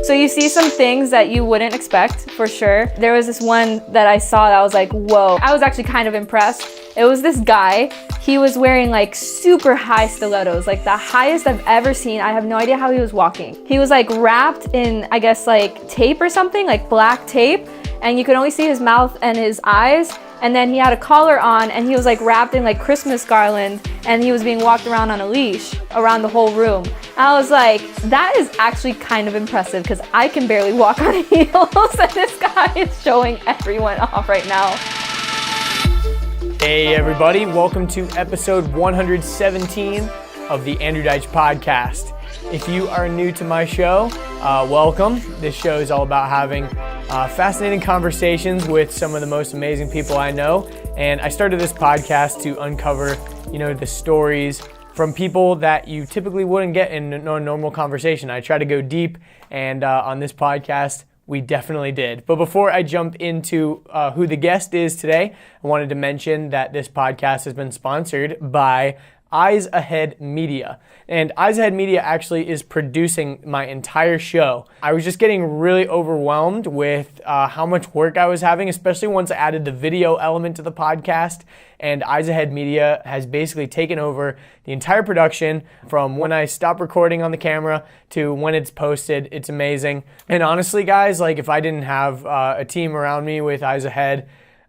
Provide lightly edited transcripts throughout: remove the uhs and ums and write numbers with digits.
So you see some things that you wouldn't expect, for sure. There was this one that I saw that I was like, whoa. I was actually kind of impressed. It was this guy. He was wearing like super high stilettos, like the highest I've ever seen. I have no idea how he was walking. He was like wrapped in, I guess, like tape or something, like black tape, and you could only see his mouth and his eyes. And then he had a collar on, and he was like wrapped in like Christmas garland, and he was being walked around on a leash around the whole room. I was like, that is actually kind of impressive, because I can barely walk on heels, and this guy is showing everyone off right now. Hey everybody, welcome to episode 117 of the Andrew Deitch podcast. If you are new to my show, welcome. This show is all about having fascinating conversations with some of the most amazing people I know. And I started this podcast to uncover, the stories from people that you typically wouldn't get in a normal conversation. I try to go deep, and on this podcast, we definitely did. But before I jump into who the guest is today, I wanted to mention that this podcast has been sponsored by Eyes Ahead Media. And Eyes Ahead Media actually is producing my entire show. I was just getting really overwhelmed with how much work I was having, especially once I added the video element to the podcast. And Eyes Ahead Media has basically taken over the entire production from when I stop recording on the camera to when it's posted. It's amazing. And honestly, guys, like if I didn't have a team around me with Eyes Ahead,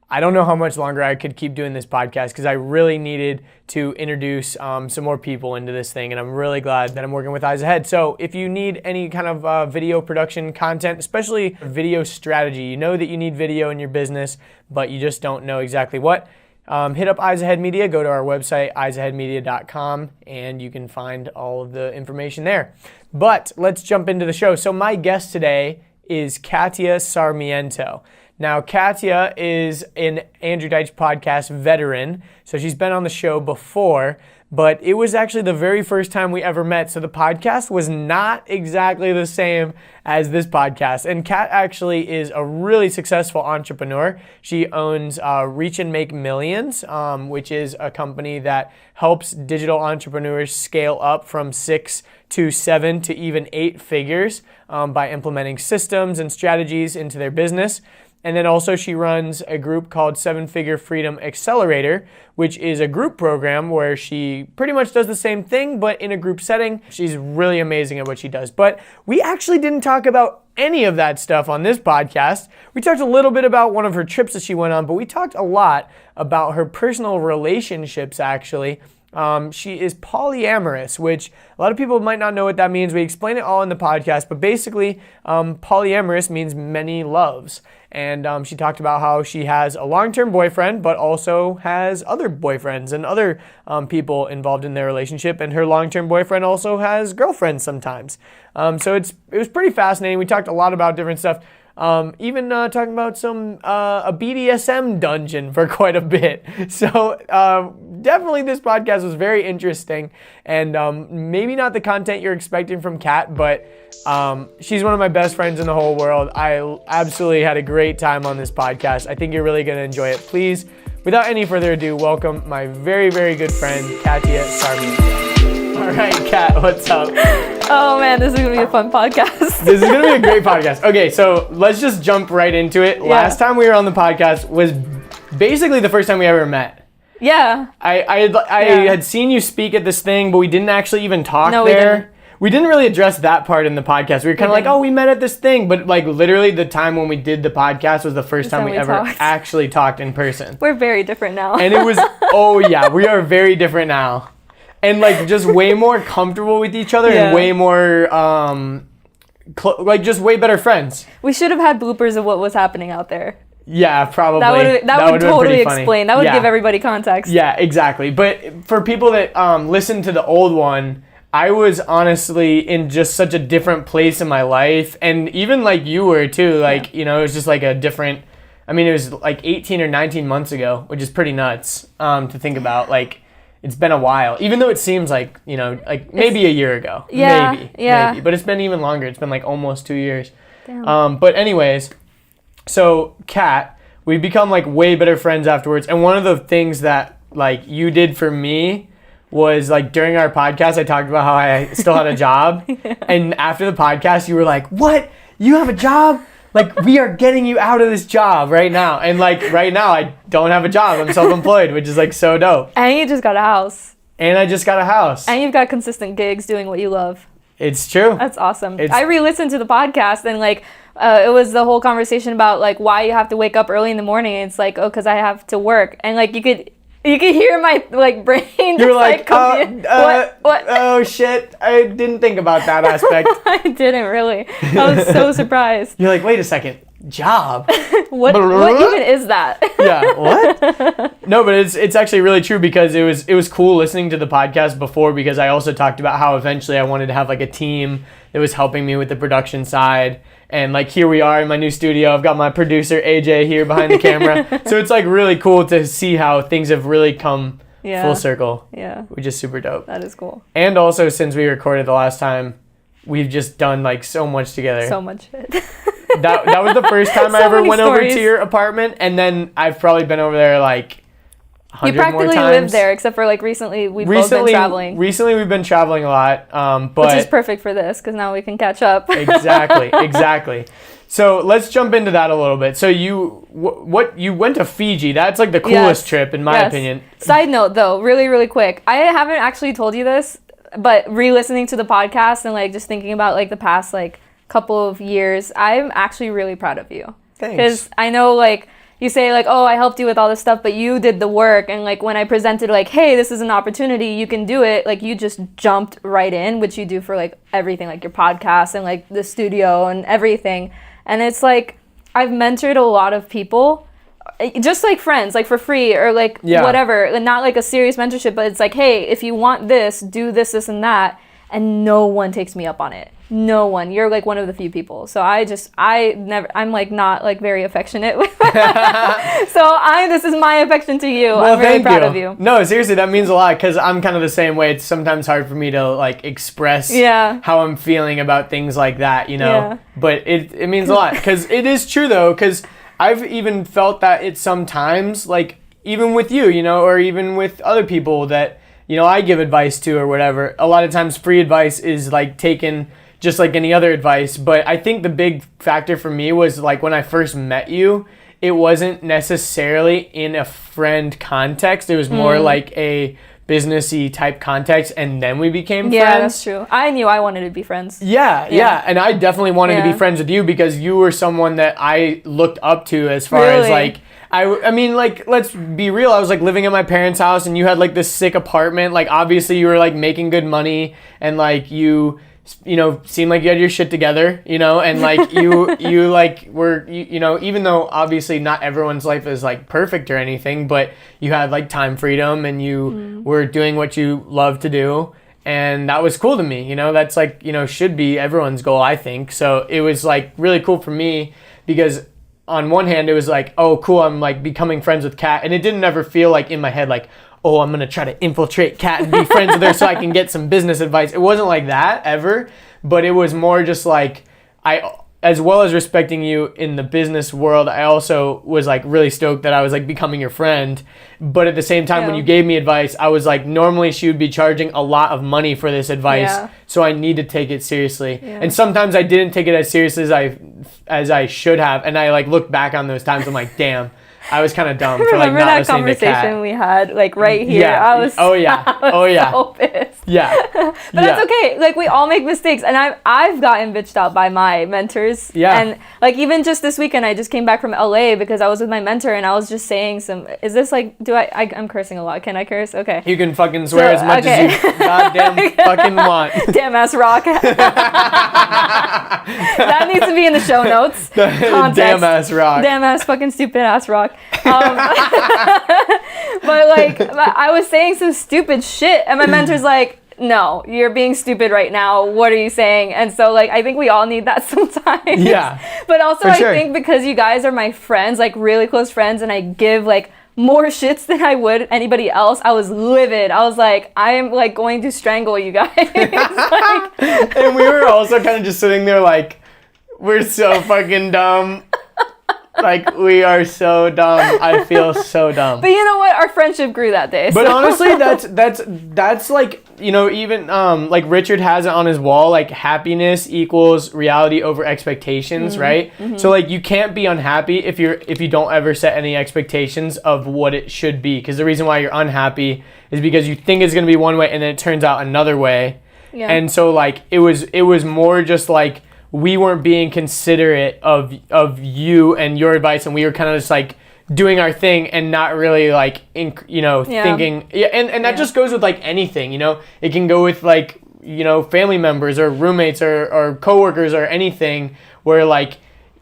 I don't know how much longer I could keep doing this podcast, because I really needed to introduce some more people into this thing, and I'm really glad that I'm working with Eyes Ahead. So if you need any kind of video production content, especially video strategy, you know that you need video in your business, but you just don't know exactly what, hit up Eyes Ahead Media, go to our website, eyesaheadmedia.com, and you can find all of the information there. But let's jump into the show. So my guest today is Katya Sarmiento. Now, Katya is an Andrew Deitch podcast veteran, so she's been on the show before, but it was actually the very first time we ever met, so the podcast was not exactly the same as this podcast. And Kat actually is a really successful entrepreneur. She owns Reach and Make Millions, which is a company that helps digital entrepreneurs scale up from 6 to 7 to even 8 figures by implementing systems and strategies into their business. And then also she runs a group called Seven-Figure Freedom Accelerator, which is a group program where she pretty much does the same thing, but in a group setting. She's really amazing at what she does. But we actually didn't talk about any of that stuff on this podcast. We talked a little bit about one of her trips that she went on, but we talked a lot about her personal relationships, actually. She is polyamorous, which a lot of people might not know what that means. We explain it all in the podcast, but basically, polyamorous means many loves. And she talked about how she has a long-term boyfriend, but also has other boyfriends and other people involved in their relationship. And her long-term boyfriend also has girlfriends sometimes. So it was pretty fascinating. We talked a lot about different stuff. Even talking about a BDSM dungeon for quite a bit. So definitely this podcast was very interesting, and maybe not the content you're expecting from Kat, but she's one of my best friends in the whole world. I absolutely had a great time on this podcast. I think you're really going to enjoy it. Please, without any further ado, welcome my very, very good friend, Katya Sarmiento. All right, Kat, what's up? Oh man, this is going to be a fun podcast. This is going to be a great podcast. Okay, so let's just jump right into it. Yeah. Last time we were on the podcast was basically the first time we ever met. Yeah. I had seen you speak at this thing, but we didn't actually even talk there. We didn't. We didn't really address that part in the podcast. We were kind of like, oh, we met at this thing. But like literally the time when we did the podcast was the first time we ever actually talked in person. We're very different now. And it was, oh yeah, we are very different now. And like just way more comfortable with each other, and way more, just way better friends. We should have had bloopers of what was happening out there. Yeah, probably. That would totally explain. That would give everybody context. Yeah, exactly. But for people that listen to the old one, I was honestly in just such a different place in my life. And even like you were too, like, it was just like a different, it was like 18 or 19 months ago, which is pretty nuts to think about. Like, it's been a while, even though it seems like, maybe a year ago. Maybe. But it's been even longer. It's been like almost 2 years. Damn. But anyways, so Kat, we've become like way better friends afterwards. And one of the things that like you did for me was like during our podcast, I talked about how I still had a job. And after the podcast, you were like, what? you have a job? Like, we are getting you out of this job right now. And like right now I don't have a job. I'm self-employed, which is like so dope. And you just got a house. And I just got a house. And you've got consistent gigs doing what you love. It's true. That's awesome. I re-listened to the podcast and like it was the whole conversation about like why you have to wake up early in the morning. It's like, oh, because I have to work. And like you could hear my like brain just You're like what? Oh shit, I didn't think about that aspect. I didn't really. I was so surprised. You're like, wait a second, job? what even is that? Yeah, what? No, but it's actually really true because it was cool listening to the podcast before, because I also talked about how eventually I wanted to have like a team that was helping me with the production side. And like here we are in my new studio. I've got my producer AJ here behind the camera. So it's like really cool to see how things have really come full circle. Yeah. Which is super dope. That is cool. And also, since we recorded the last time, we've just done like so much together. So much shit. That was the first time I ever went over to your apartment, and then I've probably been over there like 100 more times. You practically live there, except for like recently we've both been traveling. Recently we've been traveling a lot, but which is perfect for this because now we can catch up. Exactly. So let's jump into that a little bit. So you went to Fiji. That's like the coolest trip in my opinion. Side note though, really, really quick. I haven't actually told you this, but re-listening to the podcast and like just thinking about like the past like couple of years, I'm actually really proud of you. Thanks. Because I know like you say like, oh, I helped you with all this stuff, but you did the work. And like when I presented like, hey, this is an opportunity, you can do it. Like you just jumped right in, which you do for like everything, like your podcast and like the studio and everything. And it's like, I've mentored a lot of people, just like friends, like for free or like whatever, and not like a serious mentorship, but it's like, hey, if you want this, do this, this, and that. And no one takes me up on it. No one. You're like one of the few people. So I'm like not like very affectionate. So this is my affection to you. Well, I'm really proud of you. No, seriously, that means a lot because I'm kind of the same way. It's sometimes hard for me to like express how I'm feeling about things like that, you know. Yeah. But it means a lot because it is true though, because I've even felt that it's sometimes like even with you, you know, or even with other people that, you know, I give advice to or whatever. A lot of times free advice is like taken just like any other advice. But I think the big factor for me was like when I first met you, it wasn't necessarily in a friend context. It was more like a businessy type context, and then we became friends. Yeah, that's true. I knew I wanted to be friends. Yeah. And I definitely wanted to be friends with you because you were someone that I looked up to as far as like, I mean, like, let's be real. I was like living at my parents' house and you had like this sick apartment. Like, obviously you were like making good money and like you know, seemed like you had your shit together, you know, and like you like were, you know, even though obviously not everyone's life is like perfect or anything, but you had like time freedom and you were doing what you love to do. And that was cool to me, you know, that's like, you know, should be everyone's goal, I think. So it was like really cool for me because on one hand, it was like, oh, cool, I'm like becoming friends with Kat. And it didn't ever feel like in my head, like, oh, I'm going to try to infiltrate Kat and be friends with her so I can get some business advice. It wasn't like that ever, but it was more just like, as well as respecting you in the business world, I also was like really stoked that I was like becoming your friend. But at the same time, when you gave me advice, I was like, normally she would be charging a lot of money for this advice. So I need to take it seriously. And sometimes I didn't take it as seriously as I should have. And I like look back on those times, I'm like, damn, I was kind of dumb for like not listening to Kat. Remember that conversation we had like right here? Yeah. I was so pissed. Yeah. But that's okay. Like we all make mistakes, and I've gotten bitched out by my mentors. Yeah. And like even just this weekend, I just came back from LA because I was with my mentor, and I was just saying is this like I'm cursing a lot? Can I curse? Okay. You can fucking swear as much as you goddamn fucking want. Damn ass rock. That needs to be in the show notes. Damn ass rock. Damn ass fucking stupid ass rock. But like I was saying some stupid shit and my mentor's like, no, you're being stupid right now, what are you saying? And so like I think we all need that sometimes. Yeah, but also I think because you guys are my friends, like really close friends, and I give like more shits than I would anybody else, I was livid. I was like, I am like going to strangle you guys. Like, and we were also kind of just sitting there like, we're so fucking dumb. Like, we are so dumb. I feel so dumb. But you know what? Our friendship grew that day. But honestly, that's like even like Richard has it on his wall, like happiness equals reality over expectations, right? So like you can't be unhappy if you don't ever set any expectations of what it should be, because the reason why you're unhappy is because you think it's going to be one way and then it turns out another way. Yeah. And so like it was more just like we weren't being considerate of you and your advice, and we were kind of just like doing our thing and not really like thinking. Yeah, and that just goes with like anything, it can go with like family members or roommates or coworkers or anything, where like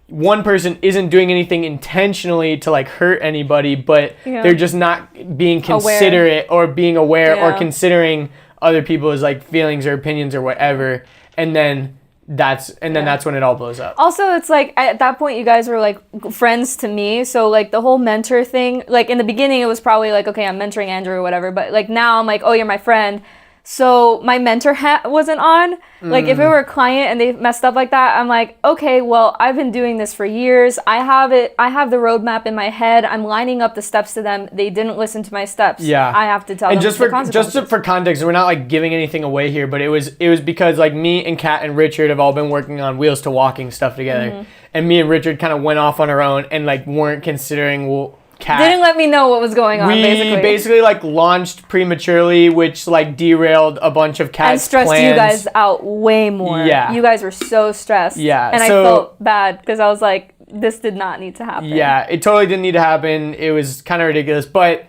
one person isn't doing anything intentionally to like hurt anybody, but they're just not being considerate or being aware or considering other people's like feelings or opinions or whatever, and then that's when it all blows up. Also, it's like at that point you guys were like friends to me, so like the whole mentor thing, like in the beginning it was probably like, okay, I'm mentoring Andrew or whatever, but like now I'm like, oh, you're my friend. So my mentor hat wasn't on. Like if it were a client and they messed up like that, I'm like, okay, well, I've been doing this for years. I have the roadmap in my head. I'm lining up the steps to them. They didn't listen to my steps. Yeah. I have to tell them the consequences. Just for context, we're not like giving anything away here, but it was because like me and Kat and Richard have all been working on Wheels to Walking stuff together. And me and Richard kind of went off on our own and like weren't considering Kat. Didn't let me know what was going on. We basically like launched prematurely, which like derailed a bunch of Kat's and stressed plans. You guys out way more. Yeah, you guys were so stressed. Yeah, and I felt bad because I was like, this did not need to happen. Yeah, it totally didn't need to happen. It was kind of ridiculous, but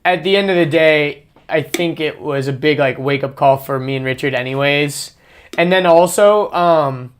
at the end of the day, I think it was a big like wake up call for me and Richard, anyways. And then also,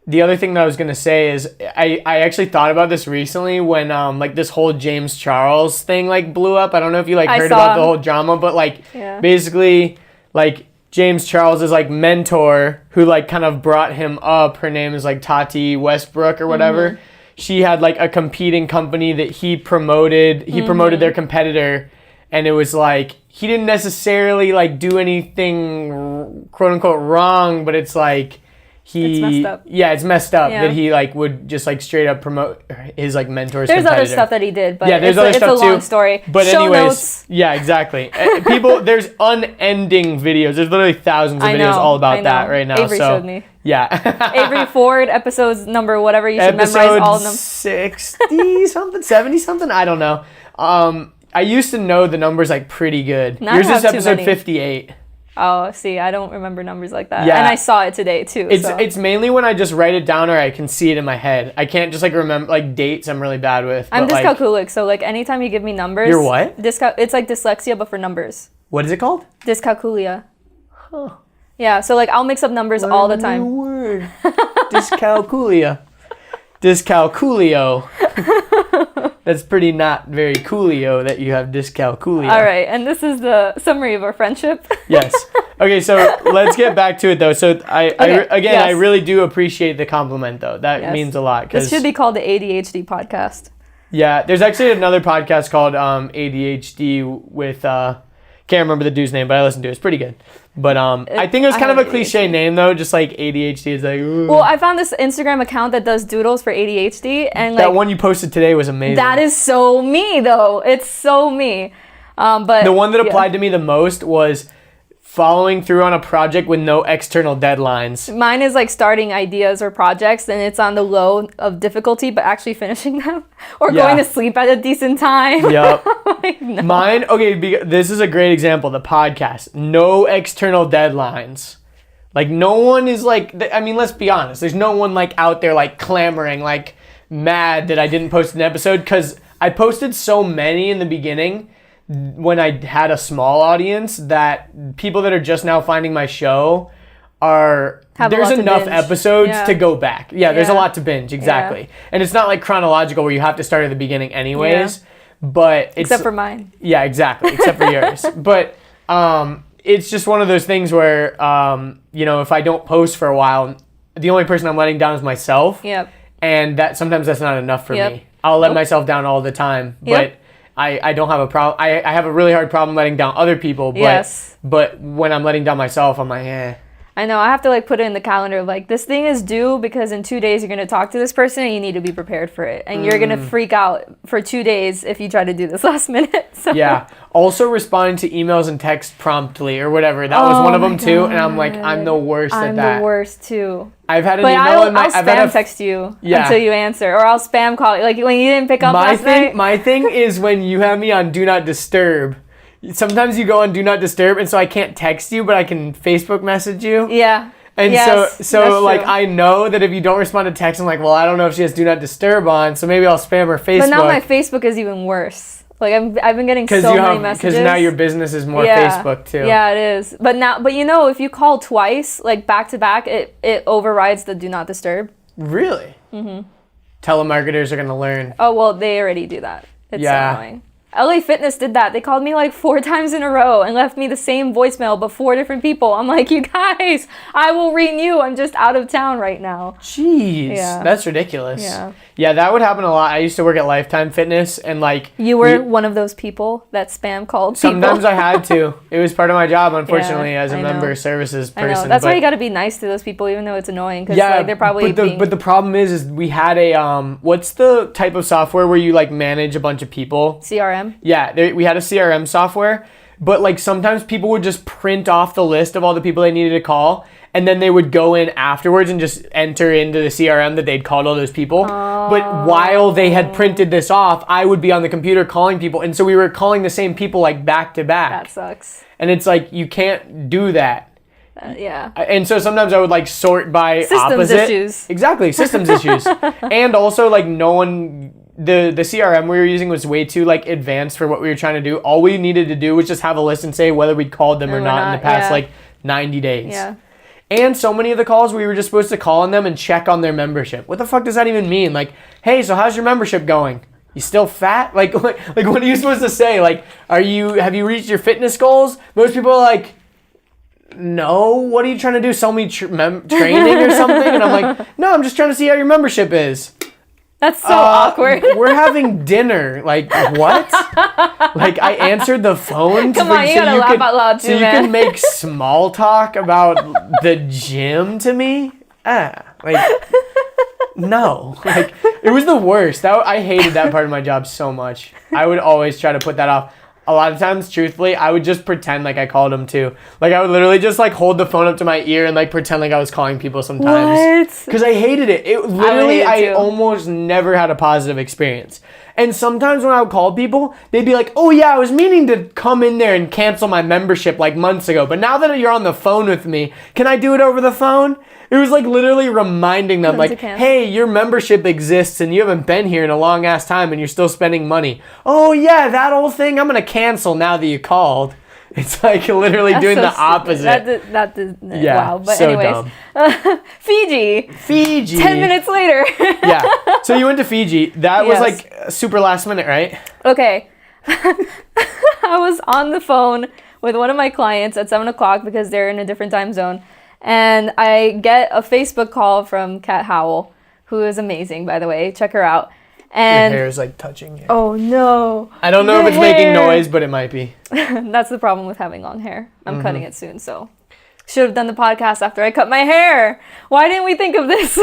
the other thing that I was going to say is I actually thought about this recently when like this whole James Charles thing like blew up. I don't know if you like heard about the whole drama, but like basically like James Charles' like mentor who like kind of brought him up, her name is like Tati Westbrook or whatever. She had like a competing company that he promoted. He promoted their competitor, and it was like he didn't necessarily like do anything quote unquote wrong, but it's like it's messed up. Yeah, it's messed up that he like would just like straight up promote his like mentor's competitor. There's other stuff that he did, but there's other stuff it's a long story. But anyways, yeah, exactly. People, there's unending videos. There's literally thousands of videos all about that right now. Avery showed me. Yeah. Avery Ford, episodes number whatever, you should memorize all of them. 60 something, 70 something, I don't know. I used to know the numbers like pretty good. Yours is episode 58. Oh, see, I don't remember numbers like that. Yeah. And I saw it today, too. It's mainly when I just write it down or I can see it in my head. I can't just, like, remember, like, dates I'm really bad with. I'm dyscalculic, so, like, anytime you give me numbers... You're what? It's like dyslexia, but for numbers. What is it called? Dyscalculia. Huh. Yeah, so, like, I'll mix up numbers all the time. New word. Dyscalculia. Dyscalculio. That's pretty not very coolio that you have dyscalculia. All right, and this is the summary of our friendship. Yes. Okay, so let's get back to it, though. So I really do appreciate the compliment, though. That means a lot. This should be called the ADHD podcast. Yeah, there's actually another podcast called ADHD with, can't remember the dude's name, but I listened to it. It's pretty good. But I think it was kind of a cliche name, though, just like ADHD is like, ooh. Well, I found this Instagram account that does doodles for ADHD. And that one you posted today was amazing. That is so me, though. It's so me. But the one that applied to me the most was following through on a project with no external deadlines. Mine is like starting ideas or projects, and it's on the low of difficulty, but actually finishing them or going to sleep at a decent time. Yep. Like, no. Mine, okay, this is a great example, the podcast. No external deadlines. Like, no one is like, I mean, let's be honest. There's no one like out there like clamoring, like mad that I didn't post an episode, because I posted so many in the beginning when I had a small audience that people that are just now finding my show there's enough episodes to go back. Yeah, there's a lot to binge, exactly. Yeah. And it's not like chronological where you have to start at the beginning anyways, but it's... Except for mine. Yeah, exactly, except for yours. But it's just one of those things where, if I don't post for a while, the only person I'm letting down is myself. Yep. And sometimes that's not enough for me. I'll let myself down all the time, but... I don't have a problem. I have a really hard problem letting down other people, but when I'm letting down myself, I'm like, eh. I know. I have to like put it in the calendar of like, this thing is due because in 2 days you're going to talk to this person and you need to be prepared for it. And you're going to freak out for 2 days if you try to do this last minute. So. Yeah. Also responding to emails and text promptly or whatever. That was one of them too. And I'm like, I'm the worst at that. I'm the worst too. I've had an but email in my... I'll spam text you yeah. until you answer. Or I'll spam call you. Like when you didn't pick up last night. My thing is when you have me on Do Not Disturb. Sometimes you go on Do Not Disturb and so I can't text you, but I can Facebook message you. Yeah. And yes, so like true. I know that if you don't respond to text, I'm like, well, I don't know if she has Do Not Disturb on, so maybe I'll spam her Facebook. But now my Facebook is even worse. Like I've been getting so many messages. Because now your business is more Facebook too. Yeah, it is. But you know, if you call twice, like back to back, it overrides the Do Not Disturb. Really? Mm-hmm. Telemarketers are gonna learn. Oh well, they already do that. It's so annoying. LA Fitness did that. They called me like 4 times in a row and left me the same voicemail, but 4 different people. I'm like, you guys, I will ring you. I'm just out of town right now. Jeez, that's ridiculous. Yeah, that would happen a lot. I used to work at Lifetime Fitness and like... You were one of those people that spam called people. Sometimes I had to. It was part of my job, unfortunately, as a member services person. I know. That's why you got to be nice to those people, even though it's annoying. Because like, they're probably but the problem is we had a... what's the type of software where you like manage a bunch of people? CRM? Yeah, we had a CRM software, but like sometimes people would just print off the list of all the people they needed to call, and then they would go in afterwards and just enter into the CRM that they'd called all those people. Oh. But while they had printed this off, I would be on the computer calling people, and so we were calling the same people like back to back. That sucks. And it's like, you can't do that. Yeah. And so sometimes I would like sort by systems issues. Exactly, systems issues. And also like no one... The CRM we were using was way too like advanced for what we were trying to do. All we needed to do was just have a list and say whether we'd called them or not in the past like 90 days. Yeah. And so many of the calls we were just supposed to call on them and check on their membership. What the fuck does that even mean? Like, hey, so how's your membership going? You still fat? Like what are you supposed to say? Like, have you reached your fitness goals? Most people are like, no, what are you trying to do? Sell me training or something? And I'm like, no, I'm just trying to see how your membership is. That's so awkward. We're having dinner. Like, what? Like, I answered the phone. Come on, you gotta laugh out loud too, man. So you can make small talk about the gym to me? No. Like, it was the worst. I hated that part of my job so much. I would always try to put that off. A lot of times, truthfully, I would just pretend like I called them too. Like, I would literally just like hold the phone up to my ear and like pretend like I was calling people sometimes. What? Because I hated it. I almost never had a positive experience. And sometimes when I would call people, they'd be like, oh yeah, I was meaning to come in there and cancel my membership like months ago. But now that you're on the phone with me, can I do it over the phone? It was like literally reminding them like, hey, your membership exists and you haven't been here in a long ass time and you're still spending money. Oh yeah, that whole thing, I'm going to cancel now that you called. It's like literally doing the opposite. Wow. But so anyways, Fiji. 10 minutes later. Yeah. So you went to Fiji. That was like super last minute, right? Okay. I was on the phone with one of my clients at 7 o'clock because they're in a different time zone. And I get a Facebook call from Kat Howell, who is amazing, by the way. Check her out. And your hair is like touching you. Oh no. I don't know if it's making noise, but it might be. That's the problem with having long hair. I'm cutting it soon, so. Should have done the podcast after I cut my hair. Why didn't we think of this?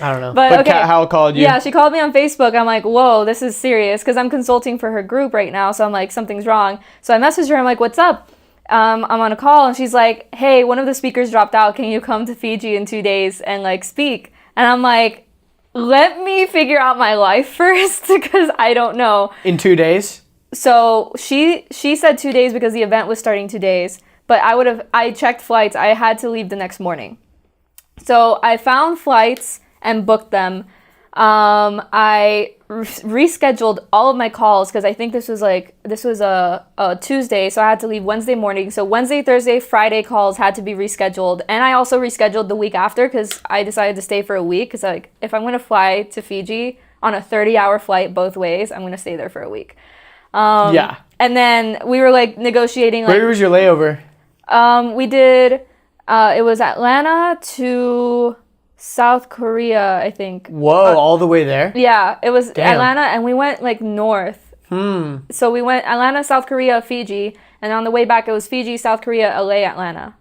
I don't know. But okay. Kat Howell called you. Yeah, she called me on Facebook. I'm like, whoa, this is serious. Because I'm consulting for her group right now. So I'm like, something's wrong. So I messaged her. I'm like, what's up? I'm on a call. And she's like, hey, one of the speakers dropped out. Can you come to Fiji in 2 days and like speak? And I'm like, let me figure out my life first because I don't know. In 2 days? So she said 2 days because the event was starting 2 days. But I checked flights. I had to leave the next morning. So I found flights and booked them. I rescheduled all of my calls because I think this was a Tuesday. So I had to leave Wednesday morning. So Wednesday, Thursday, Friday calls had to be rescheduled. And I also rescheduled the week after because I decided to stay for a week. Because like, if I'm going to fly to Fiji on a 30-hour flight both ways, I'm going to stay there for a week. Yeah. And then we were like negotiating. Like, where was your layover? We did, it was Atlanta to South Korea, I think. Whoa, all the way there? Yeah, it was Atlanta, and we went like north. So we went Atlanta, South Korea, Fiji, and on the way back it was Fiji, South Korea, LA, Atlanta.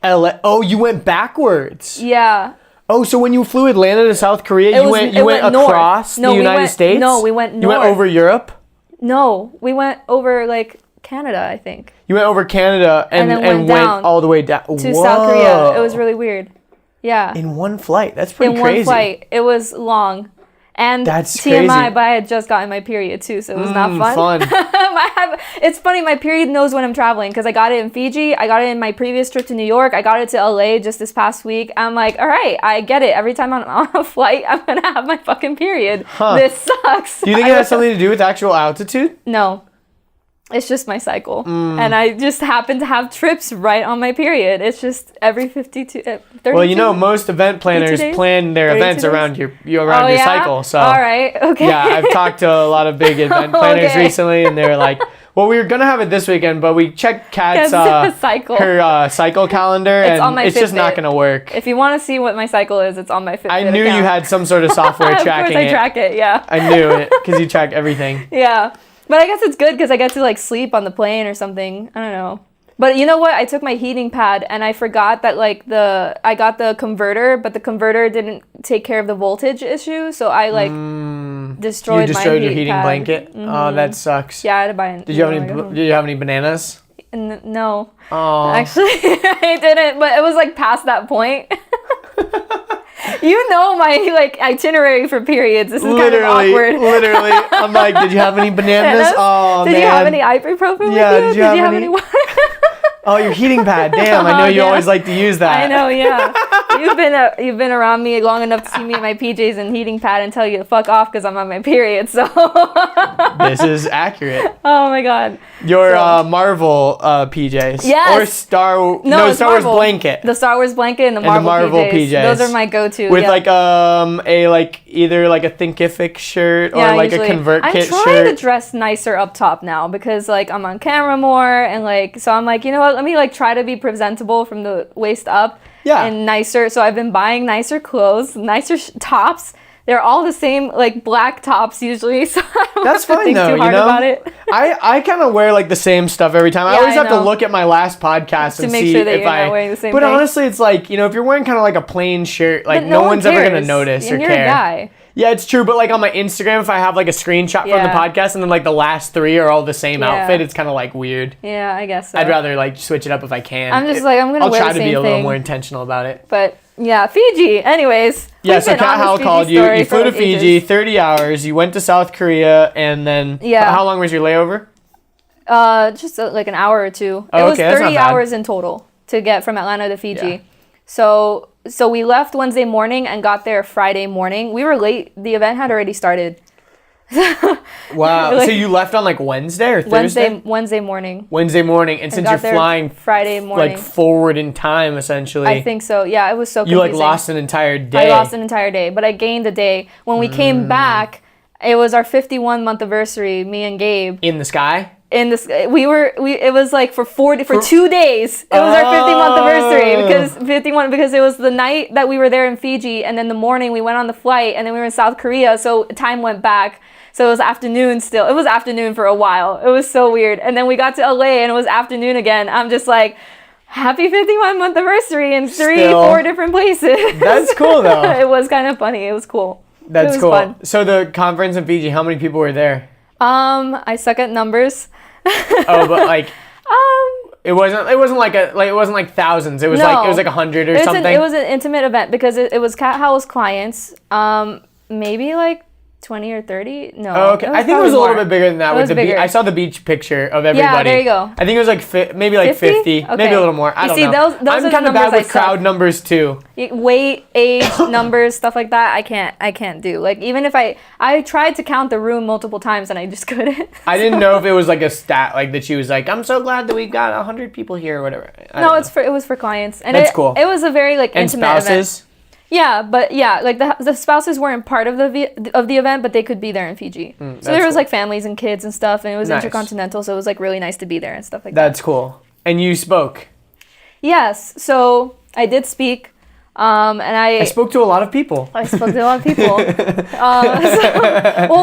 LA. Oh, you went backwards. Yeah. Oh, so when you flew Atlanta to South Korea, you went across the United States? No, we went north. You went over Europe? No, we went over like Canada, I think. You went over Canada and went all the way down to South Korea. It was really weird. Yeah. In one flight. That's pretty crazy. In one flight. It was long. And that's TMI, crazy. but I had just gotten my period too, so it was not fun. It's funny, my period knows when I'm traveling because I got it in Fiji. I got it in my previous trip to New York. I got it to LA just this past week. I'm like, all right, I get it. Every time I'm on a flight, I'm going to have my fucking period. This sucks. Do you think it has something to do with actual altitude? No. It's just my cycle. And I just happen to have trips right on my period. It's just every 32. Well, you know, most event planners plan their events around your cycle. So all right, okay. Yeah, I've talked to a lot of big event planners recently, and they're like, well, we were going to have it this weekend, but we checked Kat's cycle. Her cycle calendar, and it's just not going to work. If you want to see what my cycle is, it's on my Fitbit I knew you had some sort of software tracking it. Of course I track it, yeah. I knew it, because you track everything. Yeah. But I guess it's good because I get to like sleep on the plane or something. I don't know. But you know what? I took my heating pad and I forgot that I got the converter, but the converter didn't take care of the voltage issue. So I destroyed my your heating pad. Blanket? Mm-hmm. Oh, that sucks. Yeah, I had to buy it. Did you have any bananas? No. Oh. Actually, I didn't, but it was like past that point. You know my itinerary for periods. This is kind of awkward. Literally. I'm like, did you have any bananas? Oh, did you have any ibuprofen with you? Did you have any water? Oh, your heating pad. Damn, I know you always like to use that. I know, yeah. You've been around me long enough to see me in my PJs and heating pad and tell you to fuck off because I'm on my period. So this is accurate. Oh my god. Your Marvel PJs. Yes. Or Star Wars blanket. The Star Wars blanket and the Marvel PJs. Those are my go-to. With either a Thinkific shirt or a ConvertKit shirt. I'm trying to dress nicer up top now because I'm on camera more and so I'm like, you know what? Let me try to be presentable from the waist up. Yeah. And nicer. So I've been buying nicer clothes, nicer tops. They're all the same, black tops usually. So I don't have to think too hard about it. I kind of wear the same stuff every time. I always have to look at my last podcast and see if not wearing the same But thing. Honestly, it's if you're wearing kind of a plain shirt, no one's ever gonna notice or you're care. A guy. Yeah, it's true. But on my Instagram, if I have a screenshot from the podcast and then the last three are all the same outfit, it's kind of weird. Yeah, I guess so. I'd rather switch it up if I can. I'm just I'm gonna wear the same thing. I'll try to be a little more intentional about it. But yeah, Fiji. Anyways. Yeah, so Kat Howell called you. You flew to Fiji, 30 hours. You went to South Korea, and then how long was your layover? Just an hour or two. Oh, it was 30 hours in total to get from Atlanta to Fiji. Yeah. So we left Wednesday morning and got there Friday morning. We were late. The event had already started. Wow. So you left on Wednesday or Thursday? Wednesday morning. Wednesday morning. And since you're flying Friday morning. Forward in time, essentially. I think so. Yeah, it was so confusing. You lost an entire day. I lost an entire day, but I gained a day. When we came back, it was our 51-month anniversary, me and Gabe. In the sky? In this, it was for 2 days. It was our 50-month anniversary because it was the night that we were there in Fiji, and then the morning we went on the flight, and then we were in South Korea, so time went back. So it was afternoon still. It was afternoon for a while. It was so weird. And then we got to LA and it was afternoon again. I'm just like, happy 51-month anniversry in 4 different places. That's cool though. It was kind of funny. It was cool. That's cool. Fun. So the conference in Fiji, how many people were there? I suck at numbers. Oh, but it wasn't thousands. It was it was 100 or something. It was an intimate event because it was Kat Howell's clients. Maybe 20 or 30? No. Oh, okay. I think it was a little bit bigger than that. With the beach. I saw the beach picture of everybody. Yeah, there you go. I think it was maybe 50, okay. Maybe a little more. I don't know. Those I'm kind of bad with crowd numbers too. Weight, age, numbers, stuff like that. I can't do. Even if I tried to count the room multiple times and I just couldn't. I didn't know if it was a stat that she was I'm so glad that we got 100 people here or whatever. No, it was for clients. And that's cool. It was a very intimate and spouses? Event. Yeah, but the spouses weren't part of the event, but they could be there in Fiji. So there was families and kids and stuff, and it was intercontinental, so it was really nice to be there and stuff like that. That's cool. And you spoke? Yes, so I did speak. And I spoke to a lot of people. Well,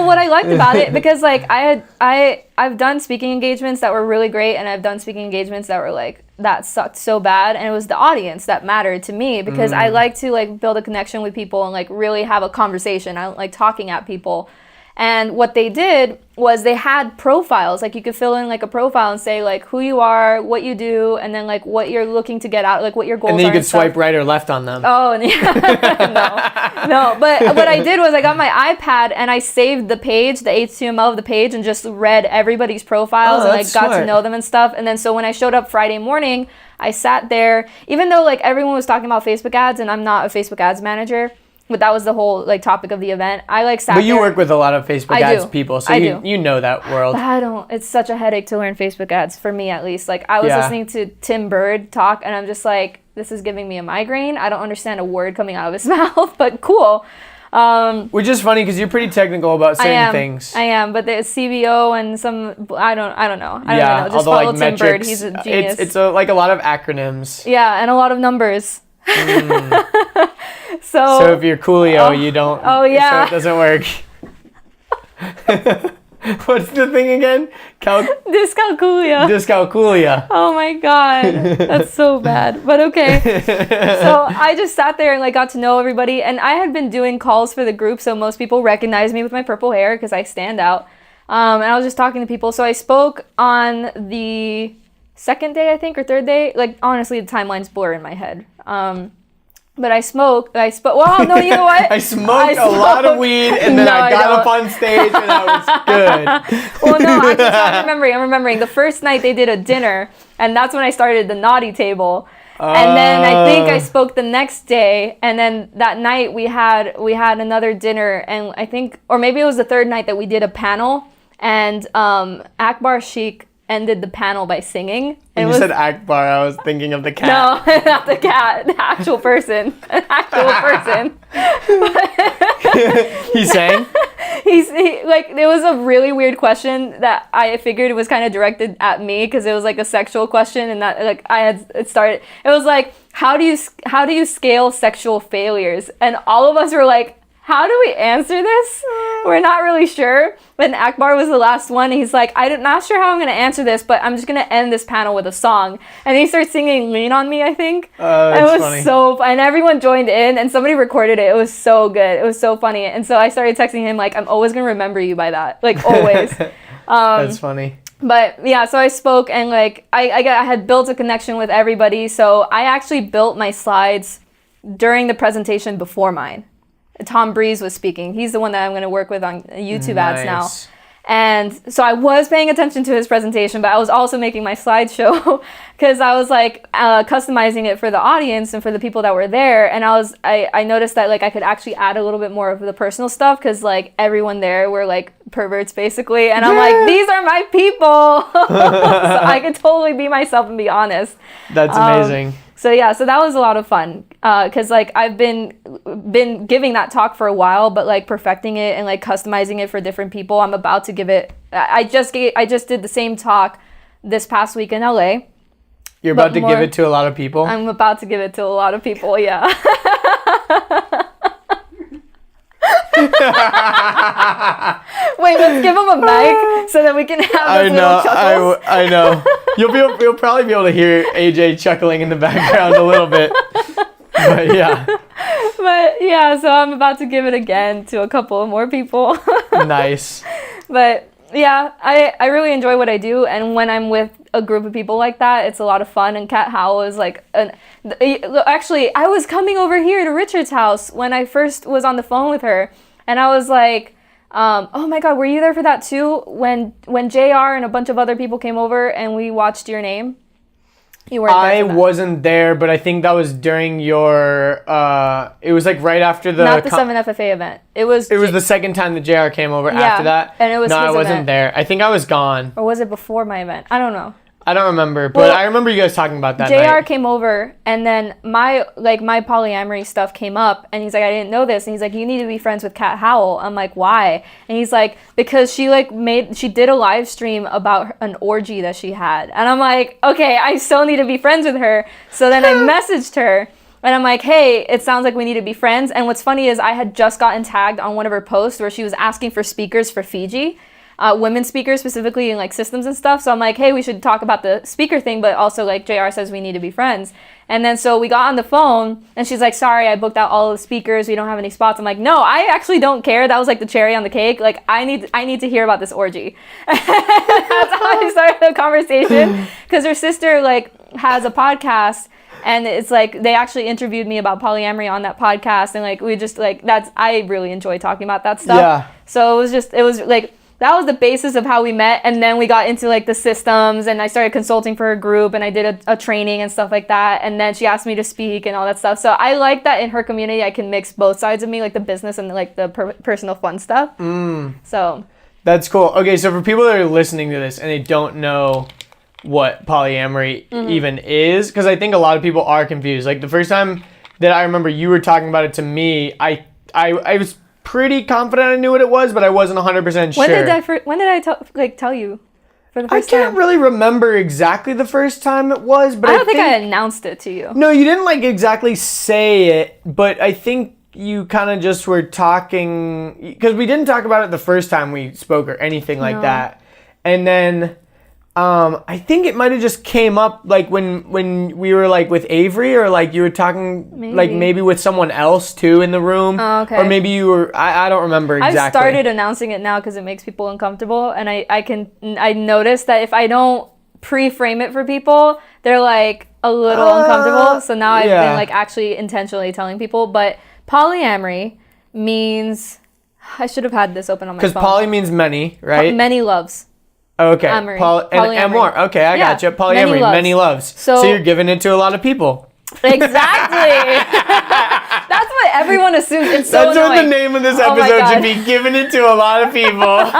what I liked about it, because like I've done speaking engagements that were really great, and I've done speaking engagements that were like, that sucked so bad, and it was the audience that mattered to me, because I like to like build a connection with people and like really have a conversation. I don't like talking at people. And what they did was they had profiles. Like you could fill in like a profile and say like who you are, what you do, and then like what you're looking to get out, like what your goals are. And then you could swipe right or left on them. Oh, yeah. No. But what I did was I got my iPad and I saved the page, the HTML of the page, and just read everybody's profiles and like got to know them and stuff. And then so when I showed up Friday morning, I sat there, even though like everyone was talking about Facebook ads and I'm not a Facebook ads manager, but that was the whole like topic of the event. I like sat there. But you work with a lot of Facebook ads people, so you know that world. But I don't. It's such a headache to learn Facebook ads, for me at least. Like I was listening to Tim Bird talk, and I'm just like, this is giving me a migraine. I don't understand a word coming out of his mouth, but cool. Which is funny because you're pretty technical about certain things. I am, but there's CBO and some, I don't know. I don't know. Just follow Tim metrics, Bird. He's a genius. It's like a lot of acronyms. Yeah, and a lot of numbers. So if you're Coolio, you don't. Oh yeah. So it doesn't work. What's the thing again? Dyscalculia. Oh my god, that's so bad. But okay. So I just sat there and like got to know everybody, and I had been doing calls for the group, so most people recognize me with my purple hair because I stand out. And I was just talking to people. So I spoke on the second day, I think, or third day. Like honestly, the timeline's blur in my head. But I spoke. Well, no, you know what? I smoked a lot of weed, and then I got up on stage, and that was good. Well, no, I'm remembering. The first night they did a dinner, and that's when I started the naughty table. And then I think I spoke the next day, and then that night we had another dinner, and I think, or maybe it was the third night that we did a panel, and Akbar Sheikh ended the panel by singing. When you said Akbar, I was thinking of the cat. No, not the cat. The actual person. He sang? It was a really weird question that I figured it was kind of directed at me, because it was like a sexual question, and that like it was like, how do you scale sexual failures? And all of us were like, how do we answer this? We're not really sure. But Akbar was the last one. And he's like, I'm not sure how I'm going to answer this, but I'm just going to end this panel with a song. And he starts singing Lean on Me, I think. That's it was funny. so fun. And everyone joined in, and somebody recorded it. It was so good. It was so funny. And so I started texting him, like, I'm always going to remember you by that. Like, always. That's funny. But yeah, so I spoke, and like, I had built a connection with everybody. So I actually built my slides during the presentation before mine. Tom Breeze was speaking. He's the one that I'm going to work with on YouTube ads now. And so I was paying attention to his presentation, but I was also making my slideshow because I was like customizing it for the audience and for the people that were there. And I noticed that like I could actually add a little bit more of the personal stuff, because like everyone there were like perverts basically. And I'm like, these are my people. So I could totally be myself and be honest. That's amazing. So yeah, so that was a lot of fun, because like I've been giving that talk for a while, but like perfecting it and like customizing it for different people. I'm about to give it. I just did the same talk this past week in LA. You're about to give it to a lot of people? I'm about to give it to a lot of people. Yeah. Wait, let's give him a mic so that we can have those little chuckles. I know. You'll probably be able to hear AJ chuckling in the background a little bit. But yeah. So I'm about to give it again to a couple of more people. Nice. But yeah, I really enjoy what I do, and when I'm with a group of people like that, it's a lot of fun. And Kat Howell is like actually, I was coming over here to Richard's house when I first was on the phone with her, and I was like, oh my god, were you there for that too? When JR and a bunch of other people came over and we watched Your Name? You weren't there. I wasn't there, but I think that was during your it was like right after the not the 7FFA event. It was the second time that JR came over after that. And it was I wasn't event. there. I think I was gone. Or was it before my event? I don't know. I don't remember, but I remember you guys talking about that JR night. came over, and then my polyamory stuff came up, and he's like, I didn't know this, and he's like, you need to be friends with Kat Howell. I'm like, why? And he's like, because she did a live stream about an orgy that she had, and I'm like, okay, I still need to be friends with her. So then I messaged her And I'm like, hey, it sounds like we need to be friends. And what's funny is I had just gotten tagged on one of her posts where she was asking for speakers for Fiji, women speakers specifically in like systems and stuff. So I'm like, hey, we should talk about the speaker thing, but also like JR says we need to be friends. And then so we got on the phone and she's like, sorry, I booked out all of the speakers. We don't have any spots. I'm like, no, I actually don't care. That was like the cherry on the cake. Like I need to hear about this orgy. That's how I started the conversation, because her sister like has a podcast. And it's like, they actually interviewed me about polyamory on that podcast. And like, we just like, I really enjoy talking about that stuff. Yeah. So it was like, that was the basis of how we met. And then we got into like the systems, and I started consulting for her group, and I did a training and stuff like that. And then she asked me to speak and all that stuff. So I like that in her community, I can mix both sides of me, like the business and like the personal fun stuff. So that's cool. Okay. So for people that are listening to this and they don't know what polyamory even is, because I think a lot of people are confused. Like the first time that I remember you were talking about it to me, I was pretty confident I knew what it was, but I wasn't 100% sure. When did I tell you for the first time? I can't really remember exactly the first time it was, but I don't think I announced it to you. No, you didn't like exactly say it, but I think you kind of just were talking, because we didn't talk about it the first time we spoke or anything like that. And then I think it might have just came up like when we were like with Avery, or like you were talking like maybe with someone else too in the room. Oh, okay. Or maybe you were, I don't remember exactly. I've started announcing it now because it makes people uncomfortable, and I noticed that if I don't pre-frame it for people, they're like a little uncomfortable. So now I've been like actually intentionally telling people. But polyamory means, I should have had this open on my phone. Because poly means many, right? Many loves. Okay. Polyamory. And more. Okay, I got you. Polyamory, many loves. So you're giving it to a lot of people. Exactly. That's what everyone assumes. It's so That's annoying. what the name of this episode should be. Giving it to a lot of people.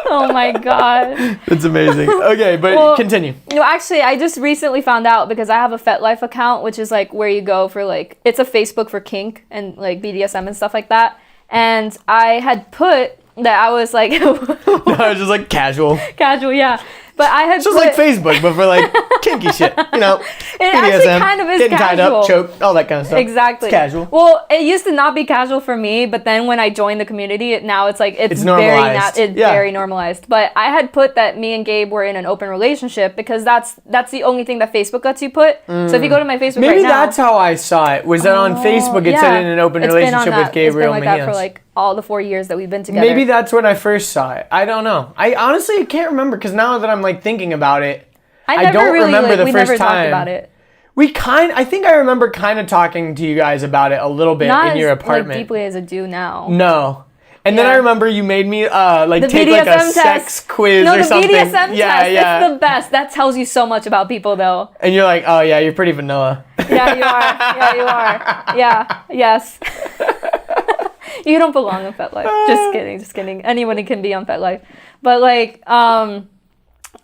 Oh my God. That's amazing. Okay, but continue. No, actually, I just recently found out, because I have a FetLife account, which is like where you go for like, it's a Facebook for kink and like BDSM and stuff like that. And I had put that I was like... No, I was just like casual. Casual, yeah. But I had just like Facebook, but for like kinky shit, you know. It BDSM, actually kind of is getting casual. tied up, choked, all that kind of stuff. Exactly. It's casual. Well, it used to not be casual for me, but then when I joined the community, now it's like it's normalized. Very normalized. But I had put that me and Gabe were in an open relationship, because that's the only thing that Facebook lets you put. So if you go to my Facebook maybe right now, that's how I saw it. Was that on Facebook? It said in an open relationship with Gabriel It's been like that for like all the 4 years that we've been together. Maybe that's when I first saw it. I don't know. I honestly can't remember, because now that I'm like thinking about it, I don't remember the first time. We never talked about it. I think I remember kind of talking to you guys about it a little bit in your apartment. Not as deeply as I do now. No. And then I remember you made me take BDSM like a sex quiz or something. No, the BDSM test. It's the best. That tells you so much about people, though. And you're like, oh yeah, you're pretty vanilla. Yeah, you are. Yeah, you are. Yeah. Yes. You don't belong in FetLife. Just kidding. Anybody can be on FetLife. But like,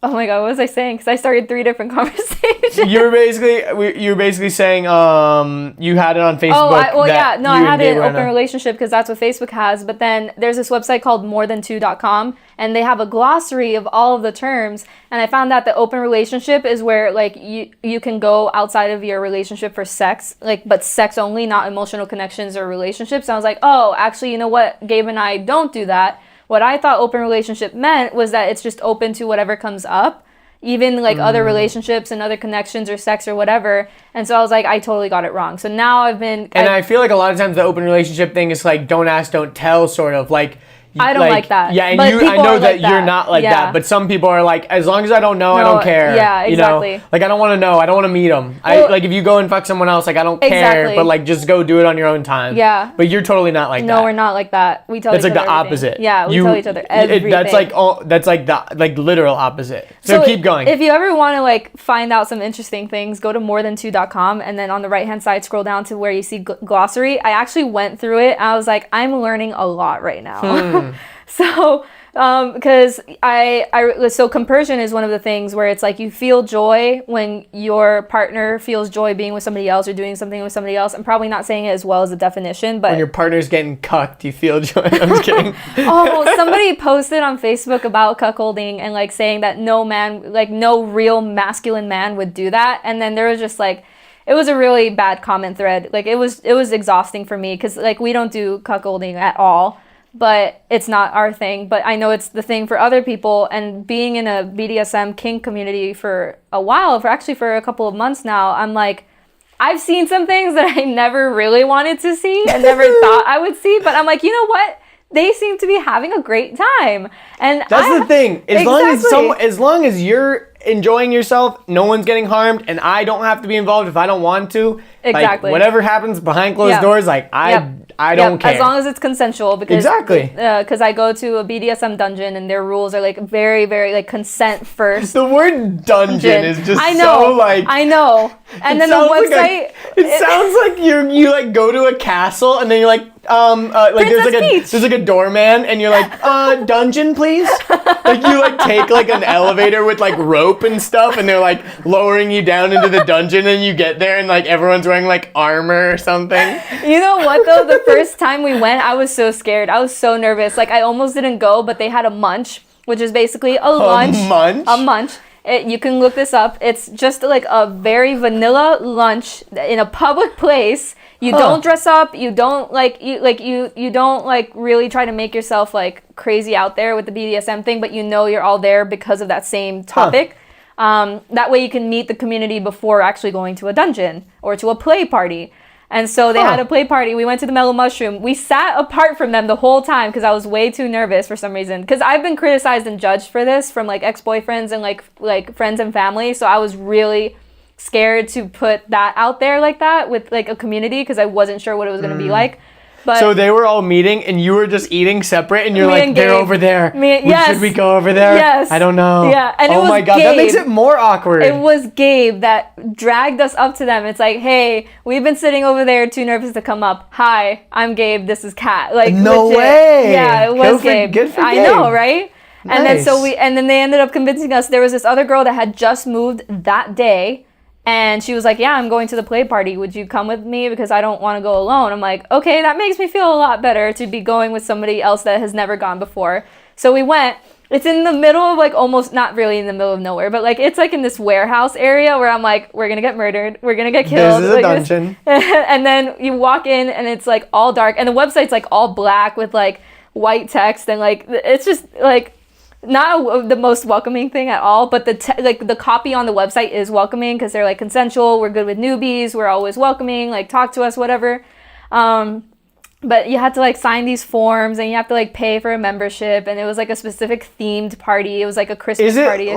oh my God, what was I saying? Because I started 3 different conversations. You were basically saying you had it on Facebook. I had it in open relationship, because that's what Facebook has. But then there's this website called morethan2.com, and they have a glossary of all of the terms. And I found out that open relationship is where like you can go outside of your relationship for sex, but sex only, not emotional connections or relationships. And I was like, oh, actually, you know what? Gabe and I don't do that. What I thought open relationship meant was that it's just open to whatever comes up, even like other relationships and other connections or sex or whatever. And so I was like, I totally got it wrong. So now I feel like a lot of times the open relationship thing is like don't ask, don't tell, sort of like. I don't like that. Yeah, and I know that you're not like that, but some people are like, as long as I don't know, I don't care. Yeah, exactly. You know? Like I don't want to know. I don't want to meet them. Like if you go and fuck someone else, like I don't care, but like just go do it on your own time. Yeah. But you're totally not like that. No, we're not like that. We tell each other That's like the everything. opposite. Yeah, we tell each other everything. That's like the literal opposite. So keep going. If you ever want to like find out some interesting things, go to morethan2.com, and then on the right hand side scroll down to where you see glossary. I actually went through it. I was like, I'm learning a lot right now. So, because so compersion is one of the things where it's like you feel joy when your partner feels joy being with somebody else or doing something with somebody else. I'm probably not saying it as well as the definition, but... When your partner's getting cucked, you feel joy. I'm just kidding. Somebody posted on Facebook about cuckolding and like saying that no real masculine man would do that. And then there was just like... it was a really bad comment thread. Like it was exhausting for me because like we don't do cuckolding at all, but it's not our thing. But I know it's the thing for other people. And being in a BDSM kink community for a while, for a couple of months now, I'm like, I've seen some things that I never really wanted to see and never thought I would see. But I'm like, you know what? They seem to be having a great time. And that's the thing. As long as you're enjoying yourself, no one's getting harmed, and I don't have to be involved if I don't want to. Exactly. Like, whatever happens behind closed doors, like I don't care. As long as it's consensual, because because I go to a BDSM dungeon and their rules are like very, very like consent first. The word dungeon is just I know. And then the website. It sounds like you like go to a castle and then you're like there's like a doorman and you're like dungeon please. Like you like take like an elevator with like rope and stuff and they're like lowering you down into the dungeon and you get there and like everyone's wearing like armor or something. You know what though? The first time we went, I was so scared. I was so nervous. Like I almost didn't go, but they had a munch, which is basically a lunch. A munch. You can look this up. It's just like a very vanilla lunch in a public place. You don't dress up. You don't you don't like really try to make yourself like crazy out there with the BDSM thing, but you know you're all there because of that same topic. That way you can meet the community before actually going to a dungeon or to a play party. And so they had a play party. We went to the Mellow Mushroom. We sat apart from them the whole time because I was way too nervous for some reason. Because I've been criticized and judged for this from like ex-boyfriends and like friends and family. So I was really scared to put that out there like that with like a community because I wasn't sure what it was going to be like. But so they were all meeting and you were just eating separate and you're like, they're over there. Should we go over there? Yes. I don't know. Yeah. And oh my God, that makes it more awkward. It was Gabe that dragged us up to them. It's like, hey, we've been sitting over there too nervous to come up. Hi, I'm Gabe. This is Kat. Like, no legit. way. Yeah, it was Gabe. Good for Gabe. I know, right? Nice. And then they ended up convincing us. There was this other girl that had just moved that day. And she was like, yeah, I'm going to the play party. Would you come with me? Because I don't want to go alone. I'm like, okay, that makes me feel a lot better to be going with somebody else that has never gone before. So we went. It's in the middle of like almost not really in the middle of nowhere, but like it's like in this warehouse area where I'm like, we're going to get murdered. We're going to get killed. This is a dungeon. And then you walk in and it's like all dark. And the website's like all black with like white text. And like, it's just like, not the most welcoming thing at all, but the copy on the website is welcoming because they're like consensual. We're good with newbies. We're always welcoming. Like talk to us, whatever. But you had to like sign these forms and you have to like pay for a membership. And it was like a specific themed party. It was like a Christmas party.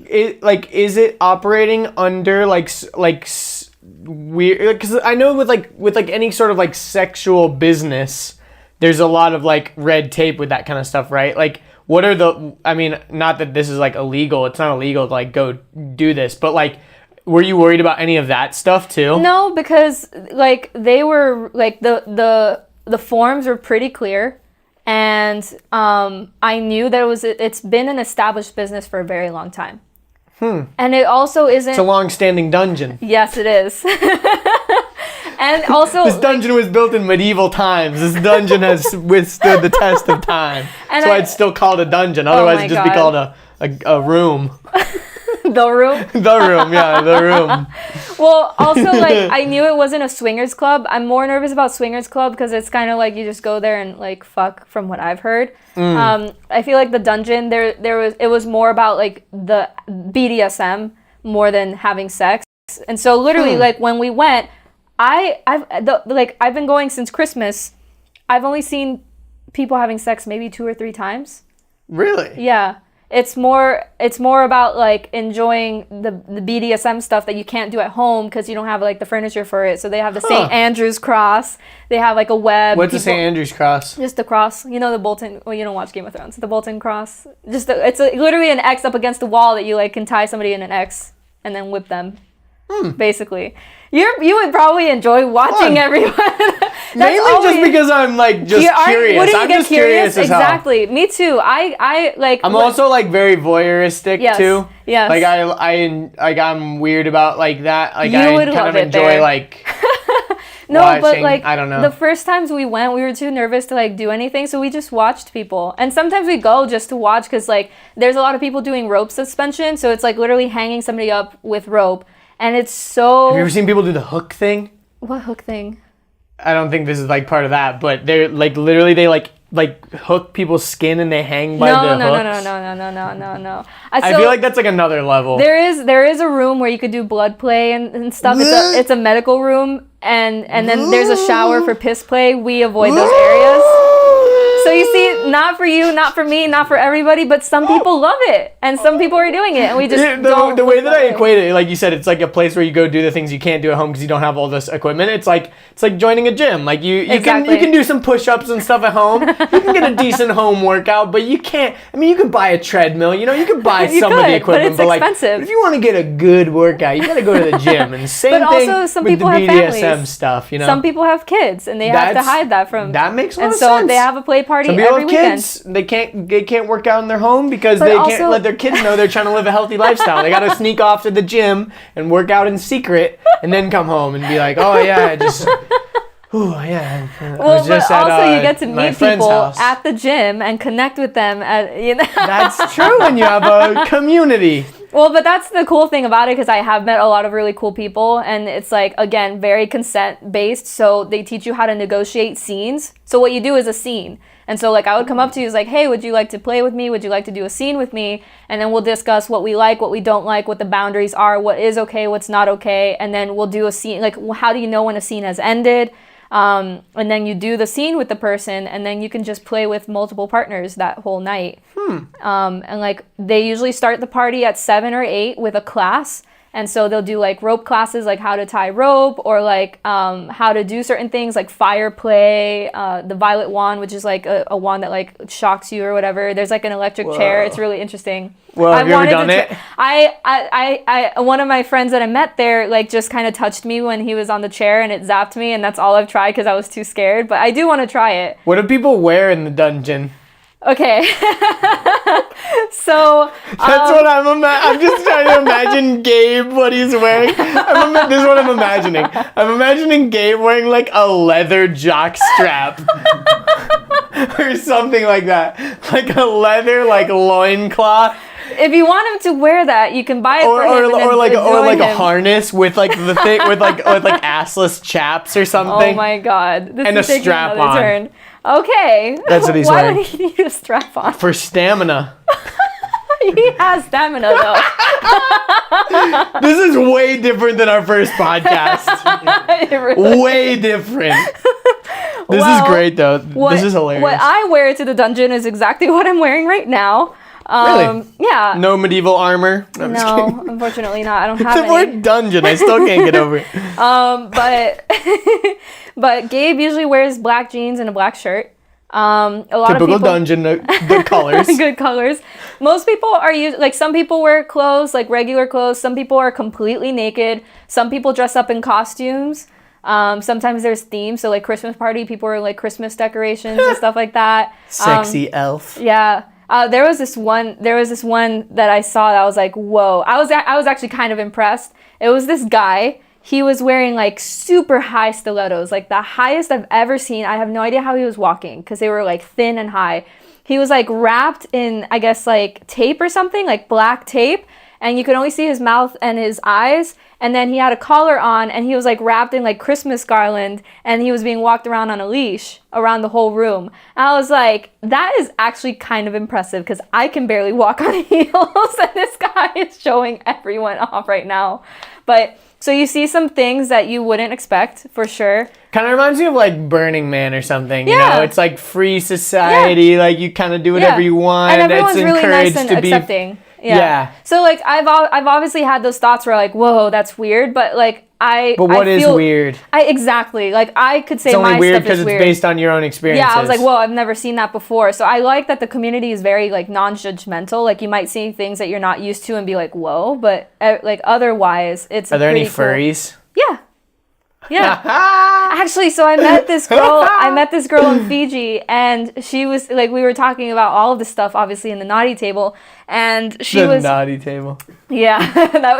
Is it operating under weird? Because I know with any sort of like sexual business, there's a lot of like red tape with that kind of stuff, right? Like. What are I mean, not that this is like illegal. It's not illegal to like go do this, but like, were you worried about any of that stuff too? No, because like they were like the forms were pretty clear, and I knew that it's been an established business for a very long time. And it also isn't. It's a long-standing dungeon. Yes, it is. And also, this dungeon was built in medieval times. This dungeon has withstood the test of time. That's why it's still called a dungeon. Otherwise, it'd just be called a room. The room? The room, yeah, the room. Well, also, like, I knew it wasn't a swingers club. I'm more nervous about swingers club because it's kind of like you just go there and, like, fuck, from what I've heard. I feel like the dungeon, it was more about, like, the BDSM more than having sex. And so, literally, like, when we went... I've been going since Christmas. I've only seen people having sex maybe 2 or 3 times. Really? Yeah. It's more about like enjoying the BDSM stuff that you can't do at home because you don't have like the furniture for it. So they have the St. Andrew's cross. They have like a web. What's the St. Andrew's cross? Just the cross. You know the Bolton. Well, you don't watch Game of Thrones. The Bolton cross. It's literally an X up against the wall that you like can tie somebody in an X and then whip them. Basically. You would probably enjoy watching everyone. Mainly just because I'm like just curious. What do you I'm get just curious? As Exactly. Hell. Me too. I like. I'm also like very voyeuristic too. Yes. Like I'm weird about like that. Like you would kind of enjoy there. like. No, watching, but like I don't know. The first times we went, we were too nervous to like do anything, so we just watched people. And sometimes we go just to watch because like there's a lot of people doing rope suspension, so it's like literally hanging somebody up with rope. And it's so... Have you ever seen people do the hook thing? What hook thing? I don't think this is like part of that, but they're like literally they like hook people's skin and they hang by the hooks. No. I feel like that's like another level. There is a room where you could do blood play and stuff. It's a medical room, and then there's a shower for piss play. We avoid those areas. So you see, not for you, not for me, not for everybody, but some people love it, and some people are doing it, and we just don't. The way that I equate it, like you said, it's like a place where you go do the things you can't do at home because you don't have all this equipment. It's like joining a gym. Like you can do some push-ups and stuff at home. You can get a decent home workout, but you can't. I mean, you can buy a treadmill. You can buy some of the equipment, but it's expensive. If you want to get a good workout, you got to go to the gym. And same but thing also, some with people the have BDSM families. stuff. Some people have kids, and they have to hide that from. That makes a lot of sense. And so they have a play party every weekend. They can't work out in their home because they can't let their kids know they're trying to live a healthy lifestyle. They got to sneak off to the gym and work out in secret, and then come home and be like, "Oh yeah, I just." Well, but also you get to meet people at the gym and connect with them. That's true when you have a community. Well, but that's the cool thing about it, because I have met a lot of really cool people, and it's like, again, very consent based. So they teach you how to negotiate scenes. So what you do is a scene. And so like I would come up to you, like, hey, would you like to play with me? Would you like to do a scene with me? And then we'll discuss what we like, what we don't like, what the boundaries are, what is okay, what's not okay. And then we'll do a scene. Like, how do you know when a scene has ended? And then you do the scene with the person, and then you can just play with multiple partners that whole night. And like they usually start the party at 7 or 8 with a class. And so they'll do like rope classes, like how to tie rope, or like how to do certain things like fire play, the violet wand, which is like a wand that like shocks you or whatever. There's like an electric chair. It's really interesting. Well, have you ever done it? I one of my friends that I met there like just kind of touched me when he was on the chair, and it zapped me, and that's all I've tried because I was too scared. But I do want to try it. What do people wear in the dungeon? Okay. So that's what I'm just trying to imagine Gabe, what he's wearing. This is what I'm imagining. I'm imagining Gabe wearing like a leather jock strap or something like that, like a leather like loincloth. If you want him to wear that, you can buy it for him. Or like a harness with like the thing with like assless chaps or something. Oh my god! And a strap on. Turn. Okay. That's what he's wearing. Why would he need a strap on? For stamina. He has stamina though. This is way different than our first podcast. Really way different. This is great though. This is hilarious. What I wear to the dungeon is exactly what I'm wearing right now. Really? Yeah. No medieval armor? No, unfortunately not. I don't have any. The word dungeon, I still can't get over it. But Gabe usually wears black jeans and a black shirt. Typical dungeon, good colors. Good colors. Most people are like some people wear clothes, like regular clothes. Some people are completely naked. Some people dress up in costumes. Sometimes there's themes, so like Christmas party, people wear like Christmas decorations and stuff like that. Sexy elf. Yeah. There was this one that I saw that I was like, whoa. I was actually kind of impressed. It was this guy. He was wearing like super high stilettos, like the highest I've ever seen. I have no idea how he was walking because they were like thin and high. He was like wrapped in, I guess, like tape or something, like black tape. And you could only see his mouth and his eyes. And then he had a collar on, and he was like wrapped in like Christmas garland, and he was being walked around on a leash around the whole room. And I was like, that is actually kind of impressive because I can barely walk on heels, and this guy is showing everyone off right now. But so you see some things that you wouldn't expect for sure. Kind of reminds me of like Burning Man or something. You know, it's like free society. Like you kind of do whatever you want. And everyone's really nice and accepting. Yeah. So like I've obviously had those thoughts where like, whoa, that's weird, but like But what is weird? Exactly. Like I could say it's only my weird stuff because is it's weird. based on your own experiences. Yeah, I was like, whoa, I've never seen that before. So I like that the community is very like non-judgmental. Like you might see things that you're not used to and be like, whoa, but like otherwise, it's. Are there any cool. furries? Yeah. Yeah. Actually, so I met this girl in Fiji, and she was like, we were talking about all of this stuff, obviously, in the naughty table, and she was... The naughty table. Yeah,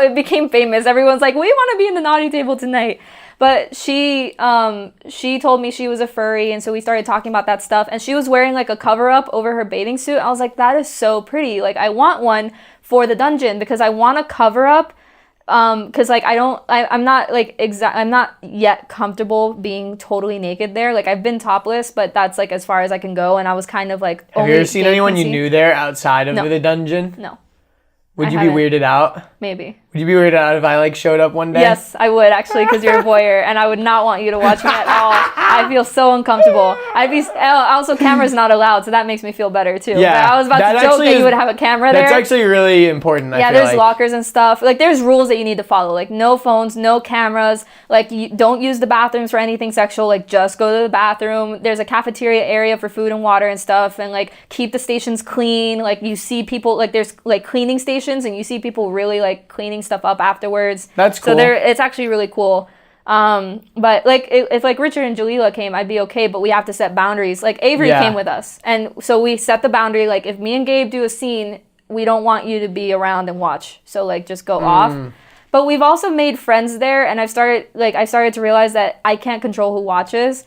it became famous. Everyone's like, we want to be in the naughty table tonight. But she told me she was a furry, and so we started talking about that stuff, and she was wearing like a Coverup over her bathing suit. I was like, that is so pretty. Like, I want one for the dungeon because I want a Coverup Because like I'm not yet comfortable being totally naked there. Like I've been topless, but that's like as far as I can go. And I was kind of like, have you ever seen anyone you knew there outside of the dungeon? No. Would you be weirded out? Maybe. Would you be weirded out if I like showed up one day? Yes, I would actually, because you're a voyeur, and I would not want you to watch me at all. I feel so uncomfortable. Also, camera's not allowed, so that makes me feel better too. Yeah, but I was about to joke that you would have a camera there. That's actually really important. Yeah, there's lockers and stuff. Like there's rules that you need to follow. Like no phones, no cameras. Like you don't use the bathrooms for anything sexual. Like just go to the bathroom. There's a cafeteria area for food and water and stuff, and like keep the stations clean. Like you see people like there's like cleaning stations, and you see people really like cleaning stuff up afterwards. That's cool. So it's actually really cool. But like if like Richard and Jalila came, I'd be okay, but we have to set boundaries. Like Avery came with us, and so we set the boundary. Like if me and Gabe do a scene, we don't want you to be around and watch. So like just go off. But we've also made friends there, and I started to realize that I can't control who watches,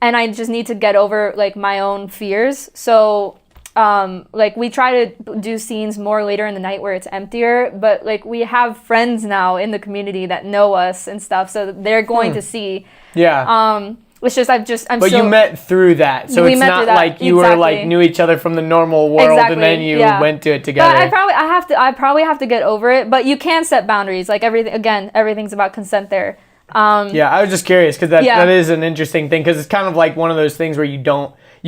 and I just need to get over like my own fears. So like we try to do scenes more later in the night where it's emptier, but like we have friends now in the community that know us and stuff, so they're going to see. Yeah. It's just But you met through that, so it's not like you were like knew each other from the normal world and then you went to it together. But I probably have to get over it. But you can set boundaries. Like everything's about consent there. Yeah, I was just curious because that is an interesting thing, because it's kind of like one of those things where you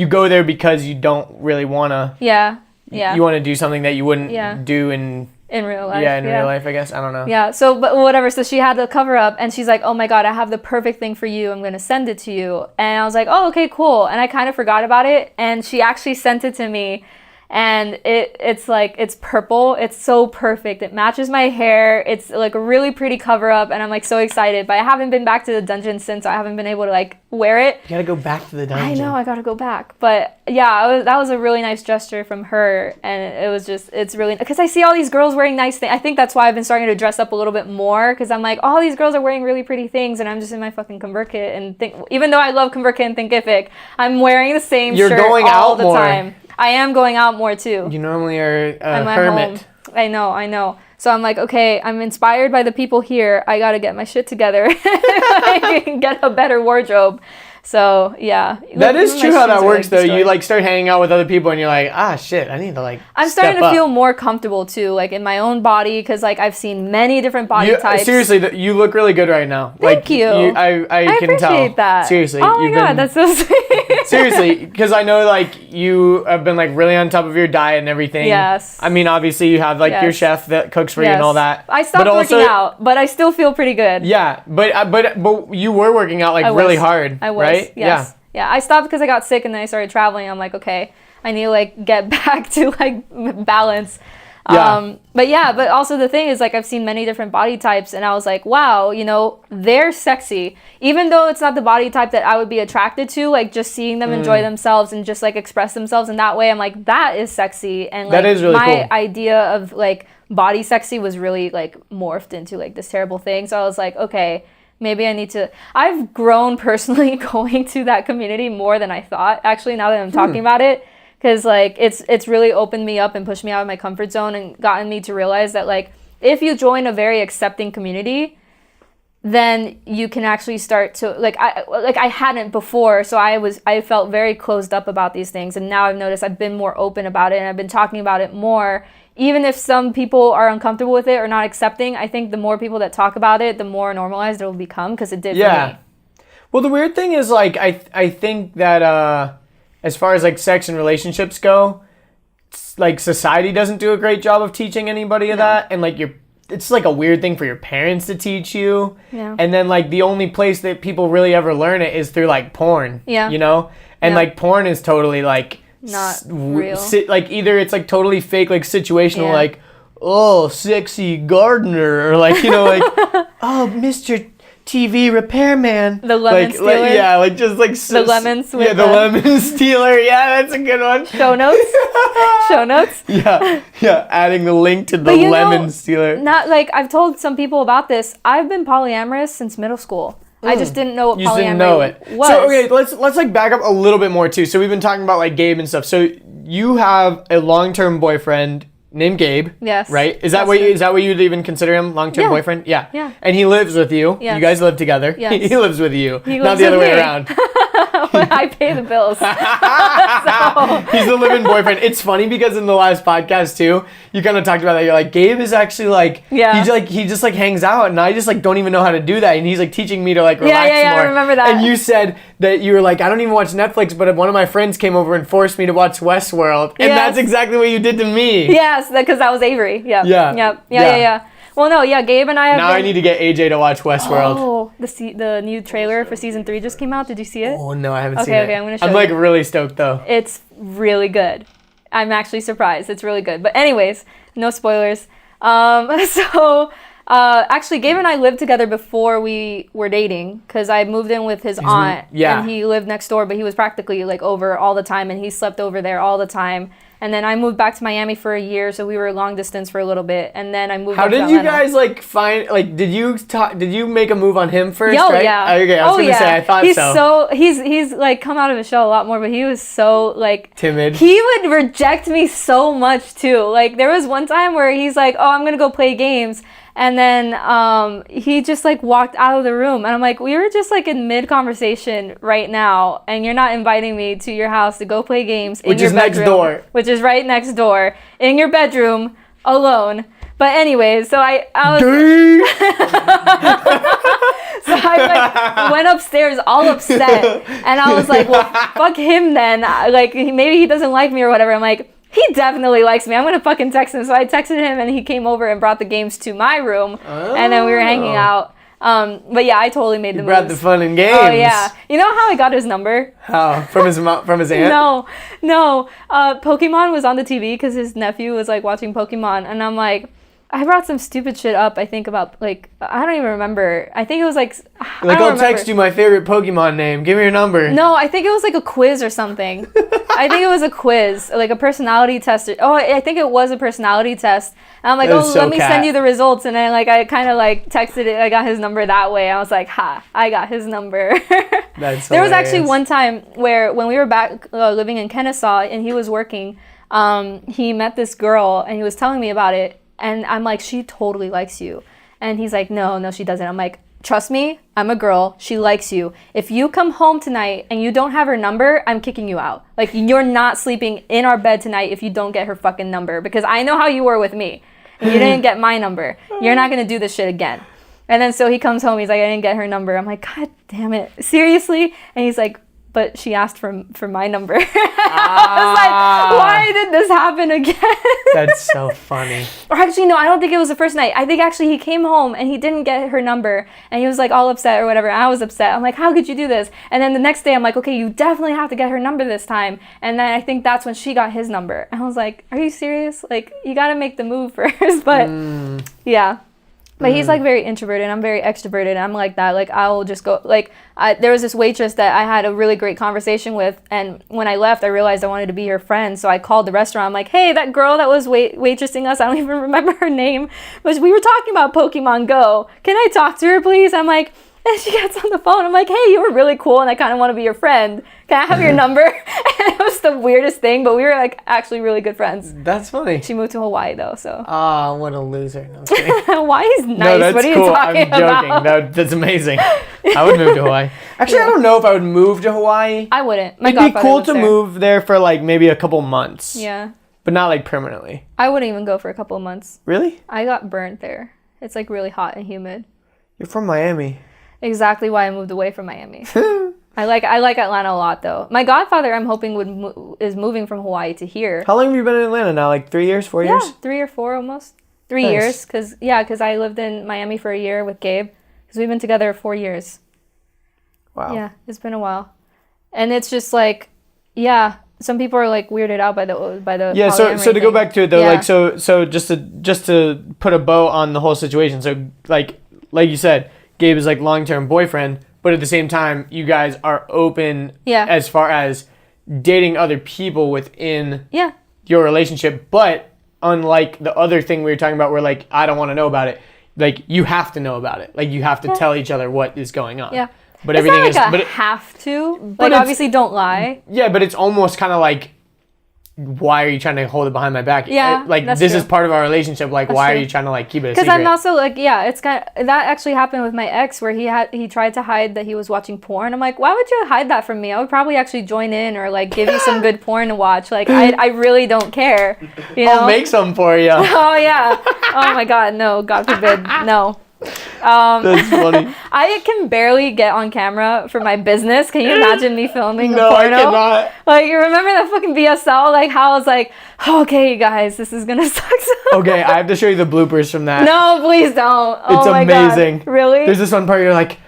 go there because you don't really want to. Yeah. You want to do something that you wouldn't do in real life. Yeah, in real life, I guess. I don't know. Yeah, so, but whatever. So she had the Coverup, and she's like, oh my God, I have the perfect thing for you. I'm going to send it to you. And I was like, oh, okay, cool. And I kind of forgot about it. And she actually sent it to me. And it's like, it's purple. It's so perfect. It matches my hair. It's like a really pretty Coverup, and I'm like so excited. But I haven't been back to the dungeon since. I haven't been able to like wear it. You gotta go back to the dungeon. I know, I gotta go back. But yeah, that was a really nice gesture from her, and it was just, it's really, because I see all these girls wearing nice things. I think that's why I've been starting to dress up a little bit more, because I'm like, all these girls are wearing really pretty things, and I'm just in my fucking ConvertKit and think, even though I love ConvertKit and Thinkific, I'm wearing the same shirt all the time. I am going out more too. You normally are a hermit. Home. I know. So I'm like, okay, I'm inspired by the people here. I gotta get my shit together. I can get a better wardrobe. So yeah. That is true how that works though. You like start hanging out with other people and you're like, shit, I need to like I'm starting to feel more comfortable too, like in my own body, because like I've seen many different body types. Seriously, you look really good right now. Thank you. I can tell. Appreciate that. Seriously. Oh my God, that's so sweet. Seriously, because I know like you have been like really on top of your diet and everything. Yes. I mean, obviously you have like your chef that cooks for you and all that. I stopped working out, but I still feel pretty good. Yeah, but you were working out like really hard. I was. Right? Yes. Yeah, I stopped because I got sick, and then I started traveling. I'm like, okay, I need to like get back to like balance. Yeah. But also the thing is, like, I've seen many different body types, and I was like, wow, they're sexy. Even though it's not the body type that I would be attracted to, like just seeing them enjoy themselves and just like express themselves in that way, I'm like, that is sexy. And like, that is really my idea of like body sexy was really like morphed into like this terrible thing. So I was like, okay, maybe I need to. I've grown personally going to that community more than I thought, actually, now that I'm talking about it. Because like it's really opened me up and pushed me out of my comfort zone and gotten me to realize that like if you join a very accepting community, then you can actually start to like I hadn't before, so I felt very closed up about these things, and now I've noticed I've been more open about it and I've been talking about it more. Even if some people are uncomfortable with it or not accepting, I think the more people that talk about it, the more normalized it will become, because it did for me. Well, the weird thing is like I think that as far as like sex and relationships go, like society doesn't do a great job of teaching anybody of that, and like it's like a weird thing for your parents to teach you. Yeah. And then like the only place that people really ever learn it is through like porn. Yeah. And like porn is totally like not real. Like either it's like totally fake, like situational, like, oh, sexy gardener, or like, like, oh, Mr. TV repairman. The lemon stealer. Like just like the lemons. The lemon stealer. Yeah, that's a good one. Show notes. Yeah. Adding the link to the lemon stealer. Not like I've told some people about this. I've been polyamorous since middle school. I just didn't know what polyamory was. So okay, let's like back up a little bit more too. So we've been talking about like Gabe and stuff. So you have a long-term boyfriend named Gabe. Yes. Right? Is that what you'd even consider him? Long-term boyfriend? Yeah. Yeah. And he lives with you. Yes. You guys live together. Yes. He lives with you. He not lives the other with way me. around. I pay the bills. So. He's the living boyfriend. It's funny because in the last podcast too, you kind of talked about that. You're like, Gabe is actually like, he just like hangs out, and I just like don't even know how to do that, and he's like teaching me to like relax more. I remember that. And you said that you were like, I don't even watch Netflix, but one of my friends came over and forced me to watch Westworld, and that's exactly what you did to me. Yes, because that was Avery. Yeah. Yeah. Well, no, Gabe and I have I need to get AJ to watch Westworld. Oh, the new trailer for season 3 just came out. Did you see it? Oh, no, I haven't seen it. Okay, I'm going to show you. I'm like really stoked though. It's really good. I'm actually surprised. It's really good. But anyways, no spoilers. Actually, Gabe and I lived together before we were dating because I moved in with his aunt. And he lived next door, but he was practically like over all the time, and he slept over there all the time. And then I moved back to Miami for a year, so we were long distance for a little bit. And then I moved. How up to did you Atlanta. guys like find like? Did you make a move on him first? Oh, right? yeah. Okay, I was gonna say I thought He's like come out of his shell a lot more, but he was so like timid. He would reject me so much too. Like there was one time where he's like, "Oh, I'm gonna go play games." And then he just like walked out of the room, and I'm like, we were just like in mid conversation right now, and you're not inviting me to your house to go play games in your bedroom, next door, which is right next door, in your bedroom alone. But anyways, so I was so I like went upstairs all upset, and I was like, well, fuck him then. Like maybe he doesn't like me or whatever. I'm like, he definitely likes me. I'm going to fucking text him. So I texted him, and he came over and brought the games to my room. And then we were hanging out. But yeah, I totally made the moves. Brought the fun and games. Oh, yeah. You know how I got his number? How? From his aunt? No. Pokemon was on the TV because his nephew was like watching Pokemon. And I'm like, I brought some stupid shit up, I think, about, like, I don't even remember. I think it was, like, I'll text you my favorite Pokemon name. Give me your number. No, I think it was, like, a quiz or something. I think it was a quiz, like a personality test. I think it was a personality test. And I'm like, let me send you the results. And then, like, I kind of, like, texted it. I got his number that way. I was like, I got his number. That's There was actually one time where when we were back living in Kennesaw and he was working, he met this girl and he was telling me about it. And I'm like, she totally likes you. And he's like, no, she doesn't. I'm like, trust me, I'm a girl. She likes you. If you come home tonight and you don't have her number, I'm kicking you out. Like, you're not sleeping in our bed tonight if you don't get her fucking number. Because I know how you were with me. You didn't get my number. You're not going to do this shit again. And then so he comes home. He's like, I didn't get her number. I'm like, God damn it. Seriously? And he's like, but she asked for my number. I was like, why did this happen again? That's so funny. Or actually, no, I don't think it was the first night. I think actually he came home and he didn't get her number. And he was like all upset or whatever. I was upset. I'm like, how could you do this? And then the next day I'm like, okay, you definitely have to get her number this time. And then I think that's when she got his number. And I was like, are you serious? Like, you got to make the move first. But yeah. But he's like very introverted. I'm very extroverted. And I'm like that. Like I'll just go. Like there was this waitress that I had a really great conversation with, and when I left, I realized I wanted to be her friend. So I called the restaurant. I'm like, hey, that girl that was waitressing us. I don't even remember her name, but we were talking about Pokemon Go. Can I talk to her, please? I'm like. And she gets on the phone. I'm like, hey, you were really cool, and I kind of want to be your friend. Can I have your number? And it was the weirdest thing, but we were like actually really good friends. That's funny. She moved to Hawaii though, so. Ah, what a loser. No, I'm kidding. Hawaii's nice. No, that's what are you cool. talking I'm joking. about? That's amazing. I would move to Hawaii. Actually, I don't know if I would move to Hawaii. I wouldn't. It'd be cool to move there for like maybe a couple months. Yeah. But not like permanently. I wouldn't even go for a couple of months. Really? I got burnt there. It's like really hot and humid. You're from Miami. Exactly why I moved away from Miami. I like Atlanta a lot though. My godfather, I'm hoping is moving from Hawaii to here. How long have you been in Atlanta now? Like 3 years, 4 years? Yeah, 3 or 4 almost. 3 years, because I lived in Miami for a year with Gabe, because we've been together 4 years. Wow. Yeah, it's been a while, and it's just like, yeah. Some people are like weirded out by the yeah. So to go back to it though, yeah. like so just to put a bow on the whole situation. So like you said, Gabe is like long-term boyfriend, but at the same time, you guys are open as far as dating other people within your relationship. But unlike the other thing we were talking about where like, I don't want to know about it, like you have to know about it. Like you have to tell each other what is going on. Yeah. But everything is... But have to. Like obviously don't lie. Yeah, but it's almost kind of like why are you trying to hold it behind my back? Yeah, like that's this true. is part of our relationship. Like, That's why true. are you trying to like keep it a Because secret? I'm also like, yeah, it's kind of, that actually happened with my ex where he tried to hide that he was watching porn. I'm like, why would you hide that from me? I would probably actually join in or like give you some good porn to watch. Like, I really don't care. You know? I'll make some for you. Oh yeah. Oh my God, no, God forbid, no. That's funny. I can barely get on camera for my business. Can you imagine me filming a No, I porno? cannot. Like, you remember that fucking BSL? Like, how I was like, oh, okay, you guys, this is gonna suck. Okay, I have to show you the bloopers from that. No, please don't. Oh It's my amazing. God. Really? There's this one part you're like,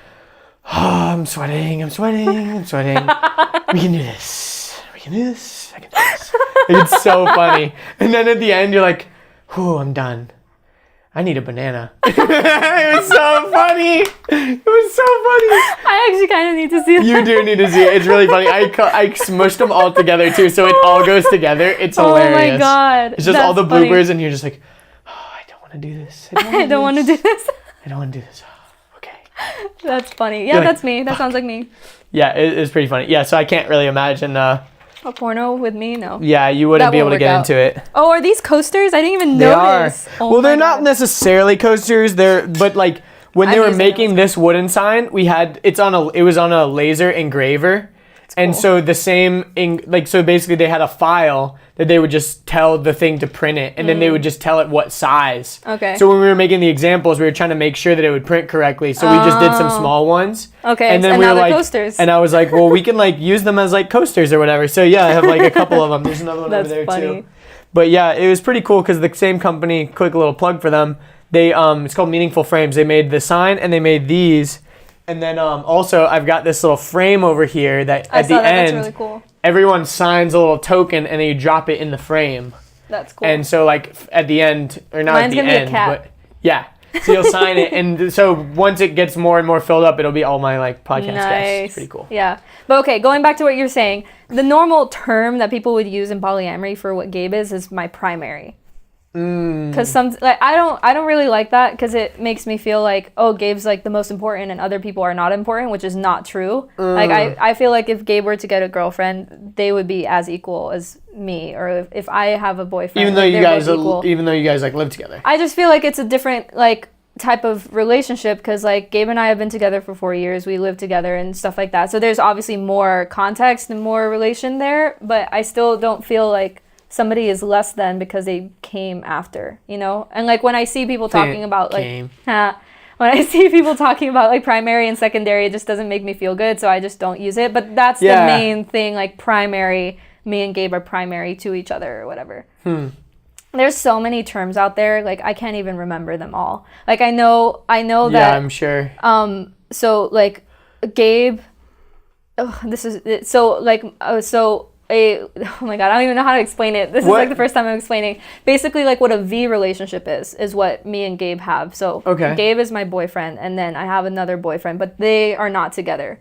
oh, I'm sweating. We can do this. I can do this. It's so funny. And then at the end, you're like, whew, I'm done. I need a banana. It was so funny. It was so funny. I actually kind of need to see that. You do need to see it. It's really funny. I smushed them all together too, so it all goes together. It's hilarious. Oh my God. It's just all the bloopers, and you're just like, oh, I don't want to do this. I don't want to do this. I don't want to do this. Oh, okay. That's funny. Yeah, You're like, that's me. That sounds like me. Yeah, it's pretty funny. Yeah, so I can't really imagine. A porno with me? No. Yeah, you wouldn't That be able won't to work get out. into it. Oh, are these coasters? I didn't even They are. notice. Oh Well, my they're not God. necessarily coasters. But like when they I'm were using making those. this wooden sign, it was on a laser engraver. And cool. so so basically they had a file that they would just tell the thing to print it, and then they would just tell it what size. Okay. So when we were making the examples, we were trying to make sure that it would print correctly. So we just did some small ones. Okay, And then and we now were they're like, coasters. and I was like, well, we can like use them as like coasters or whatever. So yeah, I have like a couple of them. There's another one That's over there funny. too. But yeah, it was pretty cool because the same company, quick little plug for them, they it's called Meaningful Frames. They made the sign and they made these. And then also I've got this little frame over here that I at saw the that. end, That's really cool. everyone signs a little token and then you drop it in the frame. That's cool. And so like at the end, or not Mine's at the gonna be a end, cat. but yeah. So you'll sign it, and so once it gets more and more filled up, it'll be all my like podcast guests. Nice. Pretty cool. Yeah. But okay, going back to what you're saying, the normal term that people would use in polyamory for what Gabe is my primary. Because I don't really like that because it makes me feel like, oh, Gabe's like the most important and other people are not important, which is not true. Like I feel like if Gabe were to get a girlfriend, they would be as equal as me, or if I have a boyfriend, Even though like, you they're guys, both equal. even though you guys like live together. I just feel like it's a different like type of relationship because like Gabe and I have been together for 4 years. We live together and stuff like that. So there's obviously more context and more relation there, but I still don't feel like somebody is less than because they came after, you know? And like when I see people talking about like when I see people talking about like primary and secondary, it just doesn't make me feel good, so I just don't use it. But that's the main thing, like primary, me and Gabe are primary to each other or whatever. There's so many terms out there, like I can't even remember them all. Like I know that Yeah, I'm sure. so like Gabe oh my God, I don't even know how to explain it. This is like the first time I'm explaining. Basically, like what a V relationship is what me and Gabe have. So Gabe is my boyfriend, and then I have another boyfriend, but they are not together.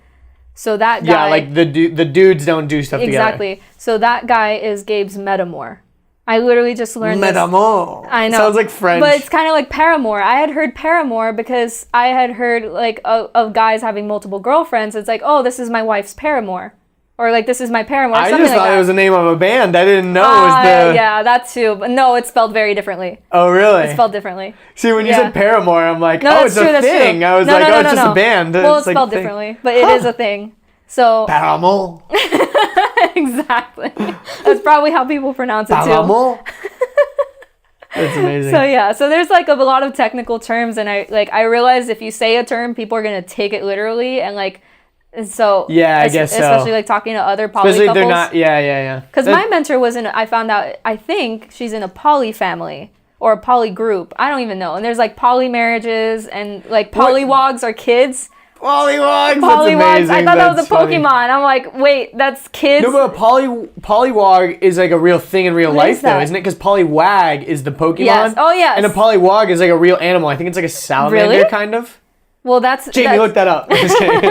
So that guy... Yeah, like the dudes don't do stuff together. Exactly. So that guy is Gabe's metamor. I literally just learned Metamor. this. I know. Sounds like French. But it's kind of like paramour. I had heard paramour because I had heard like of guys having multiple girlfriends. It's like, oh, this is my wife's paramour. Or like, this is my paramour. I just thought it was the name of a band. I didn't know it was the... Yeah, that too. But no, it's spelled very differently. Oh, really? It's spelled differently. See, when you said Paramore, I'm like, No, oh, it's true, a thing. True. I was it's just a band. Well, it's spelled differently, but it is a thing. So Paramore. Exactly. That's probably how people pronounce it too. Paramore. That's amazing. So yeah, so there's like a lot of technical terms, and I realize if you say a term, people are gonna take it literally, and like, so yeah, I guess so. Especially like talking to other poly especially couples. They're not. Yeah. Because my mentor was I found out, I think she's in a poly family or a poly group. I don't even know. And there's like poly marriages and like polywogs are kids. Polywogs. Polywogs. I thought that was a funny. Pokemon. I'm like, wait, that's kids. No, but a polywog is like a real thing in real life, though, that? isn't it? Because polywag is the Pokemon. Yes. Oh, yes. And a polywog is like a real animal. I think it's like a salamander, Really? kind of. Well, that's... Jamie, look that up. Just kidding.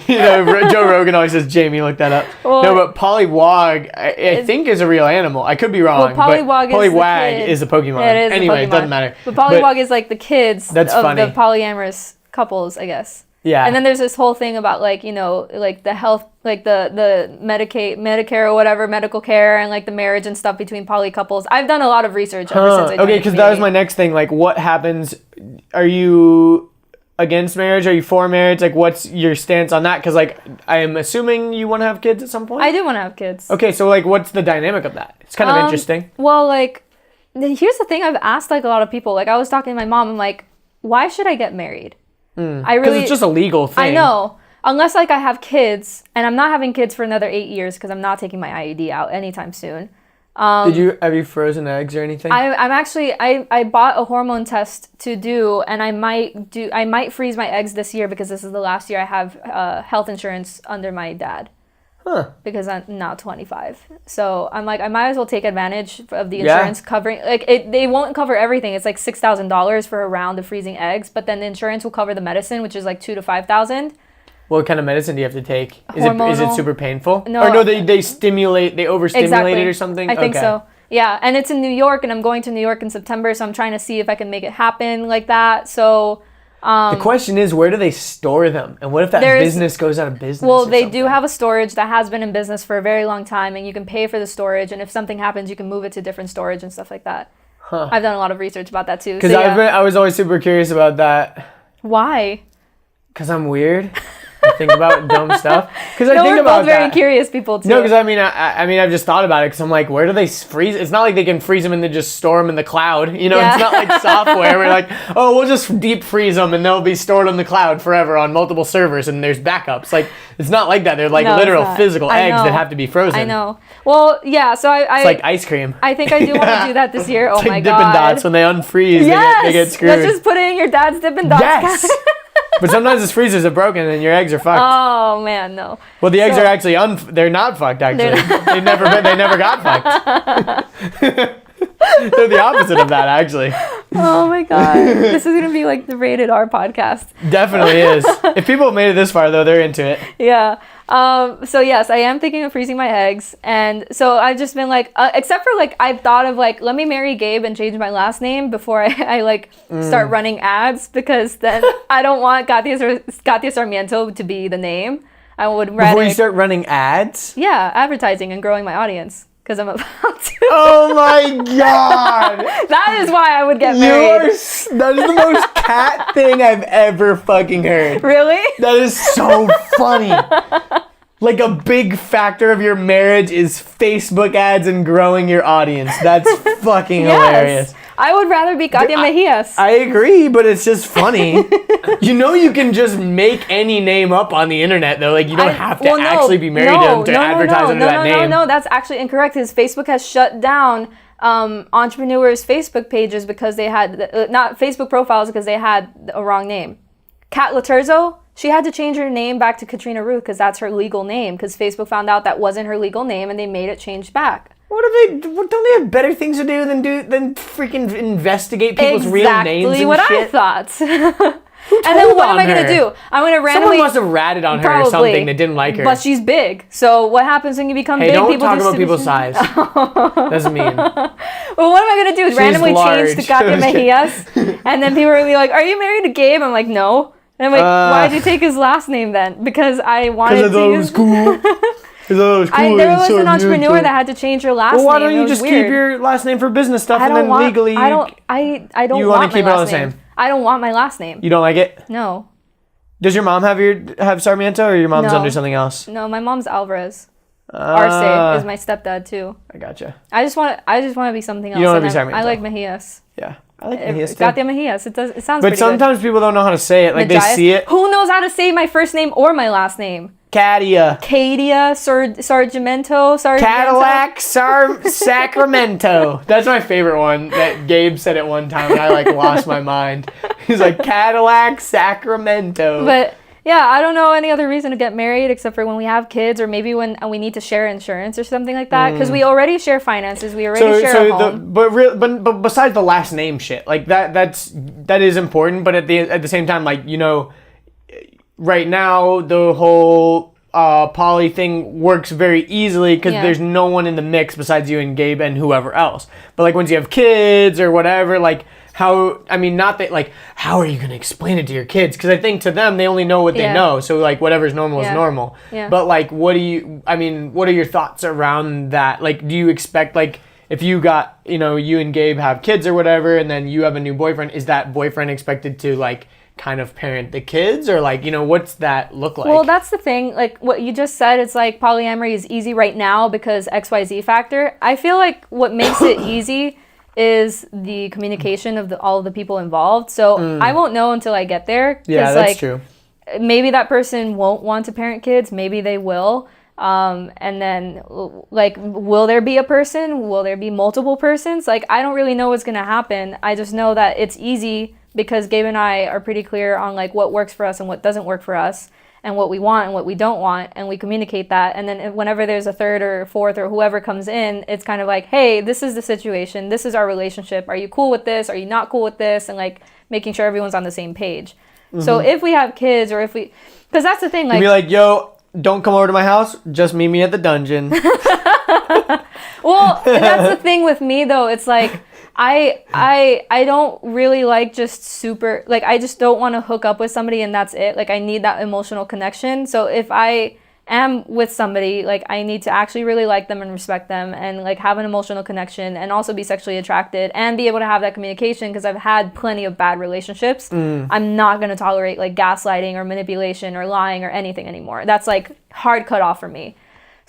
You know, Joe Rogan always says, Jamie, look that up. Well, no, but polywog, I think, is a real animal. I could be wrong. Well, polywog is a Pokemon. Yeah, it is anyway, a Pokemon. it doesn't matter. But polywog is like the kids that's of funny. the polyamorous couples, I guess. Yeah. And then there's this whole thing about like, you know, like the health, like the Medicare or whatever, medical care, and like the marriage and stuff between poly couples. I've done a lot of research ever since I joined Okay, because that was my next thing. Like, what happens? Are you against marriage? Are you for marriage? Like, what's your stance on that? Because like, I am assuming you want to have kids at some point. I do want to have kids. Okay, so like, what's the dynamic of that? It's kind of interesting. Well, like, here's the thing. I've asked like a lot of people. Like, I was talking to my mom. I'm like, why should I get married? Because it's just a legal thing. I know. Unless like I have kids, and I'm not having kids for another 8 years because I'm not taking my IUD out anytime soon. Have you frozen eggs or anything? I'm actually I bought a hormone test to do, and I might freeze my eggs this year because this is the last year I have health insurance under my dad. Huh. Because I'm now 25. So I'm like, I might as well take advantage of the insurance covering, like they won't cover everything. It's like $6,000 for a round of freezing eggs, but then the insurance will cover the medicine, which is like $2,000 to $5,000. What kind of medicine do you have to take? Is it super painful? No. Or no, they overstimulate it or something? I think so. Yeah, and it's in New York, and I'm going to New York in September, so I'm trying to see if I can make it happen like that. So the question is, where do they store them? And what if that business goes out of business? Well, they do have a storage that has been in business for a very long time, and you can pay for the storage, and if something happens, you can move it to different storage and stuff like that. Huh. I've done a lot of research about that too. Because I was always super curious about that. Why? Because I'm weird. I think about dumb stuff. Because I think we're about both very curious people too. No, because I mean I've just thought about it. Because I'm like, where do they freeze? It's not like they can freeze them and then just store them in the cloud. You know, It's not like software. We're like, oh, we'll just deep freeze them and they'll be stored on the cloud forever on multiple servers and there's backups. Like it's not like that. They're like literal physical eggs that have to be frozen. I know. Well, yeah. So it's like ice cream. I think I do want to do that this year. Oh it's my like god. Dippin' Dots when they unfreeze. Yes. They get screwed. Let's just put it in your dad's Dippin' Dots. Yes. But sometimes the freezers are broken and your eggs are fucked. Oh man, no. Well, the eggs are actually they're not fucked actually. They never got fucked. They're the opposite of that actually. Oh my god. This is going to be like the rated R podcast. Definitely is. If people have made it this far though, they're into it. Yeah. So yes, I am thinking of freezing my eggs, and so I've just been like, except for like I've thought of like, let me marry Gabe and change my last name before I like start running ads, because then I don't want Katya Sarmiento to be the name. I would rather before you start running ads. Yeah, advertising and growing my audience, because I'm about to. Oh my god! That is why I would get married. That is the most cat thing I've ever fucking heard. Really? That is so funny. Like a big factor of your marriage is Facebook ads and growing your audience. That's fucking hilarious. I would rather be Katya Mejias. I agree, but it's just funny. You know, you can just make any name up on the internet, though. Like, you don't have to actually be married to advertise under that name. No, that's actually incorrect. Because Facebook has shut down entrepreneurs' Facebook pages because they had, not Facebook profiles, because they had a wrong name. Kat Laterzo, she had to change her name back to Katrina Ruth because that's her legal name, because Facebook found out that wasn't her legal name and they made it changed back. Don't they have better things to do than freaking investigate people's real names and shit? Exactly what I thought. And then what am I going to do? I'm going to randomly... Someone must have ratted on her or something that didn't like her. But she's big. So what happens when you become big? Don't talk about people's size. Doesn't mean. Well, what am I going to do? Is randomly change to Katya Mejias? And then people are going to be like, are you married to Gabe? I'm like, no. And I'm like, why'd you take his last name then? Because I wanted to... Because I thought it was cool. There was an entrepreneur that had to change her last name. Well, why don't you just keep your last name for business stuff and then legally... I don't you want to keep it all the same? I don't want my last name. You don't like it? No. Does your mom have Sarmiento, or your mom's under something else? No, my mom's Alvarez. Arce is my stepdad too. I gotcha. I just want to be something else. You don't want to be Sarmiento. I like Mejias. Yeah, I like Mejias too. Katya Mejias. It sounds. But sometimes people don't know how to say it. Like Mejias. They see it. Who knows how to say my first name or my last name? Katya. Sarmiento. Cadillac Sacramento. That's my favorite one that Gabe said at one time, and I like lost my mind. He's like, Cadillac Sacramento. But yeah, I don't know any other reason to get married except for when we have kids, or maybe when we need to share insurance or something like that. Because we already share finances. We already share a home. But besides the last name shit, like that is important. But at the same time, like, you know, right now the whole poly thing works very easily because Yeah. there's no one in the mix besides you and Gabe and whoever else. But like once you have kids or whatever, like how, I mean, not that like, how are you going to explain it to your kids? Because I think to them, they only know what they Yeah. know. So like whatever's normal is Yeah. normal. Yeah. But like, what are your thoughts around that? Like, do you expect like, if you got, you and Gabe have kids or whatever, and then you have a new boyfriend, is that boyfriend expected to like kind of parent the kids, or like, what's that look like? Well, that's the thing. Like what you just said, it's like polyamory is easy right now because XYZ factor. I feel like what makes it easy is the communication of all of the people involved. So I won't know until I get there. Yeah, that's true. Maybe that person won't want to parent kids. Maybe they will. And then like, will there be a person? Will there be multiple persons? Like, I don't really know what's going to happen. I just know that it's easy because Gabe and I are pretty clear on like what works for us and what doesn't work for us, and what we want and what we don't want, and we communicate that. And then whenever there's a third or fourth or whoever comes in, it's kind of like, hey, this is the situation, this is our relationship, are you cool with this, are you not cool with this, and like making sure everyone's on the same page. So if we have kids, or if we, because that's the thing, like, you'd be like, yo, don't come over to my house, just meet me at the dungeon. well, that's the thing with me though, it's like I don't really like just super, like, I just don't want to hook up with somebody and that's it. Like, I need that emotional connection. So if I am with somebody, like, I need to actually really like them and respect them and like have an emotional connection and also be sexually attracted and be able to have that communication, because I've had plenty of bad relationships. I'm not going to tolerate like gaslighting or manipulation or lying or anything anymore. That's like hard cut off for me.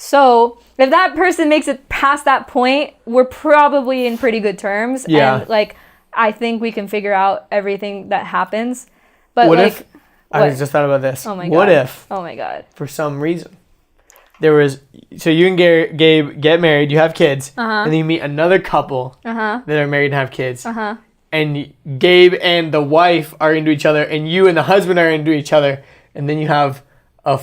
So if that person makes it past that point, we're probably in pretty good terms. Yeah. And like, I think we can figure out everything that happens. But What like, if, I just thought about this. Oh my God. What if, oh my God, for some reason, there was, so you and Gabe get married, you have kids, and then you meet another couple that are married and have kids. And Gabe and the wife are into each other, and you and the husband are into each other, and then you have a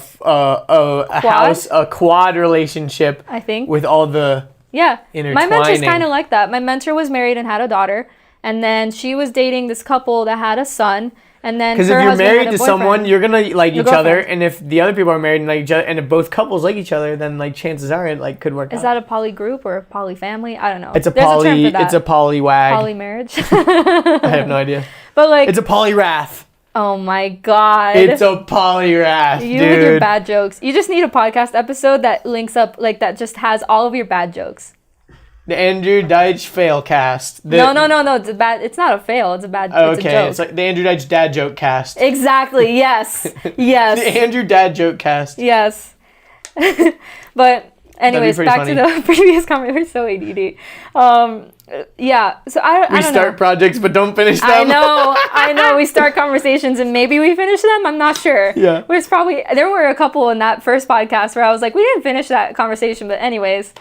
quad relationship, I think, with all the intertwining. My mentor's kind of like that. My mentor was married and had a daughter, and then she was dating this couple that had a son, and then because if you're married to someone, you're gonna like each other, and if the other people are married and like each other, and if both couples like each other, then like chances are it like could work out. Is that a poly group or a poly family? I don't know. It's a There's poly. a term for that. It's a polywag. Poly marriage. I have no idea. But like, It's a polywrath. oh my God. It's a polywrath, you dude. with your bad jokes. You just need a podcast episode that links up, like, that just has all of your bad jokes. The Andrew Deitch fail cast. No. It's a bad. It's not a fail. It's a bad. Okay, It's a joke. it's like the Andrew Deitch dad joke cast. Exactly. Yes. The Yes. Andrew dad joke cast. Yes. But anyways, pretty back funny. to the previous comment. We're so ADD. Yeah. So I We don't start know. projects but don't finish them. I know. We start conversations and maybe we finish them. I'm not sure. Yeah. There were a couple in that first podcast where I was like, we didn't finish that conversation. But anyways,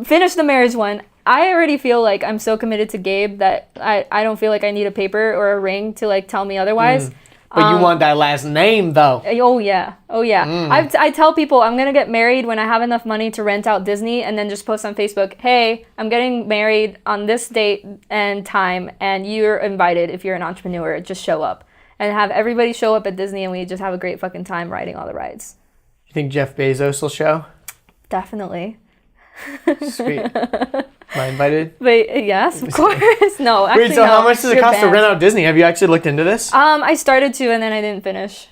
finish the marriage one. I already feel like I'm so committed to Gabe that I don't feel like I need a paper or a ring to like tell me otherwise. But you want that last name though. Oh yeah. I tell people I'm gonna get married when I have enough money to rent out Disney, and then just post on Facebook, hey, I'm getting married on this date and time, and you're invited if you're an entrepreneur. Just show up, and have everybody show up at Disney, and we just have a great fucking time riding all the rides. You think Jeff Bezos will show? Definitely. Sweet. Am I invited? But yes, of course. No, actually, Wait, so no. how much does it You're cost to banned. rent out Disney? Have you actually looked into this? I started to, and then I didn't finish.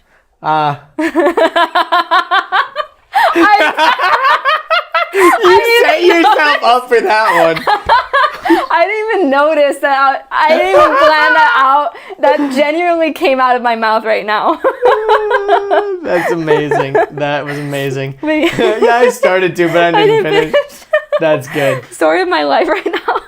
You set yourself up for that one. I didn't even notice that. I didn't even plan that out. That genuinely came out of my mouth right now. That's amazing. That was amazing. But yeah. Yeah, I started to, but I didn't finish. That's good. Story of my life right now.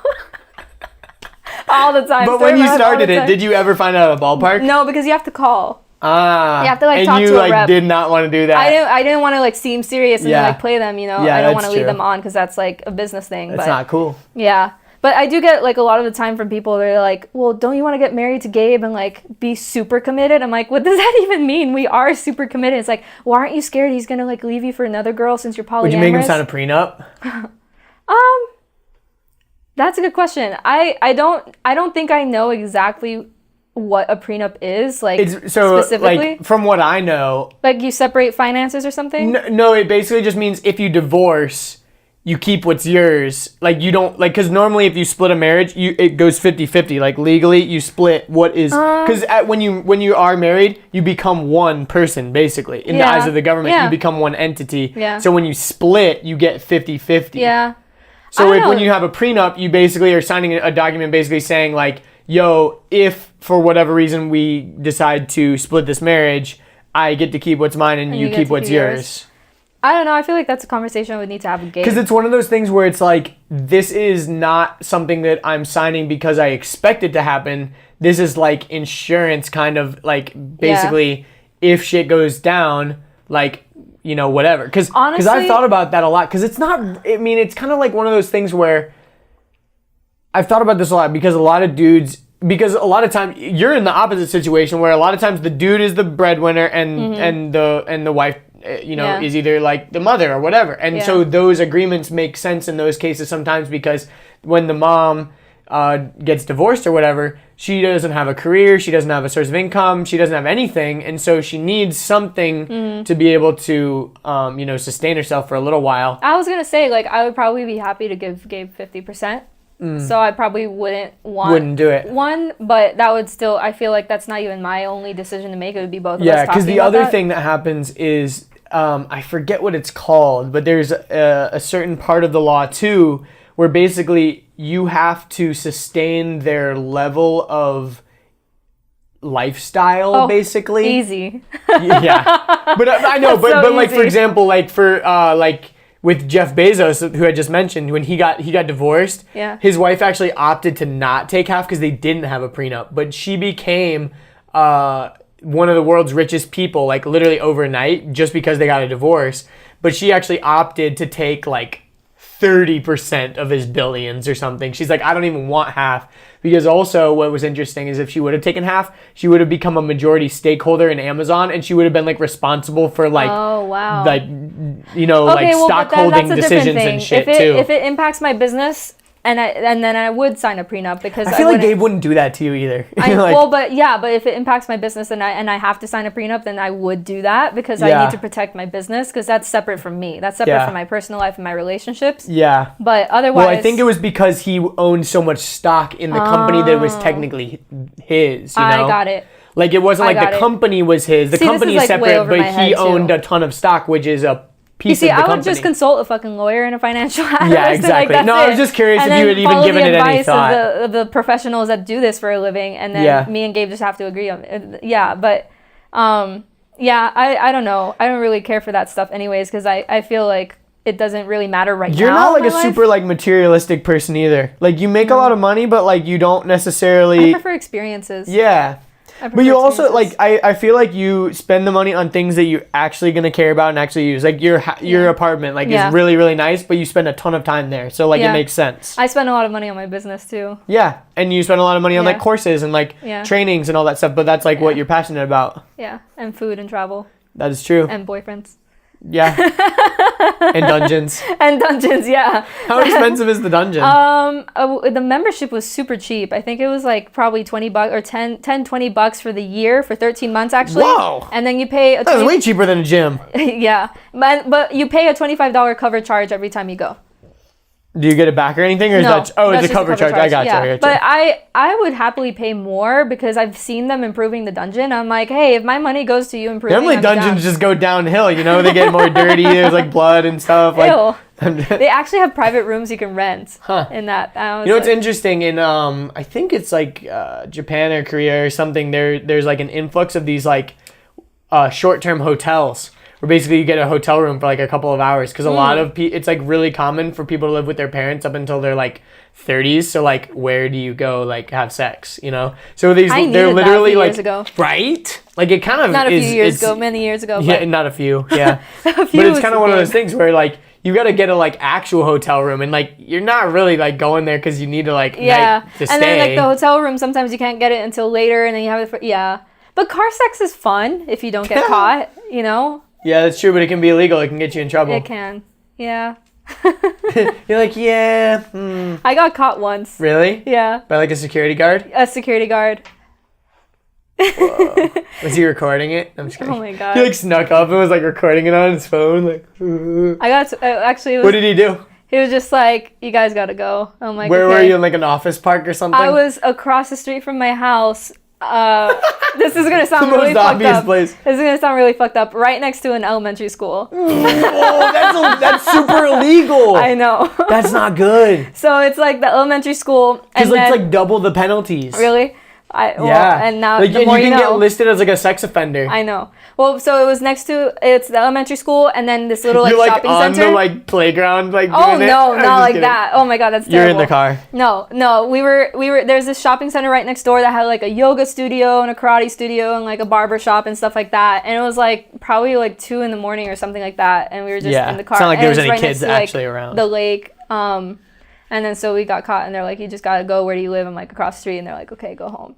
All the time. But Story when of you my life all started the it, time. did you ever find out a ballpark? No, because you have to call. You have to, like, and talk you to a like rep. did not want to do that. I didn't want to like seem serious and Yeah. then, like play them, you know. Yeah, I don't that's want to lead true. them on because that's like a business thing. It's but not cool. yeah. But I do get like a lot of the time from people, they're like, well, don't you want to get married to Gabe and like be super committed? I'm like, what does that even mean? We are super committed. It's like, well, aren't you scared he's going to like leave you for another girl since you're polyamorous? Would you make him sign a prenup? That's a good question. I don't think I know exactly what a prenup is, like so specifically? like from what I know, Like you separate finances or something? no, it basically just means if you divorce, you keep what's yours. Like you don't like, because normally if you split a marriage, it goes 50-50. Like legally, you split what is, because when you are married, you become one person basically in the eyes of the government. You become one entity. Yeah. So when you split, you get 50-50. Yeah. So when you have a prenup, you basically are signing a document basically saying like, yo, if for whatever reason we decide to split this marriage, I get to keep what's mine and you keep what's yours. I don't know. I feel like that's a conversation I would need to have with Gabe. Because it's one of those things where it's like, this is not something that I'm signing because I expect it to happen. This is like insurance kind of like basically if shit goes down, like, you know, whatever. Because I've thought about that a lot. Because it's not, I mean, it's kind of like one of those things where I've thought about this a lot because a lot of dudes, because a lot of times you're in the opposite situation where a lot of times the dude is the breadwinner and the wife, you know, is either like the mother or whatever. And so those agreements make sense in those cases sometimes because when the mom gets divorced or whatever, she doesn't have a career, she doesn't have a source of income, she doesn't have anything. And so she needs something to be able to, you know, sustain herself for a little while. I was going to say, like, I would probably be happy to give Gabe 50%. So I probably wouldn't do it. But that would still, I feel like that's not even my only decision to make. It would be both of us Yeah, because the other that. thing that happens is, I forget what it's called, but there's a certain part of the law too, where basically you have to sustain their level of lifestyle, basically. Easy. Yeah. But I know, but like, for example, like for, like, with Jeff Bezos, who I just mentioned, when he got divorced, his wife actually opted to not take half because they didn't have a prenup. But she became one of the world's richest people, like literally overnight, just because they got a divorce. But she actually opted to take like 30% of his billions or something. She's like, I don't even want half. Because also what was interesting is if she would have taken half, she would have become a majority stakeholder in Amazon and she would have been like responsible for like, like, you know, like stockholding decisions and shit too. If it impacts my business, and then I would sign a prenup because I feel like Gabe wouldn't do that to you either. But if it impacts my business and I have to sign a prenup, then I would do that because I need to protect my business because that's separate from me. That's separate from my personal life and my relationships. Yeah. But otherwise, well, I think it was because he owned so much stock in the company that it was technically his. You know? I got it. Like it wasn't like the company was his. The company is separate, but he owned a ton of stock, which is a piece of the company. I would just consult a fucking lawyer and a financial analyst. Yeah, exactly. No, I was just curious if you had even given it any thought. And then follow the advice of the professionals that do this for a living, and then me and Gabe just have to agree on it. Yeah, but I don't know. I don't really care for that stuff anyways because I feel like it doesn't really matter right now. You're not like a super like materialistic person either. Like you make a lot of money, but like you don't necessarily. I prefer experiences. Yeah. But you also like I feel like you spend the money on things that you're actually gonna care about and actually use. Like your apartment like is really, really nice, but you spend a ton of time there, so like it makes sense. I spend a lot of money on my business too. Yeah, and you spend a lot of money on like courses and like trainings and all that stuff. But that's like what you're passionate about. Yeah, and food and travel. That is true. And boyfriends. Yeah. And dungeons. And dungeons, yeah. How expensive is the dungeon? The membership was super cheap. I think it was like probably $20 or $10-$20 for the year for 13 months actually. Whoa. And then you pay That's way cheaper than a gym. Yeah. But you pay a $25 cover charge every time you go. Do you get it back or anything, or is that? Oh, it's a cover charge. I got you. But I would happily pay more because I've seen them improving the dungeon. I'm like, hey, if my money goes to you improving, normally dungeons just go downhill. You know, they get more dirty. There's like blood and stuff. Like, they actually have private rooms you can rent. In that. You know what's interesting? In I think it's like Japan or Korea or something. There's like an influx of these like short-term hotels. Where basically you get a hotel room for like a couple of hours because a lot of it's like really common for people to live with their parents up until they're like 30s. So like, where do you go like have sex? You know? So they're literally like years ago. Right? Like it kind of not a few years ago, many years ago. Yeah, not a few. Yeah, but it's kind of one of those things where like you got to get a like actual hotel room and like you're not really like going there because you need to like night to stay. And then like the hotel room sometimes you can't get it until later and then you have it But car sex is fun if you don't get caught. You know. Yeah, that's true, but it can be illegal. It can get you in trouble. It can. Yeah. You're like, I got caught once. Really? Yeah. By like a security guard? A security guard. Whoa. Was he recording it? I'm just kidding. Oh my God. He like snuck up and was like recording it on his phone. Like, actually, what did he do? He was just like, you guys gotta go. I'm like, where okay. were you, in like an office park or something? I was across the street from my house. This is gonna sound really fucked up. Place. This is gonna sound really fucked up. Right next to an elementary school. Oh, that's super illegal. I know. That's not good. So it's like the elementary school, because it's like double the penalties. Really? And now like, the more you can know. get listed as like a sex offender. I know. Well, so it was next to it's the elementary school, and then this little You're, shopping center. on the like playground, like oh doing no, it? not like kidding. That. Oh my God, that's terrible. You're in the car. No, we were. There's this shopping center right next door that had like a yoga studio and a karate studio and like a barber shop and stuff like that. And it was like probably like 2 a.m. or something like that, and we were just in the car. It's not like there was any right kids to, actually like, around. The lake. And then so we got caught, and they're like, "You just gotta go. Where do you live?" I'm like, "Across the street," and they're like, "Okay, go home."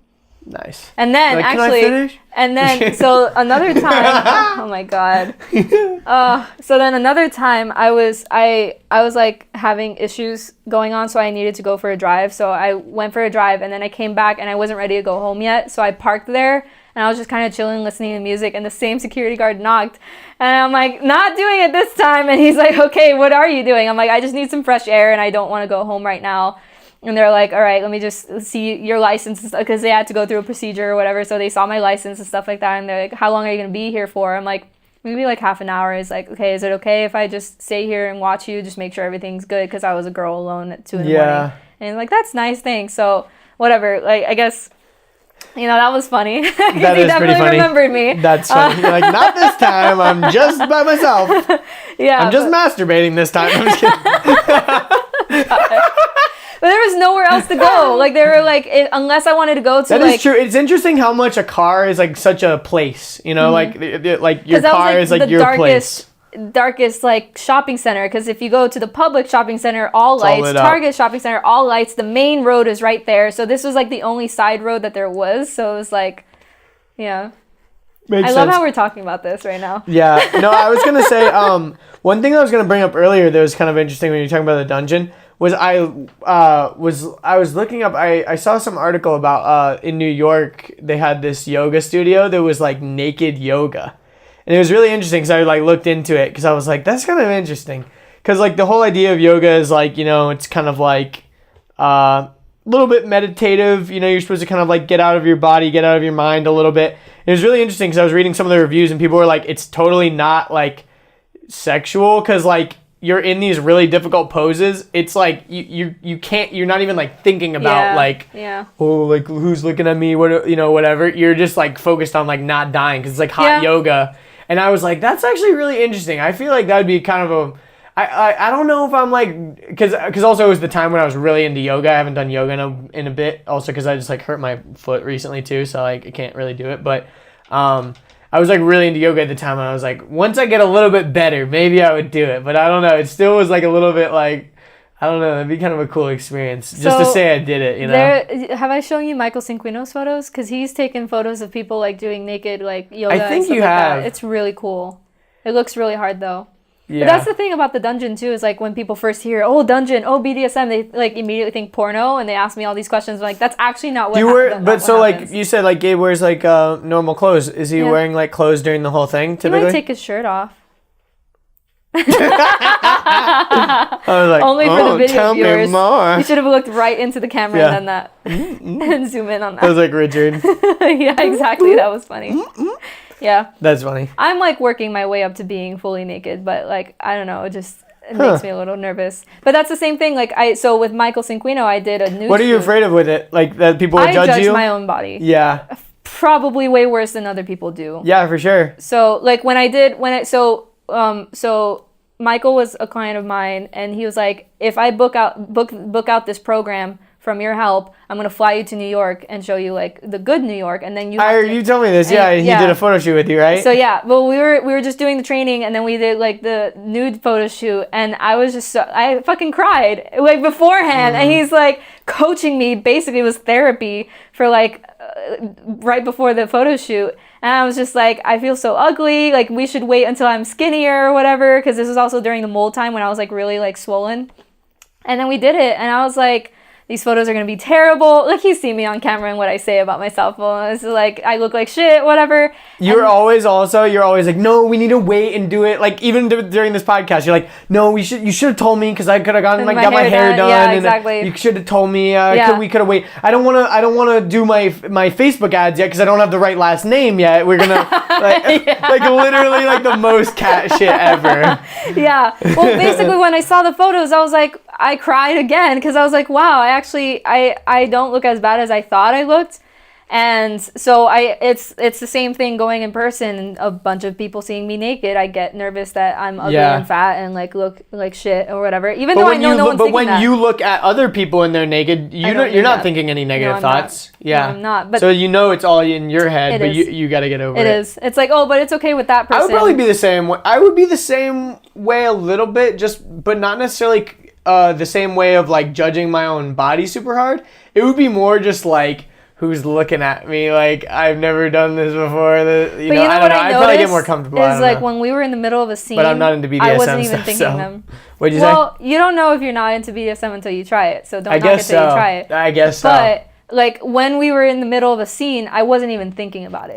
Nice. And then like, actually, can I finish? And then so another time, oh my God. So then another time I was like having issues going on, so I needed to go for a drive. So I went for a drive, and then I came back, and I wasn't ready to go home yet. So I parked there, and I was just kind of chilling, listening to music, and the same security guard knocked, and I'm like, not doing it this time. And he's like, okay, what are you doing? I'm like, I just need some fresh air, and I don't want to go home right now. And they're like, all right, let me just see your license, because they had to go through a procedure or whatever. So they saw my license and stuff like that. And they're like, how long are you going to be here for? I'm like, maybe like half an hour. He's like, okay, is it okay if I just stay here and watch you, just make sure everything's good? Because I was a girl alone at 2 a.m. And he's like, that's nice, thanks. So whatever, like, I guess, that was funny. That he is definitely pretty funny. Remembered me. That's funny. You're like, not this time. I'm just by myself. Yeah. I'm just masturbating this time. I'm just kidding. But there was nowhere else to go. Like, they were like, unless I wanted to go to That is true. It's interesting how much a car is like such a place. Mm-hmm. Like your car is like your place. Darkest like shopping center, because if you go to the public shopping center, all lights, Target shopping center, all lights, the main road is right there. So this was like the only side road that there was. So it was like, yeah. Makes I sense. love how we're talking about this right now. Yeah. No, I was gonna say one thing I was gonna bring up earlier that was kind of interesting when you were talking about the dungeon was I was looking up. I saw some article about in New York they had this yoga studio that was like naked yoga, and it was really interesting because I like looked into it because I was like, that's kind of interesting, because like the whole idea of yoga is like, it's kind of like a little bit meditative. You're supposed to kind of like get out of your body, get out of your mind a little bit. And it was really interesting because I was reading some of the reviews and people were like, it's totally not like sexual, because like you're in these really difficult poses. It's like you can't, you're not even like thinking about oh, like who's looking at me, what, whatever. You're just like focused on like not dying because it's like hot yoga. And I was like, that's actually really interesting. I feel like that would be kind of I don't know if I'm like, because also it was the time when I was really into yoga. I haven't done yoga in a bit, also because I just like hurt my foot recently too, so like I can't really do it. But I was like really into yoga at the time, and I was like, once I get a little bit better, maybe I would do it. But I don't know, it still was like a little bit like, I don't know, it'd be kind of a cool experience just to say I did it, Have I shown you Michael Cinquino's photos? Because he's taken photos of people like doing naked like yoga. I think and stuff you like have. That. It's really cool. It looks really hard though. Yeah. But that's the thing about the dungeon too, is like when people first hear, oh, dungeon, oh, BDSM, they like immediately think porno, and they ask me all these questions. Like, that's actually not what happens. But so like you said, like Gabe wears like normal clothes. Is he wearing like clothes during the whole thing typically? He might take his shirt off. I was like, only for the video tell viewers. Me more. You should have looked right into the camera and done that, and zoom in on that. I was like, Richard. Yeah, exactly. That was funny. Yeah. That's funny. I'm like working my way up to being fully naked, but like, I don't know, it makes me a little nervous. But that's the same thing. Like so with Michael Cinquino, I did a nude. What are you afraid of with it? Like that people would judge you? I judge my own body. Yeah. Probably way worse than other people do. Yeah, for sure. So like so Michael was a client of mine, and he was like, if I book out this program from your help, I'm gonna fly you to New York and show you like the good New York, and then you told me this. Yeah, he did a photo shoot with you, right? So yeah, well we were just doing the training, and then we did like the nude photo shoot, and I was just I fucking cried like beforehand, and he's like coaching me. Basically, it was therapy for like right before the photo shoot. And I was just like, I feel so ugly. Like, we should wait until I'm skinnier or whatever. Because this was also during the mold time when I was like really like swollen. And then we did it. And I was like, these photos are gonna be terrible. Like, you see me on camera and what I say about myself. It's like, I look like shit, whatever. You're always like, no, we need to wait and do it. Like, even during this podcast, you're like, no, you should have told me, because I could have got my hair done. Yeah, exactly. And you should have told me. We could have waited. I don't want to do my Facebook ads yet because I don't have the right last name yet. We're gonna like literally like the most cat shit ever. Yeah. Well, basically, when I saw the photos, I was like, I cried again, because I was like, wow, I don't look as bad as I thought I looked. And so it's the same thing going in person, and a bunch of people seeing me naked. I get nervous that I'm ugly and fat and like look like shit or whatever. Even though I know no one's thinking that. But when you look at other people and they're naked, you're not thinking any negative thoughts. Not. Yeah, no, I'm not. But so it's all in your head, but you got to get over it. It is. It's like, oh, but it's okay with that person. I would probably be the same way. I would be the same way a little bit, but not necessarily the same way of like judging my own body super hard. It would be more just like, who's looking at me? Like, I've never done this before. I don't know. I'd probably get more comfortable. Is like when we were in the middle of a scene. But I'm not into BDSM. I wasn't even thinking them. What'd you say? Well, you don't know if you're not into BDSM until you try it. So don't knock it till you try it. I guess so. But like when we were in the middle of a scene, I wasn't even thinking about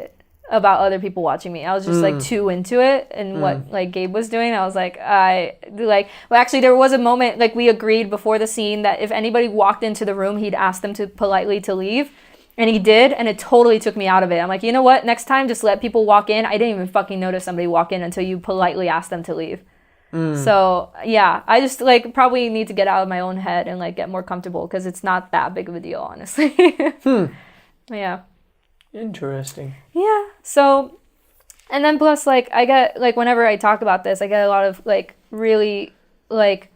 about other people watching me. I was just like too into it and what like Gabe was doing. I was like, actually there was a moment, like we agreed before the scene that if anybody walked into the room, he'd ask them to politely to leave. And he did, and it totally took me out of it. I'm like, you know what? Next time, just let people walk in. I didn't even fucking notice somebody walk in until you politely asked them to leave. So, yeah, I just, like, probably need to get out of my own head and, like, get more comfortable, because it's not that big of a deal, honestly. Yeah. Interesting. Yeah. So, and then plus, like, I get, like, whenever I talk about this, I get a lot of, like, really, like,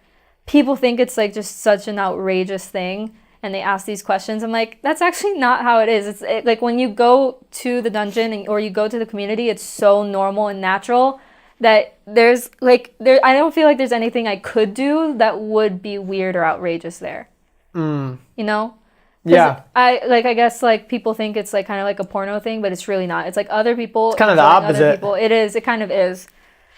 people think it's, like, just such an outrageous thing. And they ask these questions. I'm like, that's actually not how it is. It's like when you go to the dungeon or you go to the community, it's so normal and natural that there's like, I don't feel like there's anything I could do that would be weird or outrageous there. You know? Yeah. I guess like people think it's like kind of like a porno thing, but it's really not. It's like other people. It's kind of the opposite. It is. It kind of is.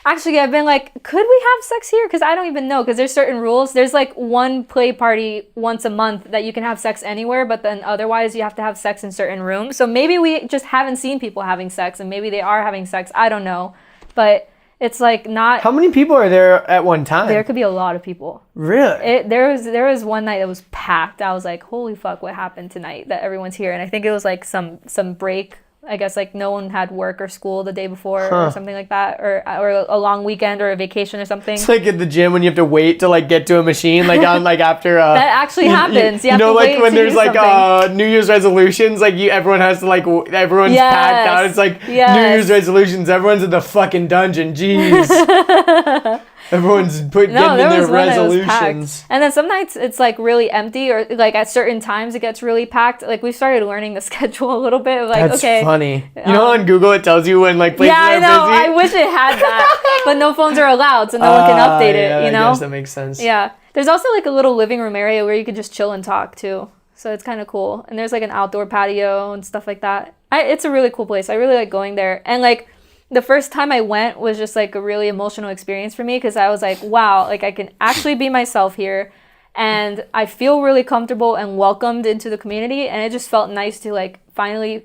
Actually, I've been like, could we have sex here? Because I don't even know, because there's certain rules. There's like one play party once a month that you can have sex anywhere, but then otherwise you have to have sex in certain rooms. So maybe we just haven't seen people having sex, and maybe they are having sex. I don't know. But it's like not... How many people are there at one time? There could be a lot of people. Really? There was one night that was packed. I was like, holy fuck, what happened tonight that everyone's here? And I think it was like some break. I guess like no one had work or school the day before or something like that, or a long weekend or a vacation or something. It's like at the gym when you have to wait to like get to a machine, like on like after that actually happens. You know, like when there's like New Year's resolutions, like everyone has to like everyone's packed out. It's like New Year's resolutions. Everyone's in the fucking dungeon. Jeez. Everyone's getting in their resolutions. And then some nights it's like really empty, or like at certain times it gets really packed. Like we started learning the schedule a little bit. Like, that's funny. You know, on Google it tells you when like places are busy. I wish it had that, but no phones are allowed, so no one can update it. You know, I guess that makes sense. Yeah, there's also like a little living room area where you could just chill and talk too. So it's kind of cool. And there's like an outdoor patio and stuff like that. It's a really cool place. I really like going there. And like, the first time I went was just like a really emotional experience for me, because I was like, wow, like I can actually be myself here, and I feel really comfortable and welcomed into the community, and it just felt nice to like finally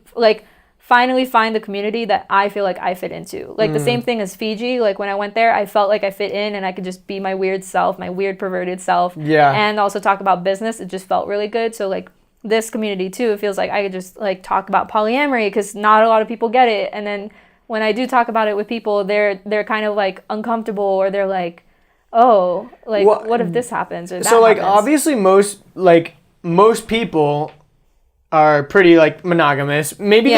find the community that I feel like I fit into. Like the same thing as Fiji, like when I went there, I felt like I fit in and I could just be my weird self, my weird perverted self, and also talk about business. It just felt really good. So like this community too, it feels like I could just like talk about polyamory, because not a lot of people get it, and then when I do talk about it with people, they're kind of like uncomfortable, or they're like, oh, like what if this happens or that So like happens? Obviously most people are pretty like monogamous. Maybe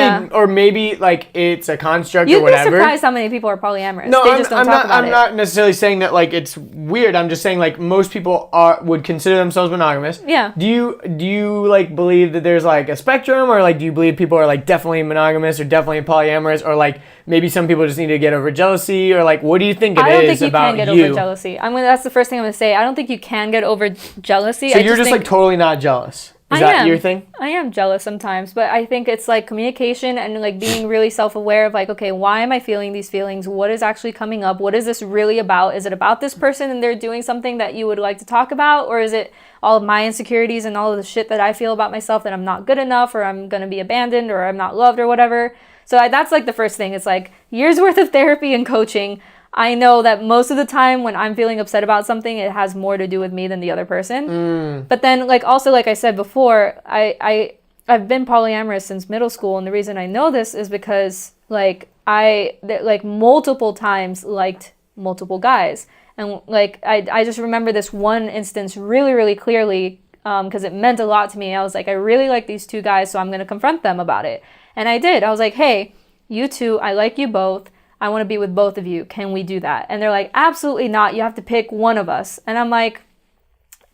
maybe like it's a construct or whatever. You'd be surprised how many people are polyamorous. No, they just don't talk about it. I'm not necessarily saying that like it's weird. I'm just saying like most people would consider themselves monogamous. Yeah. Do you like believe that there's like a spectrum, or like do you believe people are like definitely monogamous or definitely polyamorous, or like maybe some people just need to get over jealousy, or like what do you think it is about you? I don't think you can get over jealousy. That's the first thing I'm gonna say. I don't think you can get over jealousy. So you're just like totally not jealous. Is that your thing? I am jealous sometimes, but I think it's like communication and like being really self-aware of like, okay, why am I feeling these feelings? What is actually coming up? What is this really about? Is it about this person and they're doing something that you would like to talk about? Or is it all of my insecurities and all of the shit that I feel about myself, that I'm not good enough, or I'm going to be abandoned, or I'm not loved, or whatever? So that's like the first thing. It's like years worth of therapy and coaching. I know that most of the time when I'm feeling upset about something, it has more to do with me than the other person. But then, like, also, like I said before, I've been polyamorous since middle school, and the reason I know this is because, like, I multiple times liked multiple guys, and like I just remember this one instance really, really clearly, because it meant a lot to me. I was like, I really like these two guys, so I'm gonna confront them about it, and I did. I was like, hey, you two, I like you both. I want to be with both of you. Can we do that? And they're like, absolutely not. You have to pick one of us. And I'm like,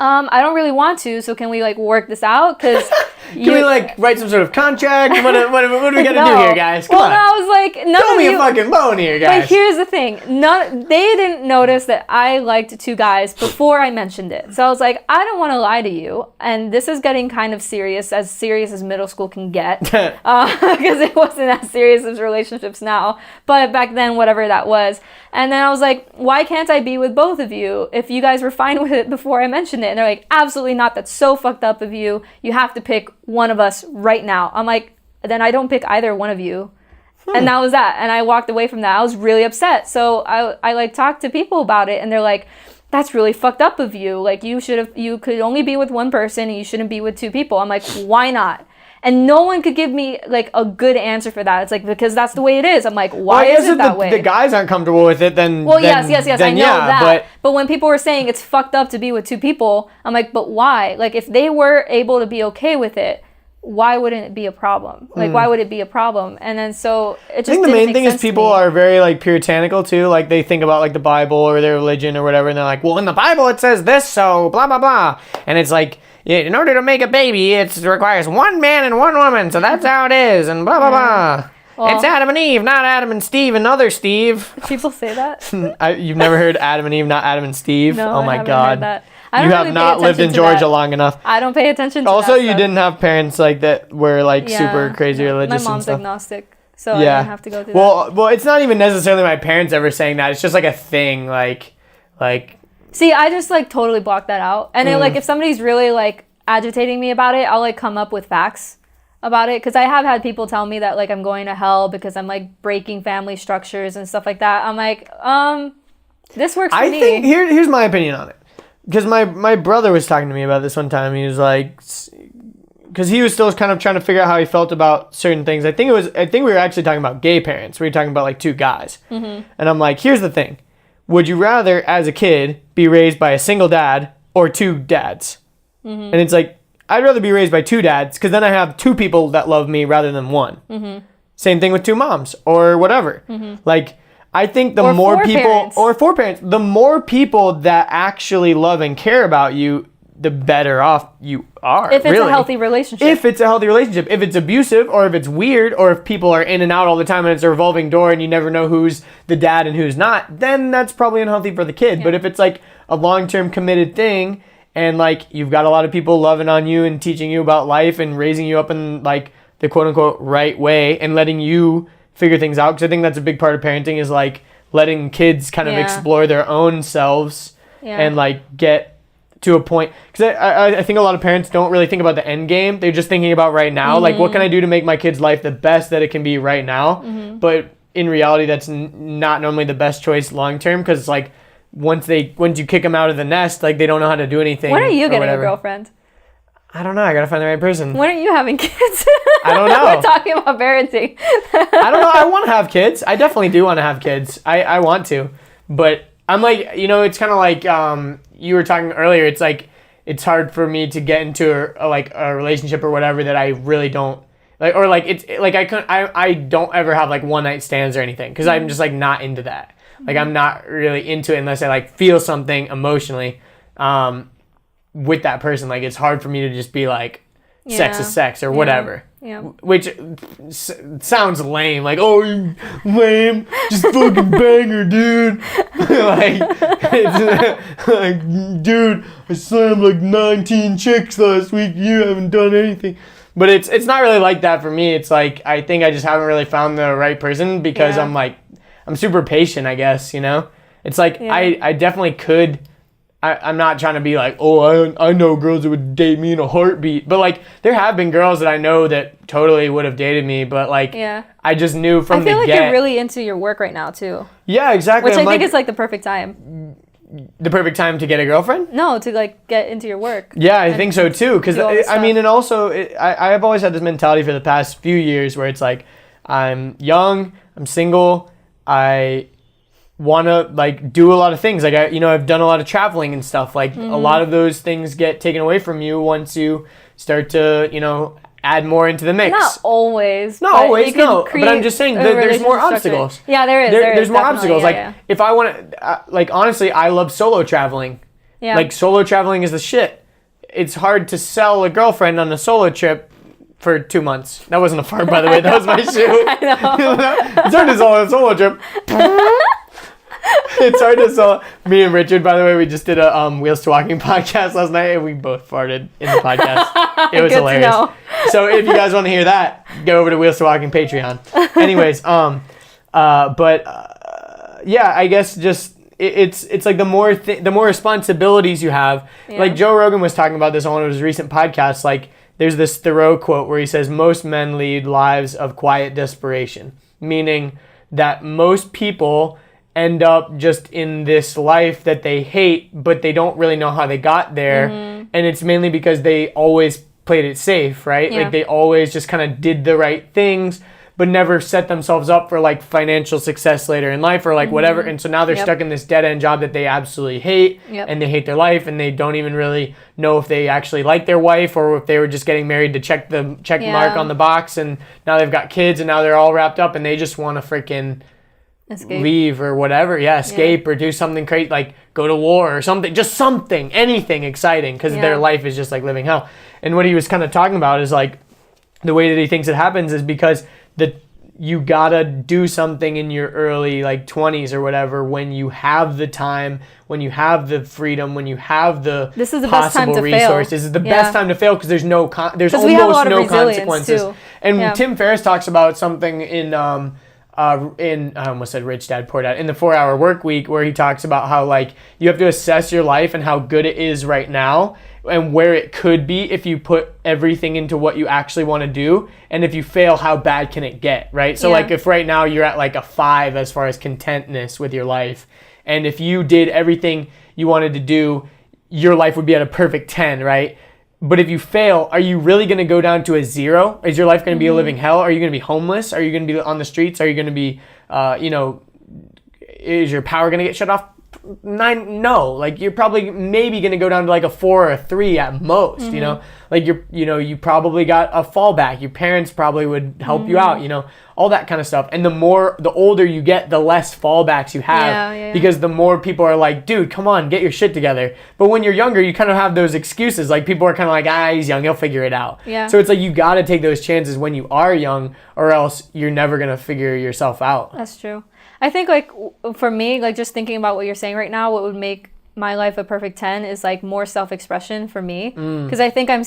I don't really want to. So can we like work this out? Because can we like write some sort of contract? What do we got to do here, guys? Come on. I was like, throw me a fucking bone here, guys. But here's the thing. They didn't notice that I liked two guys before I mentioned it. So I was like, I don't want to lie to you. And this is getting kind of serious as middle school can get. Because it wasn't as serious as relationships now. But back then, whatever that was. And then I was like, why can't I be with both of you if you guys were fine with it before I mentioned it? And they're like, absolutely not. That's so fucked up of you. You have to pick one of us right now. I'm like, then I don't pick either one of you. And that was that. And I walked away from that. I was really upset. So I like talked to people about it, and they're like, that's really fucked up of you. Like you could only be with one person and you shouldn't be with two people. I'm like, why not? And no one could give me like a good answer for that. It's like, because that's the way it is. I'm like, why is it that way? The guys aren't comfortable with it, then... Well, yes, I know that. But when people were saying it's fucked up to be with two people, I'm like, but why? Like, if they were able to be okay with it, why wouldn't it be a problem? Like, why would it be a problem? And then so it just I think the main thing is people are very like puritanical too. Like they think about like the Bible or their religion or whatever, and they're like, well, in the Bible it says this, so blah, blah, blah. And it's like... in order to make a baby, it requires one man and one woman, so that's how it is, and blah, blah, blah. Well, it's Adam and Eve, not Adam and Steve, another Steve. People say that? You've never heard Adam and Eve, not Adam and Steve? No, oh my I haven't God. heard that. You have not lived in Georgia long enough. I don't pay attention to also, that you didn't have parents like that were like super crazy religious. My mom's and stuff. agnostic, so I didn't have to go through that. Well, it's not even necessarily my parents ever saying that. It's just like a thing, like. See, I just like totally block that out, and it, like if somebody's really like agitating me about it, I'll like come up with facts about it, because I have had people tell me that like I'm going to hell because I'm like breaking family structures and stuff like that. I'm like, this works for me. I think here's my opinion on it, because my brother was talking to me about this one time. He was like, because he was still kind of trying to figure out how he felt about certain things. I think we were actually talking about gay parents. We were talking about like two guys, and I'm like, here's the thing: would you rather, as a kid, be raised by a single dad or two dads? And it's like, I'd rather be raised by two dads, because then I have two people that love me rather than one. Same thing with two moms or whatever. Like, I think the more people, or four parents, the more people that actually love and care about you, the better off you are. If it's a healthy relationship. If it's a healthy relationship. If it's abusive, or if it's weird, or if people are in and out all the time and it's a revolving door and you never know who's the dad and who's not, then that's probably unhealthy for the kid. But if it's like a long-term committed thing, and like you've got a lot of people loving on you and teaching you about life and raising you up in like the quote-unquote right way and letting you figure things out, because I think that's a big part of parenting, is like letting kids kind of explore their own selves and like get to a point, because I think a lot of parents don't really think about the end game. They're just thinking about right now, like what can I do to make my kid's life the best that it can be right now. But in reality, that's not normally the best choice long term, because like once you kick them out of the nest, like they don't know how to do anything. When are you getting a girlfriend? I don't know. I gotta find the right person. When are you having kids? I don't know. We're talking about parenting. I don't know. I want to have kids. I definitely do want to have kids. I want to, but I'm like, it's kind of like you were talking earlier. It's like it's hard for me to get into a relationship or whatever that I really don't like, or like it's like I don't ever have like one night stands or anything, because I'm just like not into that. Like I'm not really into it unless I like feel something emotionally with that person. Like it's hard for me to just be like, sex is sex or whatever. Yeah. Which sounds lame. Like, oh, you lame. Just fucking bang her, dude. like, dude, I slammed like 19 chicks last week. You haven't done anything. But it's not really like that for me. It's like, I think I just haven't really found the right person because I'm super patient, I guess, you know? It's like, I definitely could. I'm not trying to be like, oh, I know girls that would date me in a heartbeat. But, like, there have been girls that I know that totally would have dated me. But, like, I just knew from the get. I feel like you're really into your work right now, too. Yeah, exactly. Which I think is, like, the perfect time. The perfect time to get a girlfriend? No, to, like, get into your work. Yeah, I think so, too. Because, I mean, and also, I have always had this mentality for the past few years where it's like, I'm young, I'm single, I want to like do a lot of things. Like I've done a lot of traveling and stuff. Like a lot of those things get taken away from you once you start to, add more into the mix. Not always. Not always, no. But I'm just saying there's more obstacles. Yeah, there is. There's more obstacles. If I want to, honestly, I love solo traveling. Yeah. Like solo traveling is the shit. It's hard to sell a girlfriend on a solo trip for 2 months. That wasn't a fart, by the way. That was my shoe. I know. It's hard to sell on a solo trip. It's hard to sell. Me and Richard, by the way, we just did a Wheels to Walking podcast last night, and we both farted in the podcast. It was hilarious. So if you guys want to hear that, go over to Wheels to Walking Patreon. Anyways, yeah, I guess just it's like the more responsibilities you have. Yeah. Like Joe Rogan was talking about this on one of his recent podcasts. Like there's this Thoreau quote where he says, "Most men lead lives of quiet desperation," meaning that most people end up just in this life that they hate, but they don't really know how they got there. And it's mainly because they always played it safe, right? Yeah. Like they always just kind of did the right things, but never set themselves up for like financial success later in life or like whatever. And so now they're stuck in this dead end job that they absolutely hate and they hate their life and they don't even really know if they actually like their wife or if they were just getting married to check mark on the box, and now they've got kids and now they're all wrapped up and they just want to freaking leave or whatever, escape or do something crazy, like go to war or something, just something, anything exciting, because their life is just like living hell. And what he was kind of talking about is like the way that he thinks it happens is because you gotta do something in your early like 20s or whatever, when you have the time, when you have the freedom, when you have the this is the best time to resources. fail. This is the best time to fail because there's almost no consequences. Too. And Tim Ferriss talks about something in I almost said Rich Dad Poor Dad, in the 4-Hour Work Week, where he talks about how like you have to assess your life and how good it is right now and where it could be if you put everything into what you actually want to do, and if you fail, how bad can it get, right? So like if right now you're at like a 5 as far as contentness with your life, and if you did everything you wanted to do, your life would be at a perfect 10, right? But if you fail, are you really going to go down to a 0? Is your life going to be a living hell? Are you going to be homeless? Are you going to be on the streets? Are you going to be, is your power going to get shut off? 9? No. Like you're probably maybe going to go down to like a 4 or a 3 at most, like you probably got a fallback. Your parents probably would help you out, all that kind of stuff. And the older you get, the less fallbacks you have, because the more people are like, dude, come on, get your shit together. But when you're younger, you kind of have those excuses. Like people are kind of like, he's young, he'll figure it out. Yeah. So it's like you got to take those chances when you are young, or else you're never going to figure yourself out. That's true. I think like for me, like just thinking about what you're saying right now, what would make my life a perfect 10 is like more self-expression for me, because I think I'm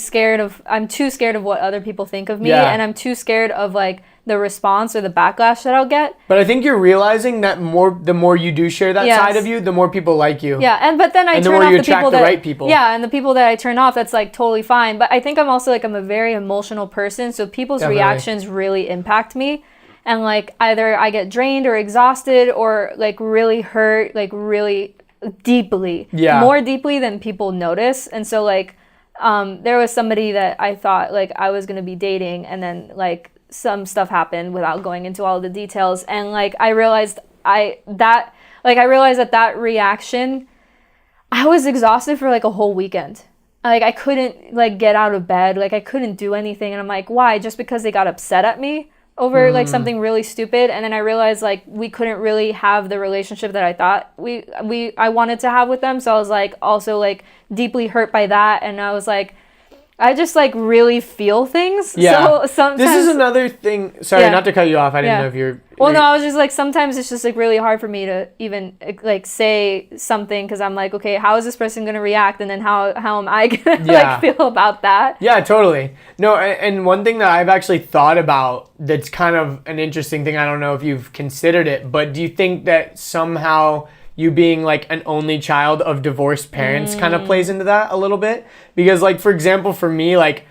too scared of what other people think of me, and I'm too scared of like the response or the backlash that I'll get. But I think you're realizing that the more you do share that side of you, the more people like you. Yeah, but then I turn off the people that right people. Yeah, and the people that I turn off, that's like totally fine. But I think I'm also like I'm a very emotional person, so people's reactions really impact me. And like either I get drained or exhausted or like really hurt, like really deeply, more deeply than people notice. And so like there was somebody that I thought like I was gonna be dating, and then like some stuff happened without going into all the details, and like I realized that reaction, I was exhausted for like a whole weekend. Like I couldn't like get out of bed, like I couldn't do anything, and I'm like, why? Just because they got upset at me over like something really stupid. And then I realized like we couldn't really have the relationship that I thought I wanted to have with them. So I was like also like deeply hurt by that. And I was like, I just like really feel things. Yeah. So sometimes This is another thing. Sorry, not to cut you off. I didn't know if you're. Well, no, I was just like, sometimes it's just like really hard for me to even like say something because I'm like, okay, how is this person going to react? And then how am I going to like feel about that? Yeah, totally. No, and one thing that I've actually thought about that's kind of an interesting thing, I don't know if you've considered it, but do you think that somehow you being like an only child of divorced parents kind of plays into that a little bit? Because like, for example, for me, like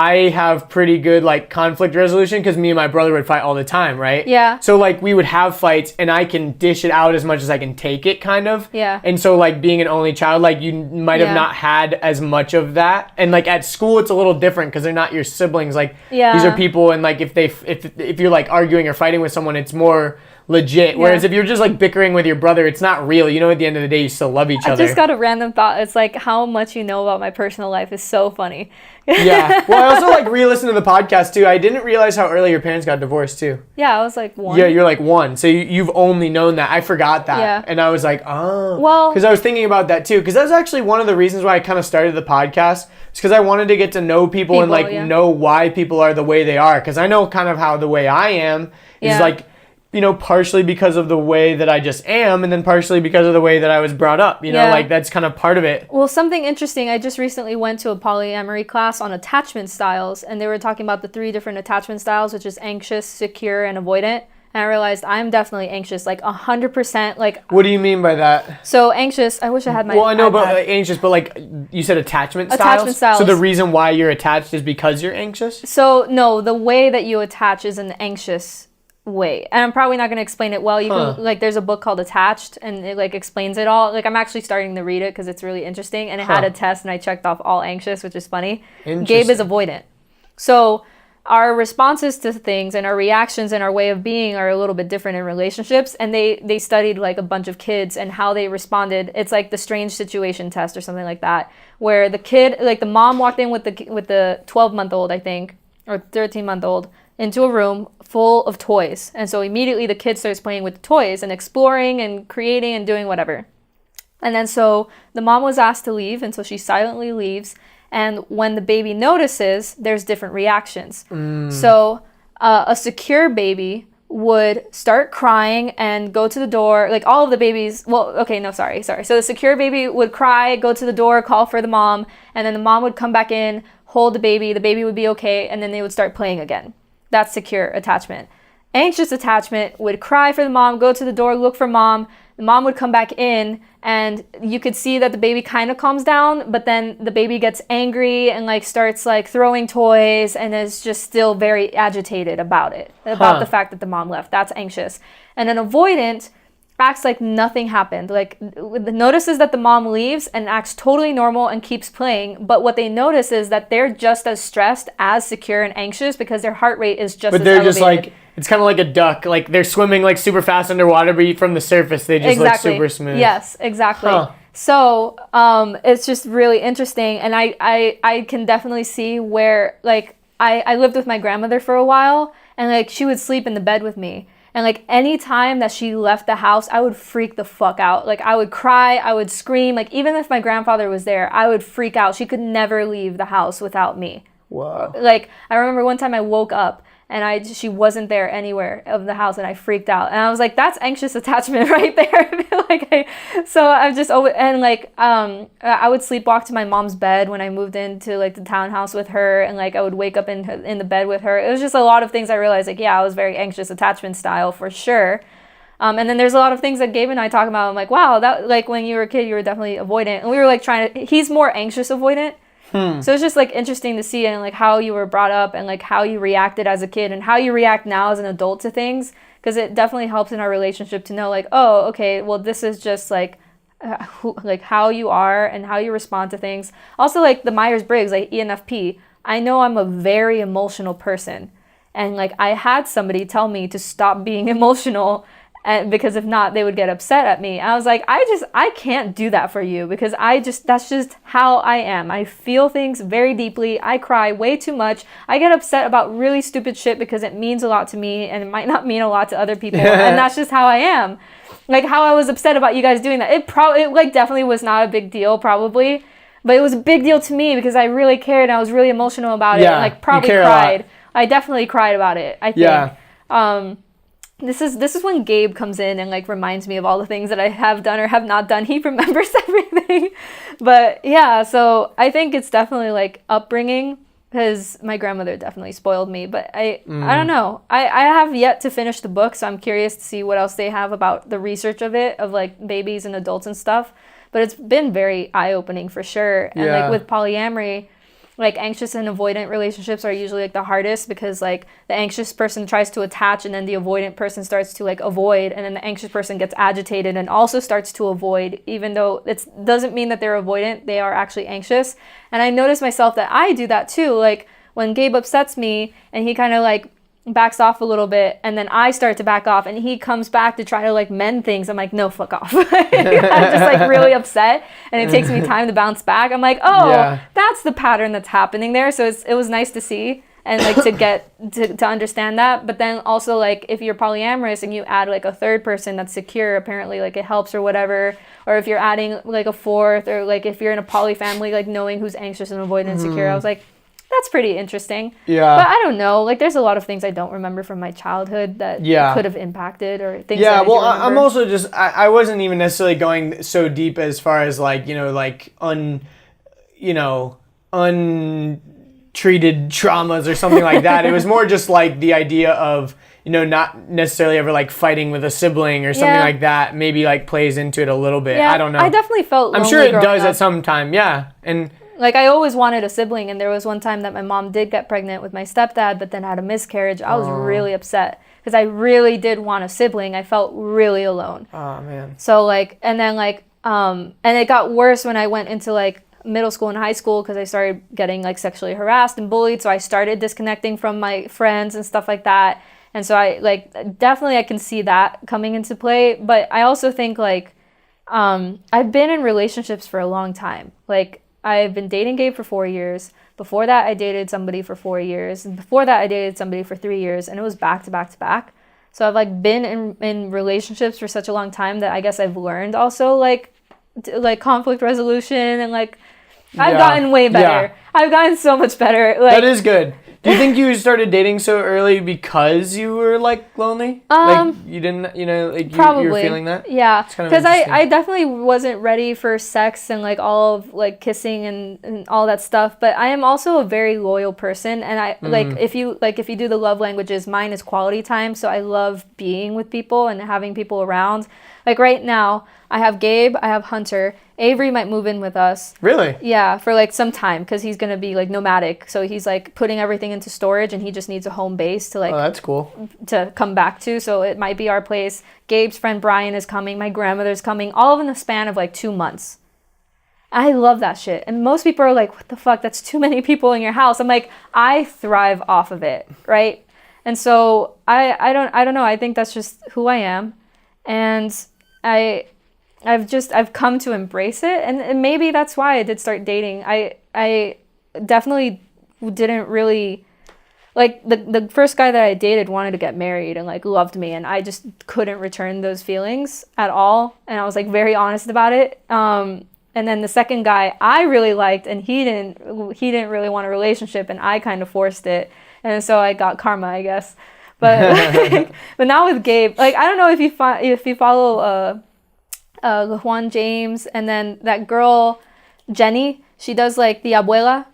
I have pretty good like conflict resolution because me and my brother would fight all the time, right? Yeah. So like we would have fights and I can dish it out as much as I can take it, kind of. Yeah. And so like being an only child, like you might have not had as much of that. And like at school it's a little different because they're not your siblings. Like these are people, and like if you're like arguing or fighting with someone, it's more legit. Whereas if you're just like bickering with your brother, it's not real. You know, at the end of the day, you still love each other. I just got a random thought. It's like how much you know about my personal life is so funny. Yeah. Well, I also like re-listened to the podcast too. I didn't realize how early your parents got divorced too. Yeah, I was like 1. Yeah, you're like 1. So you've only known that. I forgot that. Yeah. And I was like, oh. Well, because I was thinking about that too. Because that was actually one of the reasons why I kind of started the podcast. It's because I wanted to get to know people and like know why people are the way they are. Because I know kind of how the way I am is like, you know, partially because of the way that I just am, and then partially because of the way that I was brought up, you know, like that's kind of part of it. Well, something interesting, I just recently went to a polyamory class on attachment styles, and they were talking about the 3 different attachment styles, which is anxious, secure, and avoidant. And I realized I'm definitely anxious, like 100%. Like, what do you mean by that? So anxious, I wish I had my Well, I know, iPad. but anxious, but like you said attachment styles? Attachment styles. So the reason why you're attached is because you're anxious? So, no, the way that you attach is an anxious way, and I'm probably not going to explain it well. You can like, there's a book called Attached, and it like explains it all. Like, I'm actually starting to read it because it's really interesting, and it had a test, and I checked off all anxious, which is funny. Gabe is avoidant. So our responses to things and our reactions and our way of being are a little bit different in relationships, and they studied like a bunch of kids and how they responded. It's like the strange situation test or something like that, where the kid, like the mom walked in with the 12-month-old, I think, or 13-month-old, into a room full of toys. And so immediately the kid starts playing with the toys and exploring and creating and doing whatever. And then so the mom was asked to leave, and so she silently leaves. And when the baby notices, there's different reactions. So a secure baby would start crying and go to the door. Like all of the babies, sorry. So the secure baby would cry, go to the door, call for the mom, and then the mom would come back in, hold the baby would be okay, and then they would start playing again. That's secure attachment. Anxious attachment would cry for the mom, go to the door, look for mom. The mom would come back in, and you could see that the baby kind of calms down, but then the baby gets angry and like starts like throwing toys and is just still very agitated about it, about the fact that the mom left. That's anxious. And an avoidant acts like nothing happened. Like notices that the mom leaves and acts totally normal and keeps playing. But what they notice is that they're just as stressed as secure and anxious because their heart rate is just as elevated. But they're just like, it's kind of like a duck. Like they're swimming like super fast underwater, but from the surface they just look super smooth. Yes, exactly. So it's just really interesting. And I can definitely see where like I lived with my grandmother for a while, and like she would sleep in the bed with me. And like any time that she left the house, I would freak the fuck out. Like I would cry, I would scream. Like even if my grandfather was there, I would freak out. She could never leave the house without me. Wow. Like I remember one time I woke up and she wasn't there anywhere of the house, and I freaked out. And I was like, that's anxious attachment right there. I would sleepwalk to my mom's bed when I moved into like the townhouse with her, and like I would wake up in the bed with her. It was just a lot of things I realized, like, yeah, I was very anxious attachment style for sure. And then there's a lot of things that Gabe and I talk about. I'm like, wow, that like when you were a kid, you were definitely avoidant. And we were like he's more anxious avoidant. So it's just like interesting to see, and like how you were brought up and like how you reacted as a kid and how you react now as an adult to things, because it definitely helps in our relationship to know like, oh, okay, well this is just like how you are and how you respond to things. Also like the Myers-Briggs, like ENFP, I know I'm a very emotional person, and like I had somebody tell me to stop being emotional, and because if not, they would get upset at me. I was like, I can't do that for you, because that's just how I am. I feel things very deeply. I cry way too much. I get upset about really stupid shit because it means a lot to me and it might not mean a lot to other people. And that's just how I am. Like how I was upset about you guys doing that. It like definitely was not a big deal probably. But it was a big deal to me because I really cared and I was really emotional about it. And like probably cried. I definitely cried about it, I think. This is when Gabe comes in and like reminds me of all the things that I have done or have not done. He remembers everything. But yeah, so I think it's definitely like upbringing, because my grandmother definitely spoiled me. But I don't know. I have yet to finish the book, so I'm curious to see what else they have about the research of it, of like babies and adults and stuff. But it's been very eye-opening for sure. And like with polyamory, like anxious and avoidant relationships are usually like the hardest, because like the anxious person tries to attach and then the avoidant person starts to like avoid, and then the anxious person gets agitated and also starts to avoid, even though it doesn't mean that they're avoidant, they are actually anxious. And I notice myself that I do that too. Like when Gabe upsets me and he kind of like backs off a little bit, and then I start to back off and he comes back to try to like mend things, I'm like, no, fuck off. I'm just like really upset, and it takes me time to bounce back. I'm like, oh, that's the pattern that's happening there. So it was nice to see and like to get to understand that. But then also like if you're polyamorous and you add like a third person that's secure, apparently like it helps or whatever. Or if you're adding like a fourth, or like if you're in a poly family, like knowing who's anxious and avoidant and secure, I was like, that's pretty interesting. Yeah. But I don't know. Like, there's a lot of things I don't remember from my childhood that could have impacted, or things that I do remember. I'm also just, I wasn't even necessarily going so deep as far as like, like untreated traumas or something like that. It was more just like the idea of, not necessarily ever like fighting with a sibling or something like that. Maybe like plays into it a little bit. I don't know. I definitely felt lonely. I'm sure it does up. at some time. Yeah. And like, I always wanted a sibling, and there was one time that my mom did get pregnant with my stepdad, but then had a miscarriage. I was really upset because I really did want a sibling. I felt really alone. Oh, man. So, like, and then, like, and it got worse when I went into, like, middle school and high school, because I started getting, like, sexually harassed and bullied. So I started disconnecting from my friends and stuff like that. And so I, like, definitely I can see that coming into play. But I also think, like, I've been in relationships for a long time. Like, I've been dating Gabe for 4 years. Before that, I dated somebody for 4 years. And before that, I dated somebody for 3 years. And it was back to back to back. So I've like been in relationships for such a long time that I guess I've learned also like conflict resolution, and like I've gotten way better. I've gotten so much better. Like, that is good. Do you think you started dating so early because you were like lonely? Like you didn't, like probably. You were feeling that? Yeah, because I definitely wasn't ready for sex and like all of like kissing and all that stuff. But I am also a very loyal person, and I like if you do the love languages, mine is quality time. So I love being with people and having people around. Like right now, I have Gabe, I have Hunter. Avery might move in with us. Really? Yeah, for like some time, because he's going to be like nomadic. So he's like putting everything into storage, and he just needs a home base to like... Oh, that's cool. ...to come back to. So it might be our place. Gabe's friend Brian is coming. My grandmother's coming. All in the span of like 2 months. I love that shit. And most people are like, what the fuck? That's too many people in your house. I'm like, I thrive off of it, right? And so I don't know. I think that's just who I am. And I've come to embrace it, and maybe that's why I did start dating. I definitely didn't really like the first guy that I dated wanted to get married and like loved me, and I just couldn't return those feelings at all, and I was like very honest about it. And then the second guy I really liked, and he didn't really want a relationship, and I kind of forced it, and so I got karma, I guess. But but now with Gabe, like I don't know if you follow Juan James, and then that girl Jenny, she does like the abuela.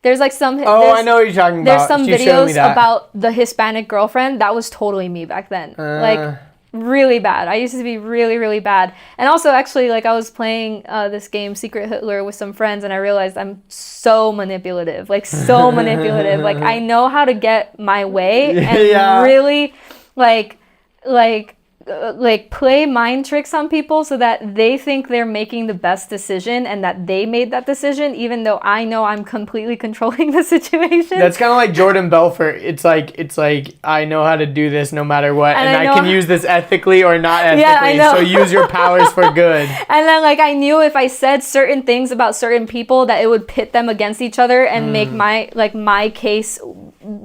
There's like some I know what you're talking about. There's some videos about the Hispanic girlfriend. That was totally me back then. Like really bad. I used to be really, really bad. And also actually like I was playing this game Secret Hitler with some friends, and I realized I'm so manipulative. Like so manipulative. Like I know how to get my way and really like play mind tricks on people so that they think they're making the best decision and that they made that decision, even though I know I'm completely controlling the situation. That's kind of like Jordan Belfort. It's like I know how to do this no matter what, and I can use this ethically or not ethically. Yeah, I know. So use your powers for good. And then like I knew if I said certain things about certain people that it would pit them against each other and make my case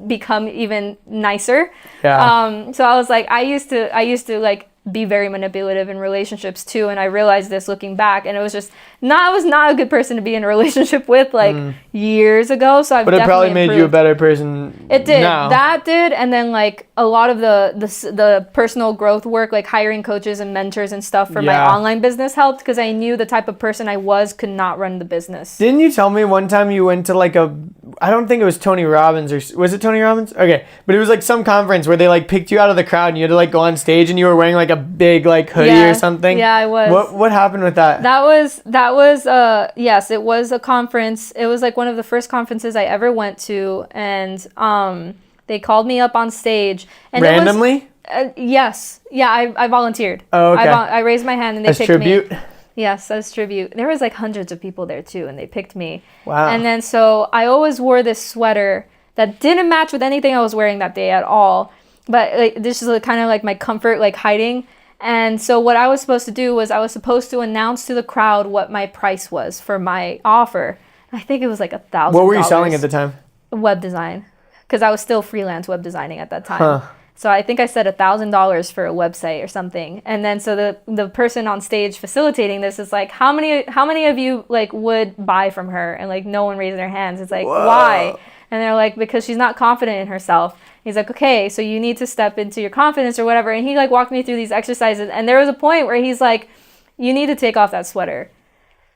become even nicer. Yeah. So I was like, I used to like be very manipulative in relationships too. And I realized this looking back, and it was not a good person to be in a relationship with like years ago. So I've But it probably made improved. you a better person. It did. Now. That did. And then like a lot of the personal growth work, like hiring coaches and mentors and stuff for my online business helped, because I knew the type of person I was could not run the business. Didn't you tell me one time you went to like I don't think it was Tony Robbins, or was it Tony Robbins? Okay. But it was like some conference where they like picked you out of the crowd and you had to like go on stage and you were wearing like a big like hoodie or something. Yeah, I was. What happened with that? That was yes, it was a conference. It was like one of the first conferences I ever went to, and they called me up on stage. And randomly? Yes. Yeah, I volunteered. Oh, okay. I raised my hand and they as picked tribute? me. Yes, as tribute. There was like hundreds of people there too, and they picked me. Wow. And then so I always wore this sweater that didn't match with anything I was wearing that day at all. But like, this is kind of like my comfort, like hiding. And so what I was supposed to do was I was supposed to announce to the crowd what my price was for my offer. I think it was like $1,000. What were you selling at the time? Web design, because I was still freelance web designing at that time. Huh. So I think I said $1,000 for a website or something. And then so the person on stage facilitating this is like, how many of you like would buy from her? And like no one raised their hands. It's like, whoa. Why? And they're like, because she's not confident in herself. He's like, okay, so you need to step into your confidence or whatever. And he like walked me through these exercises. And there was a point where he's like, you need to take off that sweater.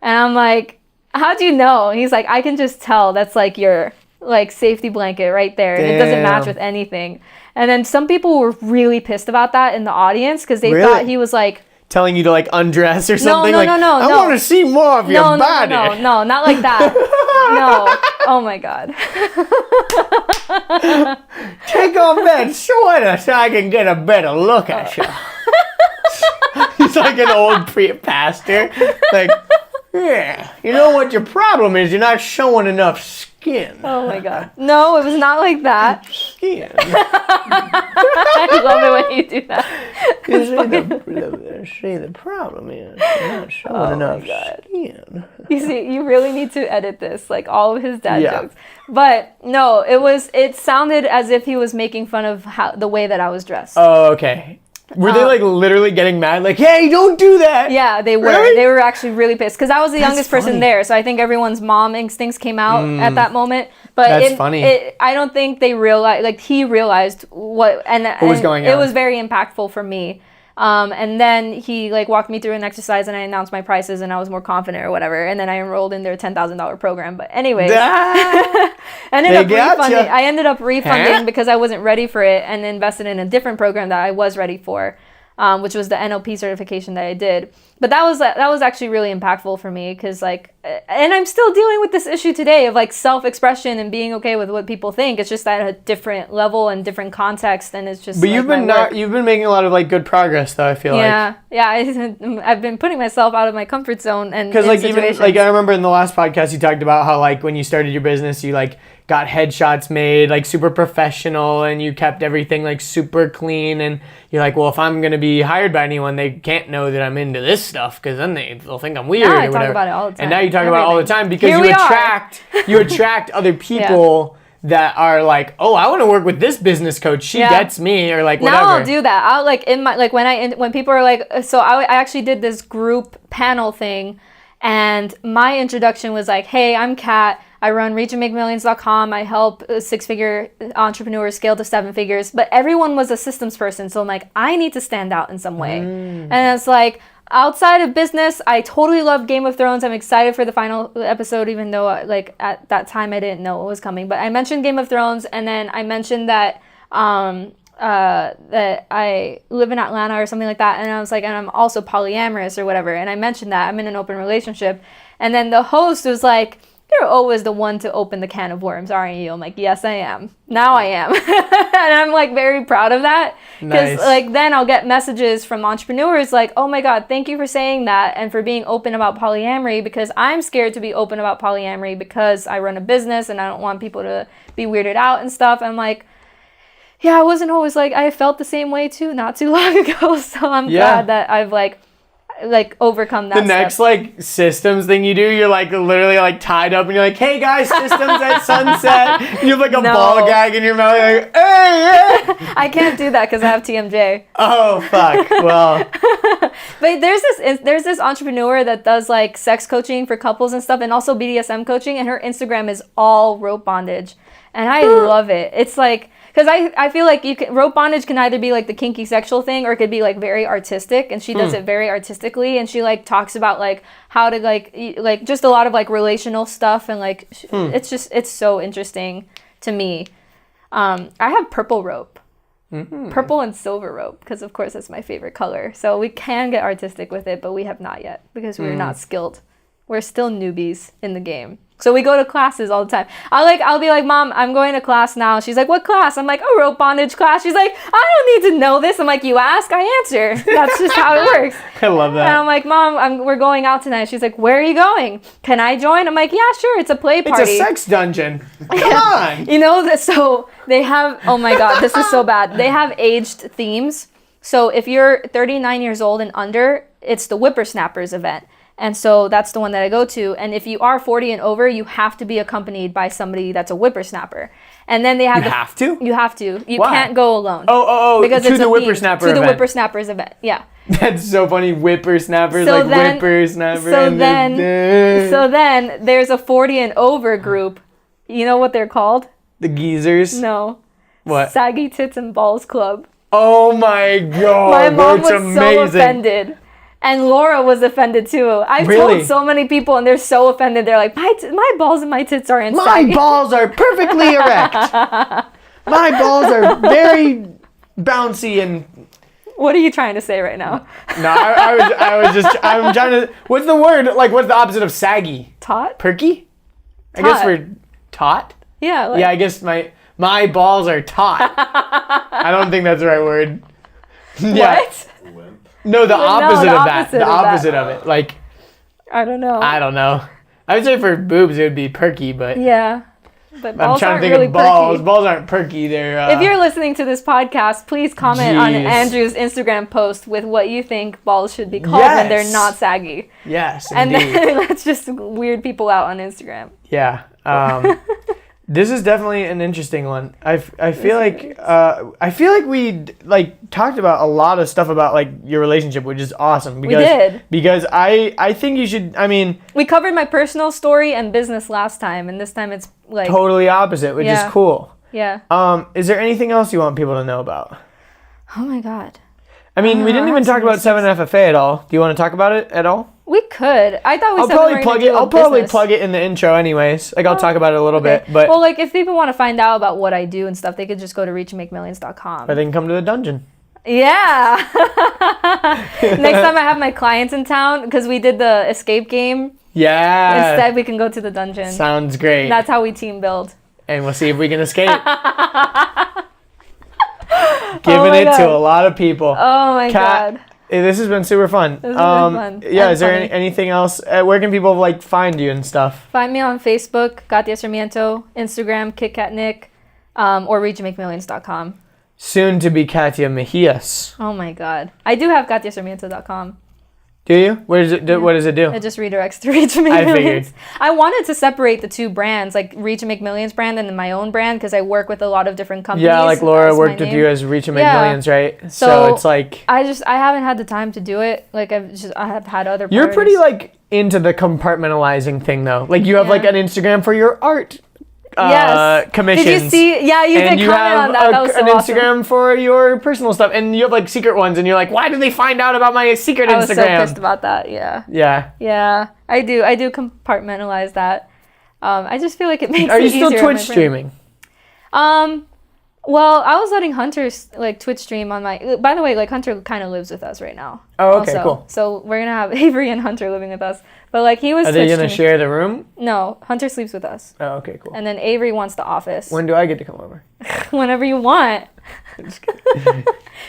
And I'm like, how'd you know? And he's like, I can just tell that's like your like safety blanket right there. And it doesn't match with anything. And then some people were really pissed about that in the audience, because they thought he was like telling you to like undress or something. No, I want to see more of your body. No, not like that. No. Oh my God. Take off that sweater so I can get a better look at you. He's like an old pastor. Like, yeah, you know what your problem is? You're not showing enough skin. Oh my God. No, it was not like that. Skin. I love it when you do that. See, the problem is you're not showing enough skin. You see, you really need to edit this, like all of his dad jokes. But no, it sounded as if he was making fun of the way that I was dressed. Oh, okay. Were they like literally getting mad? Like, hey, don't do that. Yeah, they were. Really? They were actually really pissed, because I was the youngest person there. So I think everyone's mom instincts came out at that moment. But that's funny. I don't think they realized, like he realized what was going on. It was very impactful for me. And then he like walked me through an exercise, and I announced my prices, and I was more confident or whatever. And then I enrolled in their $10,000 program. But anyways, I ended up refunding because I wasn't ready for it, and invested in a different program that I was ready for, which was the NLP certification that I did. But that was actually really impactful for me, because like, and I'm still dealing with this issue today of like self-expression and being okay with what people think. It's just at a different level and different context, and it's just. But you've been making a lot of like good progress though. I feel like. Yeah. I've been putting myself out of my comfort zone, and because like even like I remember in the last podcast you talked about how like when you started your business you like got headshots made like super professional, and you kept everything like super clean, and you're like, well, if I'm gonna be hired by anyone, they can't know that I'm into this stuff, because then they'll think I'm weird. Yeah, or I whatever. talk about it all the time. And now you talk about it all the time, because Here you attract other people that are like, oh, I want to work with this business coach. She gets me, or like whatever. Now I'll do that. I'll like in my like when people are like, so I actually did this group panel thing, and my introduction was like, hey, I'm Kat. I run reachandmakemillions.com. I help six-figure entrepreneurs scale to seven figures. But everyone was a systems person. So I'm like, I need to stand out in some way. And it's like, outside of business, I totally love Game of Thrones. I'm excited for the final episode, even though like at that time I didn't know what was coming. But I mentioned Game of Thrones, and then I mentioned that that I live in Atlanta or something like that. And I was like, and I'm also polyamorous or whatever. And I mentioned that I'm in an open relationship. And then the host was like, you're always the one to open the can of worms, aren't you? I'm like, yes, I am. Now I am. And I'm like very proud of that. Because like then I'll get messages from entrepreneurs like, oh my God, thank you for saying that and for being open about polyamory, because I'm scared to be open about polyamory because I run a business and I don't want people to be weirded out and stuff. I'm like, yeah, I wasn't always like, I felt the same way too, not too long ago. So I'm glad that I've like, like overcome that The next like systems thing you do, you're like literally like tied up and you're like, hey guys, systems at sunset. You have like a ball gag in your mouth. You're like, hey, yeah. I can't do that because I have TMJ. Oh fuck. Well. But there's this entrepreneur that does like sex coaching for couples and stuff, and also BDSM coaching, and her Instagram is all rope bondage, and I love it. It's like, because I feel like rope bondage can either be like the kinky sexual thing, or it could be like very artistic, and she does it very artistically, and she like talks about like how to like just a lot of like relational stuff, and like it's so interesting to me. I have purple rope. Purple and silver rope, because of course that's my favorite color. So we can get artistic with it, but we have not yet because we're not skilled. We're still newbies in the game. So we go to classes all the time. I'll be like, Mom, I'm going to class now. She's like, what class? I'm like, a rope bondage class. She's like, I don't need to know this. I'm like, you ask, I answer. That's just how it works. I love that. And I'm like, Mom, we're going out tonight. She's like, where are you going? Can I join? I'm like, yeah, sure. It's a play party. It's a sex dungeon. Come on. You know, so they have, oh my God, this is so bad. They have aged themes. So if you're 39 years old and under, it's the Whippersnappers event. And so that's the one that I go to. And if you are 40 and over, you have to be accompanied by somebody that's a whippersnapper. And then they have You have to? You have to. You Why? can't go alone. Oh, because to it's the a whippersnapper theme, event. To the whippersnappers event, yeah. That's so funny. Whippersnappers, So like then- whippersnapper. So then there's a 40 and over group. You know what they're called? The geezers. No. What? Saggy Tits and Balls Club. Oh my God. My mom was that's amazing. so offended. And Laura was offended too. I've Really? told so many people, and they're so offended. They're like, my balls and my tits are inside. My balls are perfectly erect. My balls are very bouncy and. What are you trying to say right now? No, I'm trying to. What's the word? Like, what's the opposite of saggy? Taut? Perky? I Taut. guess we're taut. Yeah. Like, Yeah, I guess my balls are taut. I don't think that's the right word. Yeah. What? No, the opposite of that. opposite The of that. opposite of it. Like, I don't know. I don't know. I would say for boobs it would be perky, but Yeah. But I'm balls trying to aren't think really of balls. perky. Balls aren't perky. They're. If you're listening to this podcast, please comment on Jeez. Andrew's Instagram post with what you think balls should be called when they're Yes. not saggy. Yes, And indeed. then let's just weird people out on Instagram. Yeah. This is definitely an interesting one. I feel like we like talked about a lot of stuff about like your relationship, which is awesome. Because, We did. Because I think you should. I mean, We covered my personal story and business last time, and this time it's like totally opposite, which Yeah. is cool. yeah. Is there anything else you want people to know about? Oh my God. I mean, we didn't I even have talk some about 7FFA at all. Do you want to talk about it at all? We could. I thought we I'll said probably we were plug gonna it. do a I'll probably business. plug it in the intro, anyways. Like I'll talk about it a little Okay. bit, but well, like if people want to find out about what I do and stuff, they could just go to reachandmakemillions.com. or they can come to the dungeon. Yeah. Next time I have my clients in town, because we did the escape game. Yeah. Instead, we can go to the dungeon. Sounds great. That's how we team build. And we'll see if we can escape. Oh Giving my it to God. a lot of people. Oh my Kat, God. this has been super fun. This has been fun. Yeah, And is there funny. anything else? Where can people like find you and stuff? Find me on Facebook, Katya Sarmiento, Instagram, KitKatNick, or reachandmakemillions.com. Soon to be Katya Mejias. Oh my God. I do have katyasarmiento.com. Do you? What does it do? What does it do? It just redirects to Reach and Make I Millions. figured. I wanted to separate the two brands, like Reach and Make Millions brand and then my own brand, because I work with a lot of different companies. Yeah, like Laura That's my worked with name. you as Reach and Make Yeah. Millions, right? So it's like I haven't had the time to do it. Like I have had other. you're pretty priorities. like into the compartmentalizing thing though. Like you have Yeah. like an Instagram for your art Yes. commissions. Did you see? Yeah, you and did you comment have on that. That was so an awesome. Instagram for your personal stuff, and you have like secret ones, and you're like, why did they find out about my secret I was so Instagram? pissed about that. Yeah. Yeah. Yeah, I do compartmentalize that. I just feel like it makes Are it you still easier on my Twitch brain. streaming? Well, I was letting Hunter like Twitch stream on my. By the way, like Hunter kind of lives with us right now. Oh, okay, also. cool. So we're gonna have Avery and Hunter living with us. But like he was. Are they Twitch gonna streaming. share the room? No, Hunter sleeps with us, Oh, okay, cool. and then Avery wants the office. When do I get to come over? Whenever you want. Just kidding.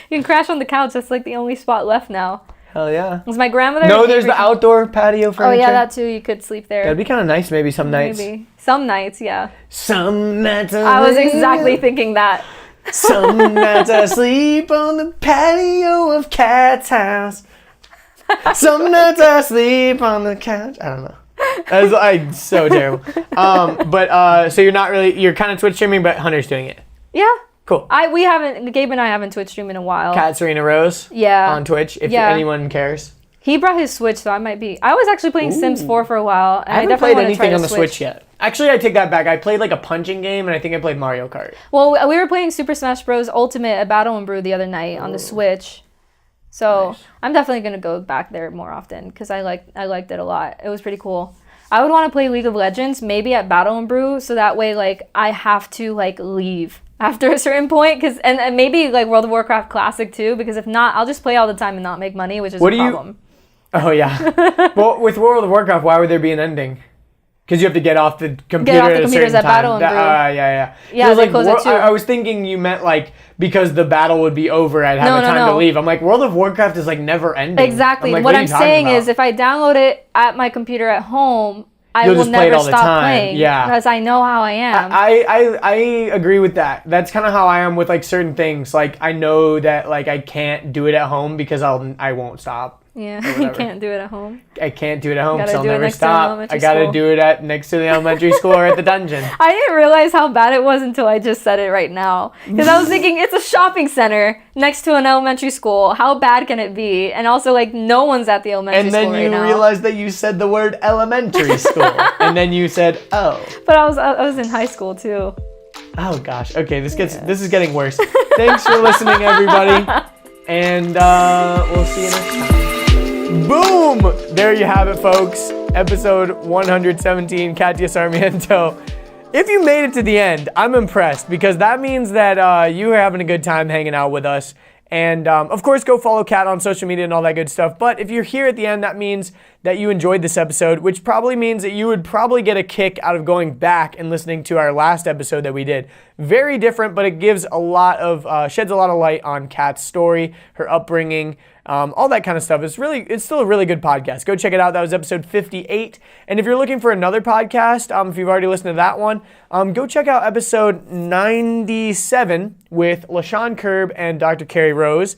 You can crash on the couch. That's like the only spot left now. Hell yeah. It's my grandmother. No, and there's Avery the outdoor patio Oh furniture. yeah, that too. You could sleep there. That'd be kind of nice, maybe some nights. Maybe some nights, yeah. Some nights I was exactly thinking that. Some nights I sleep on the patio of Kat's house. Some nights I sleep on the couch. I don't know. That's like so terrible. So you're kind of Twitch streaming, but Hunter's doing it. Yeah. Cool. Gabe and I haven't Twitch streamed in a while. Kat Serena Rose. Yeah. On Twitch, if anyone cares. He brought his Switch, so I might be. I was actually playing Sims 4 for a while. And I haven't played anything on the Switch yet. Actually, I take that back. I played like a punching game, and I think I played Mario Kart. Well, we were playing Super Smash Bros. Ultimate at Battle and Brew the other night on the Switch. So nice. I'm definitely gonna go back there more often because I liked it a lot. It was pretty cool. I would want to play League of Legends maybe at Battle and Brew, so that way like I have to like leave after a certain point, and maybe like World of Warcraft Classic too, because if not, I'll just play all the time and not make money, which is a problem. Oh yeah. Well, with World of Warcraft, why would there be an ending? Because you have to get off the computer at a certain time. Battle and Brew. Yeah. Yeah, they close at 2. I was thinking you meant like because the battle would be over, I'd have time to leave. I'm like, World of Warcraft is like never ending. Exactly. Like, what I'm saying is, if I download it at my computer at home, You'll will just play it never all the stop time. playing. Yeah. Because I know how I am. I agree with that. That's kind of how I am with like certain things. Like I know that like I can't do it at home because I won't stop. Yeah, you can't do it at home. I can't do it at home, so I'll do it never next stop. to an I gotta do it next to the elementary school or at the dungeon. I didn't realize how bad it was until I just said it right now. Because I was thinking, it's a shopping center next to an elementary school. How bad can it be? And also, like, no one's at the elementary school right now. And then you realized that you said the word elementary school. And then you said, oh. But I was in high school, too. Oh, gosh. Okay, this is getting worse. Thanks for listening, everybody. And we'll see you next time. Boom! There you have it, folks. Episode 117, Katya Sarmiento. If you made it to the end, I'm impressed because that means that you are having a good time hanging out with us. And of course, go follow Kat on social media and all that good stuff. But if you're here at the end, that means that you enjoyed this episode, which probably means that you would probably get a kick out of going back and listening to our last episode that we did. Very different, but it gives sheds a lot of light on Kat's story, her upbringing, all that kind of stuff. It's still a really good podcast. Go check it out. That was episode 58. And if you're looking for another podcast, if you've already listened to that one, go check out episode 97 with LaShawn Curb and Dr. Carrie Rose.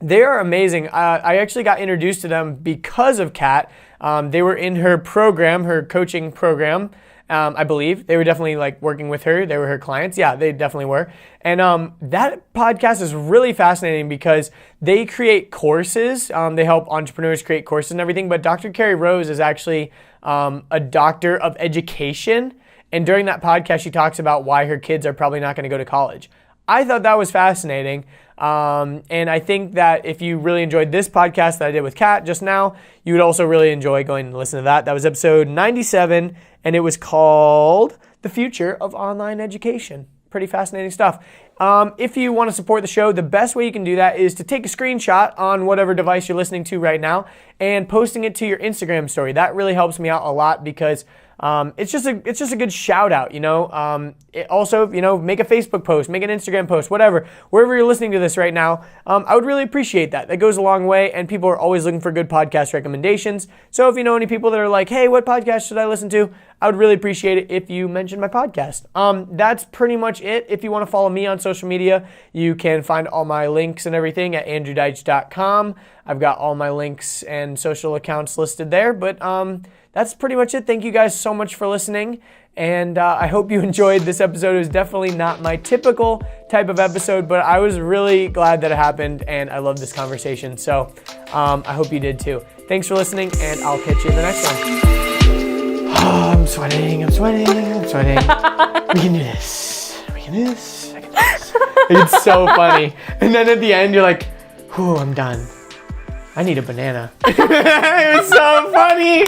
They are amazing. I actually got introduced to them because of Kat. They were in her program, her coaching program. I believe they were definitely like working with her. They were her clients. Yeah, they definitely were. And that podcast is really fascinating because they create courses. They help entrepreneurs create courses and everything. But Dr. Carrie Rose is actually a doctor of education. And during that podcast, she talks about why her kids are probably not going to go to college. I thought that was fascinating. And I think that if you really enjoyed this podcast that I did with Kat just now, you would also really enjoy going and listening to that. That was episode 97, and it was called The Future of Online Education. Pretty fascinating stuff. If you want to support the show, the best way you can do that is to take a screenshot on whatever device you're listening to right now and posting it to your Instagram story. That really helps me out a lot because it's just a good shout out, you know. Also, you know, make a Facebook post, make an Instagram post, whatever. Wherever you're listening to this right now, I would really appreciate that. That goes a long way, and people are always looking for good podcast recommendations. So if you know any people that are like, hey, what podcast should I listen to? I would really appreciate it if you mentioned my podcast. That's pretty much it. If you want to follow me on social media, you can find all my links and everything at andrewdeitch.com. I've got all my links and social accounts listed there, but that's pretty much it. Thank you guys so much for listening, and I hope you enjoyed this episode. It was definitely not my typical type of episode, but I was really glad that it happened, and I love this conversation, so I hope you did too. Thanks for listening, and I'll catch you in the next one. Oh, I'm sweating. We can do this. I can do this. It's so funny. And then at the end, you're like, whew, I'm done. I need a banana. It was so funny.